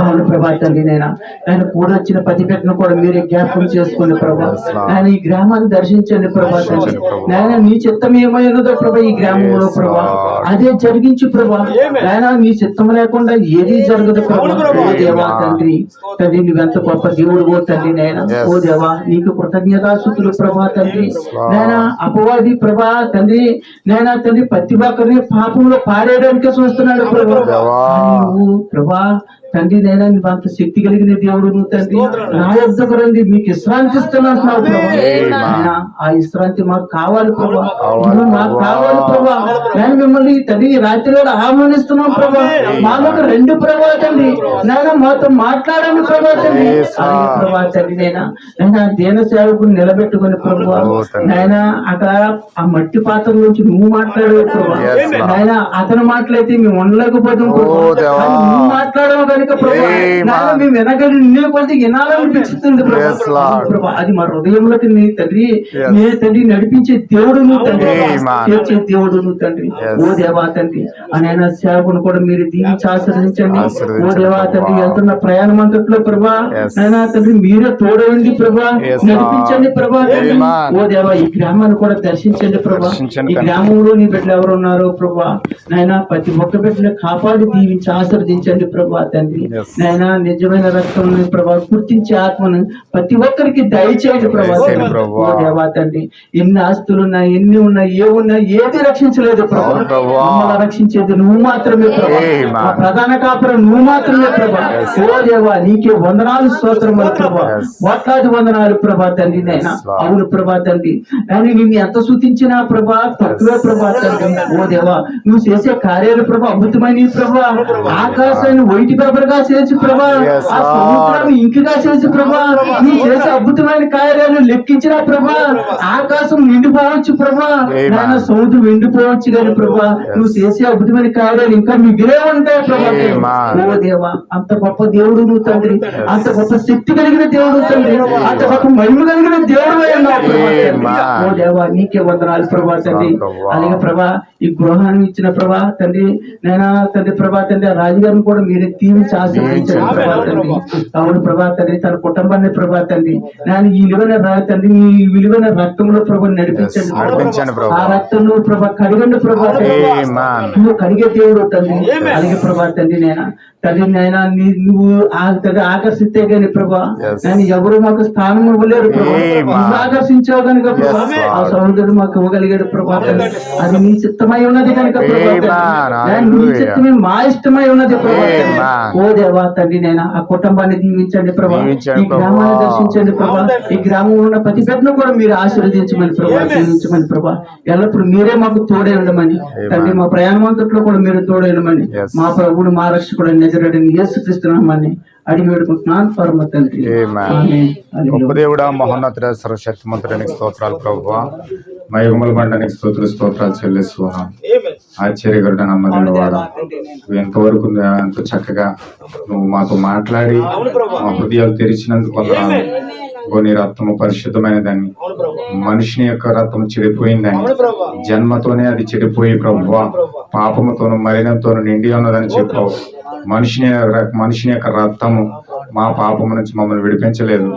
అవును ప్రభా తండ్రి నైనా ఆయన కూడా వచ్చిన ప్రతి పెట్టను కూడా మీరే జ్ఞాపకం చేసుకోండి ప్రభా. ఆయన ఈ గ్రామాన్ని దర్శించండి ప్రభా తండ్రి. నాయన నీ చిత్తం ఏమై ఉన్నదో ప్రభా ఈ గ్రామంలో ప్రభా అదే జరిగించు ప్రభా. నాయన నీ చిత్తం లేకుండా ఏది జరగదు ప్రభా. ఓ దేవా తండ్రి తండ్రి నువ్వెంత గొప్ప దేవుడు ఓ తండ్రి నాయన. ఓ దేవా నీకు కృతజ్ఞతాస్తుతులు ప్రభా తండ్రి. నాయన అపవాది ప్రభా తండ్రి నాయన తండ్రి ప్రతి ఒక్కరిని పాపంలో పారేయడానికే చూస్తున్నాడు ప్రభా. నువ్వు ప్రభా తండ్రి నైనా నువ్వు అంత శక్తి కలిగిన దేవుడు నువ్వు తండ్రి. నా యొద్దకు రండి మీకు విశ్రాంతి ఇస్తున్నావు ప్రభా. ఆ విశ్రాంతి మాకు కావాలి ప్రభా. మాకు కావాలి ప్రభా. నేను మిమ్మల్ని తండ్రి రాత్రి వేళ ఆహ్వానిస్తున్నాం ప్రభా. మాకు రెండు ప్రభా తండ్రి నాయన మాతో మాట్లాడండి ప్రభా తండ్రి. ప్రభా తండ్రి నైనా నైనా దేన సేవకుని నిలబెట్టుకుని ప్రభా నాయన అక్కడ ఆ మట్టి పాత్ర నుంచి నువ్వు మాట్లాడేవు ప్రభా. నాయన అతను మాట్లాడితే మేము ఉండలేకపోతాం ప్రభా. నువ్వు మాట్లాడవు కనుక ప్రభా నాయన మేము వెనకడి నిన్నే కొద్ది వినాలనిపిస్తుంది ప్రభా. అది మా హృదయంలోకి నీ తండ్రి నీ తండ్రి నడిపించే దేవుడు నువ్వు తండ్రి. చేర్చే దేవుడు నువ్వు తండ్రి. ఓ దేవా తండ్రి అనైనా సేవకును కూడా మీరు దీవించి ఆశ్రయించండి. ఓ దేవా తండ్రి వెళ్తున్న ప్రయాణం అంతట్లో ప్రభా నైనా తండ్రి మీరే తోడండి ప్రభా. నడిపించండి ప్రభా తండ్రి. ఓ దేవా ఈ గ్రామాన్ని కూడా దర్శించండి ప్రభా. ఈ గ్రామంలో నీ బిడ్డలు ఎవరు ఉన్నారో ప్రభా నైనా ప్రతి ఒక్క బిడ్డను కాపాడి దీవించి ఆశీర్వదించండి ప్రభా తండ్రి. నైనా నిజమైన రక్తం ప్రభా గుర్తించే ఆత్మను ప్రతి ఒక్కరికి దయచేయండి ప్రభా. ఓ దేవా తండ్రి ఎన్ని ఆస్తులున్నా ఎన్ని ఉన్నా ఏ ఉన్నా ఏది రక్షించలేదు ప్రభా. మమ్మల్ని రక్షించేది నువ్వు మాత్రమే ప్రభా. ఆ ప్రధాన కాపురం నువ్వు మాత్రమే ప్రభా. ఓ దేవా నీకే వందనాలు స్తోత్రములు ప్రభా. కోట్లాది వందనాలు ప్రభా తండ్రి నైనా. అవును ప్రభా తండ్రి కానీ నిన్ను ఎంత సూచించినా ప్రభా తక్కువే ప్రభా తండ్రి. ఓ దేవా నువ్వు చేసే కార్యాలు ప్రభా అద్భుతమైన ప్రభా. ఆకాశాన్ని వైటి పేపర్గా చేసి ప్రభా ఆ సముద్రాన్ని ఇంకిగా చేసి ప్రభా నువ్వు చేసే అద్భుతమైన కార్యాలు లెక్కించిన ప్రభా ఆకాశం నిండిపోవచ్చు ప్రభా. నాయన సముద్రం ఎండిపోవచ్చు కానీ ప్రభా నువ్వు చేసే అద్భుతమైన కార్యాలు ఇంకా మిగిలే ఉంటాయి ప్రభా. ఓ దేవా అంత గొప్ప దేవుడు నువ్వు తండ్రి. అంత గొప్ప శక్తి కలిగిన దేవుడు తండ్రి. అంత గొప్ప మహిమ కలిగిన దేవుడు ప్రభా. ఓ దేవా నీకే వందనాలు ప్రభా తండ్రి. అలాగే ప్రభా ఈ గృహాన్ని ఇచ్చిన ప్రభా తండ్రి నైనా తండ్రి ప్రభా తండ్రి ఆ రాజుగారిని కూడా మీరే దీవించి ఆశీర్వదించండి ప్రభా తండ్రి. అవును ప్రభా తండ్రి తన కుటుంబాన్ని ప్రభా తండ్రి నేను ఈ విలువైన తండ్రి ఈ విలువైన రక్తంలో ప్రభా నడిపించండి. ఆ రక్తంలో ప్రభా కడిగండి ప్రభా నువ్వు కడిగే దేవుడు తండ్రి. అలాగే ప్రభా తండ్రి నేను తండ్రి నైనా నువ్వు ఆకర్షిస్తే గాని ప్రభా నేను ఎవరు మాకు స్థానం ఇవ్వలేరు ప్రభా. నువ్వు ఆకర్షించావు కనుక ప్రభా ఆ సహోదరుడు మాకు ఇవ్వగలిగాడు ప్రభా తండ్రి. అది నీ చిత్తమై ఉన్నది కనుక ప్రభా నీ చిత్తమే మా ఇష్టమై ఉన్నది ప్రభా. ఓ దేవా తండ్రి నైనా ఆ కుటుంబాన్ని దీవించండి ప్రభా. ఈ గ్రామాన్ని దర్శించండి ప్రభా. ఈ గ్రామంలో ఉన్న ప్రతి బిడ్డను కూడా మీరు ఆశీర్వదించమని ప్రభా దీవించమని ప్రభా. ఎల్లప్పుడు మీరే మాకు తోడే ఉండమని తండ్రి. మా ప్రయాణం అంతట్లో కూడా మీరు తోడే ఉండమని మా ప్రభువుడు మా రక్షకుడు నిజరుడని యేసుక్రీస్తునామని అడిగి వేడుకుంటున్నాను పరమ తండ్రి. గొప్ప దేవుడా మహోన్నతుడ సర్వశక్తిమంతుడానికి స్తోత్రాలు ప్రభువా. మహిమల బండానికి స్తోత్రాలు చెల్లిస్తున్నాం. ఆశ్చర్యకరుడ నమ్మదైన వాడు ఎంతవరకు ఎంతో చక్కగా నువ్వు మాతో మాట్లాడి మా హృదయాలు తెరిచినందుకు వందనాలు. నీ రక్తము పరిశుద్ధమైన దాన్ని మనిషిని యొక్క రక్తం చెడిపోయిందని జన్మతోనే అది చెడిపోయి ప్రభువా పాపముతోను మలినంతోను నిండి ఉన్నదని చెప్పావు. మనిషిని యొక్క రక్తము మా పాపము నుంచి మమ్మల్ని విడిపించలేదు.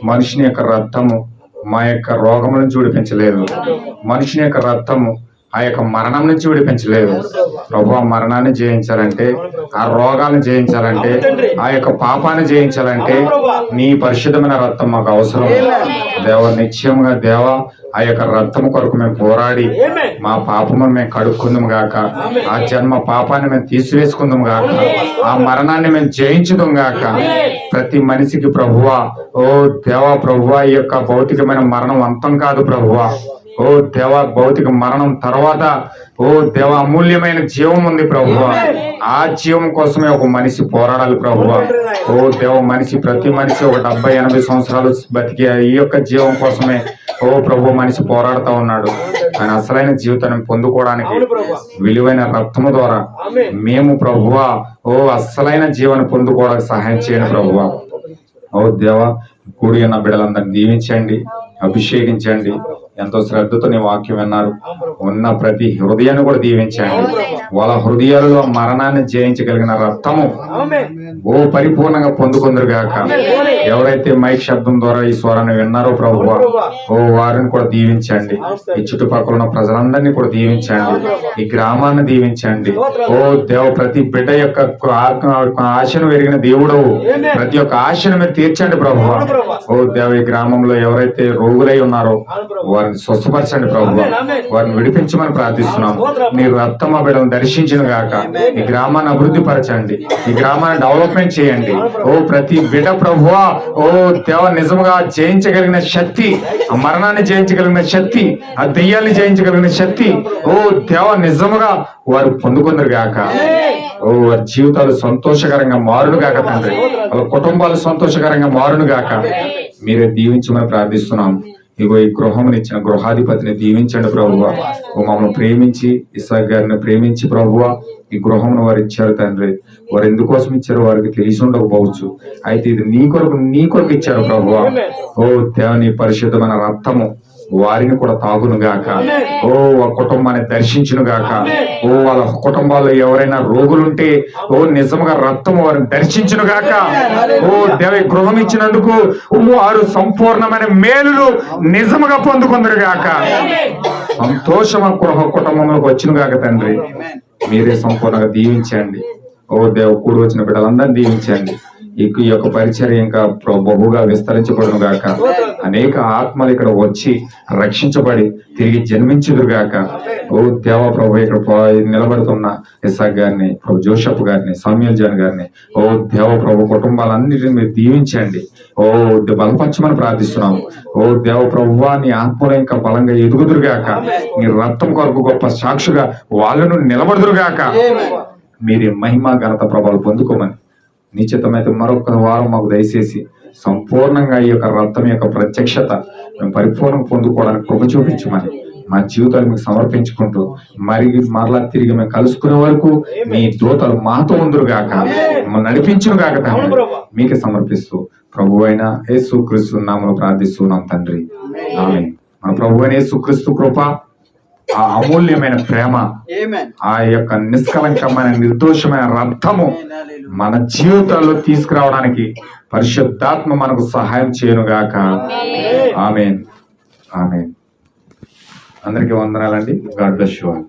మనిషిని యొక్క రక్తము మా యొక్క రోగము నుంచి విడిపించలేదు. మనిషిని యొక్క రక్తము ఆ యొక్క మరణం నుంచి విడిపించలేదు ప్రభువా. మరణాన్ని జయించాలంటే ఆ రోగాలను జయించాలంటే ఆ యొక్క పాపాన్ని జయించాలంటే నీ పరిశుద్ధమైన రక్తం మాకు అవసరం దేవ. నిశ్చయముగా దేవ ఆ యొక్క రక్తము కొరకు మేము పోరాడి మా పాపమును మేము కడుక్కుందాం గాక. ఆ జన్మ పాపాన్ని మేము తీసివేసుకుందాం గాక. ఆ మరణాన్ని మేము జయించుదాం గాక. ప్రతి మనిషికి ప్రభువా ఓ దేవా ప్రభువా ఈ యొక్క భౌతికమైన మరణం అంతం కాదు ప్రభువా. ఓ దేవ భౌతిక మరణం తర్వాత ఓ దేవ అమూల్యమైన జీవం ఉంది ప్రభువా. ఆ జీవం కోసమే ఒక మనిషి పోరాడాలి ప్రభువా. ఓ దేవ ప్రతి మనిషి ఒక 70-80 సంవత్సరాలు బతికే ఈ యొక్క జీవం కోసమే ఓ ప్రభు మనిషి పోరాడుతూ ఉన్నాడు. ఆయన అసలైన జీవితాన్ని పొందుకోవడానికి విలువైన రక్తము ద్వారా మేము ప్రభువా ఓ అసలైన జీవాన్ని పొందుకోవడానికి సహాయం చేయండి ప్రభువా. ఓ దేవ కూడి ఉన్న బిడ్డలందరినీ దీవించండి, అభిషేకించండి. ఎంతో శ్రద్ధతో నీ వాక్యం విన్నారు. ఉన్న ప్రతి హృదయాన్ని కూడా దీవించండి. వాళ్ళ హృదయాలలో మరణాన్ని జయించగలిగిన రక్తము ఓ పరిపూర్ణంగా పొందుకుందరు గాక. ఎవరైతే మైక్ శబ్దం ద్వారా ఈ స్వరాన్ని విన్నారో ప్రభువా, ఓ వారిని కూడా దీవించండి. ఈ చుట్టుపక్కల ఉన్న ప్రజలందరినీ కూడా దీవించండి. ఈ గ్రామాన్ని దీవించండి. ఓ దేవ, ప్రతి బిడ్డ యొక్క ఆశను ఎరిగిన దేవుడు, ప్రతి ఒక్క ఆశను మీరు తీర్చండి ప్రభువా. ఓ దేవ, ఈ గ్రామంలో ఎవరైతే రోగులై ఉన్నారో వారిని స్వస్థపరచండి ప్రభువా. వారిని విడిపించమని ప్రార్థిస్తున్నాం. నీ రక్తం ఆ బిడ్డను దర్శించిన గాక. ఈ గ్రామాన్ని అభివృద్ధి పరచండి. ఈ గ్రామాన్ని డెవలప్మెంట్ చేయండి. ఓ ప్రతి బిడ్డ ప్రభువా, ఓ దేవ, నిజముగా జయించగలిగిన శక్తి, ఆ మరణాన్ని జయించగలిగిన శక్తి, ఆ దెయ్యాన్ని జయించగలిగిన శక్తి, ఓ దేవ, నిజముగా వారు పొందుకుందరు గాక. ఓ వారి జీవితాలు సంతోషకరంగా మారును గాక తండ్రి. వాళ్ళ కుటుంబాలు సంతోషకరంగా మారును గాక. మీరే దీవించమని ప్రార్థిస్తున్నాం. ఇగో ఈ గృహముని ఇచ్చిన గృహాధిపతిని దీవించండి ప్రభువా. ఓ మమ్మల్ని ప్రేమించి, ఇస్సాక్ గారిని ప్రేమించి ప్రభువా, ఈ గృహమును వారు ఇచ్చారు తండ్రి. వారు ఎందుకోసం ఇచ్చారో వారికి తెలిసి ఉండకపోవచ్చు. అయితే ఇది నీ కొరకు ఇచ్చారు ప్రభువా. ఓ దేవుని పరిశుద్ధమైన రక్తము వారిని కూడా తాగును గాక. ఓ ఆ కుటుంబాన్ని దర్శించును గాక. ఓ వాళ్ళ కుటుంబాల్లో ఎవరైనా రోగులుంటే ఓ నిజముగా రక్తము వారిని దర్శించును గాక. ఓ దేవ, గృహం ఇచ్చినందుకు వారు సంపూర్ణమైన మేలులు నిజముగా పొందుకుందరు గాక. సంతోషం కుటుంబంలోకి వచ్చిన గాక తండ్రి. మీరే సంపూర్ణంగా దీవించండి. ఓ దేవ, కూడి వచ్చిన బిడ్డలందరినీ దీవించండి. ఈ యొక్క పరిచర్య ఇంకా బహుగా విస్తరించబడును గాక. అనేక ఆత్మలు ఇక్కడ వచ్చి రక్షించబడి తిరిగి జన్మించుదురుగాక. ఓ దేవ ప్రభు, ఇక్కడ నిలబడుతున్న ఇస్సాక్ గారిని, ప్రభు జోషప్ గారిని, సామ్యూల్ జాన్ గారిని, ఓ దేవ ప్రభు, కుటుంబాలన్నిటిని మీరు దీవించండి. ఓ బలపరచమని ప్రార్థిస్తున్నాము. ఓ దేవ ప్రభువా, నీ ఆత్మలో ఇంకా బలంగా ఎదుగుదురుగాక. నీ రక్తం కొరకు గొప్ప సాక్షిగా వాళ్ళను నిలబడుదురుగాక. మీరే మహిమ ఘనత ప్రభావాలు పొందుకోమని నిశ్చితమైతే మరొక వారం మాకు దయచేసి సంపూర్ణంగా ఈ యొక్క రక్తం యొక్క ప్రత్యక్షత మేము పరిపూర్ణంగా పొందుకోవడానికి కృప చూపించమని మా జీవితాలు మీకు సమర్పించుకుంటూ మరలా తిరిగి మేము కలుసుకునే వరకు మీ దూతలు మాతో ఉందురుగాక, మమ్మల్ని నడిపించును గాక తండ్రి. మీకే సమర్పిస్తూ ప్రభు అయిన యేసుక్రీస్తు నామములో ప్రార్థిస్తున్నాం తండ్రి. ఆమేన్. మన ప్రభు అయిన యేసుక్రీస్తు కృప, ఆ అమూల్యమైన ప్రేమ, ఆ యొక్క నిష్కలంకమైన నిర్దోషమైన రక్తము మన జీవితాల్లో తీసుకురావడానికి పరిశుద్ధాత్మ మనకు సహాయం చేయనుగాక. ఆమేన్. ఆమేన్. అందరికీ వందనాలండి. God bless you all.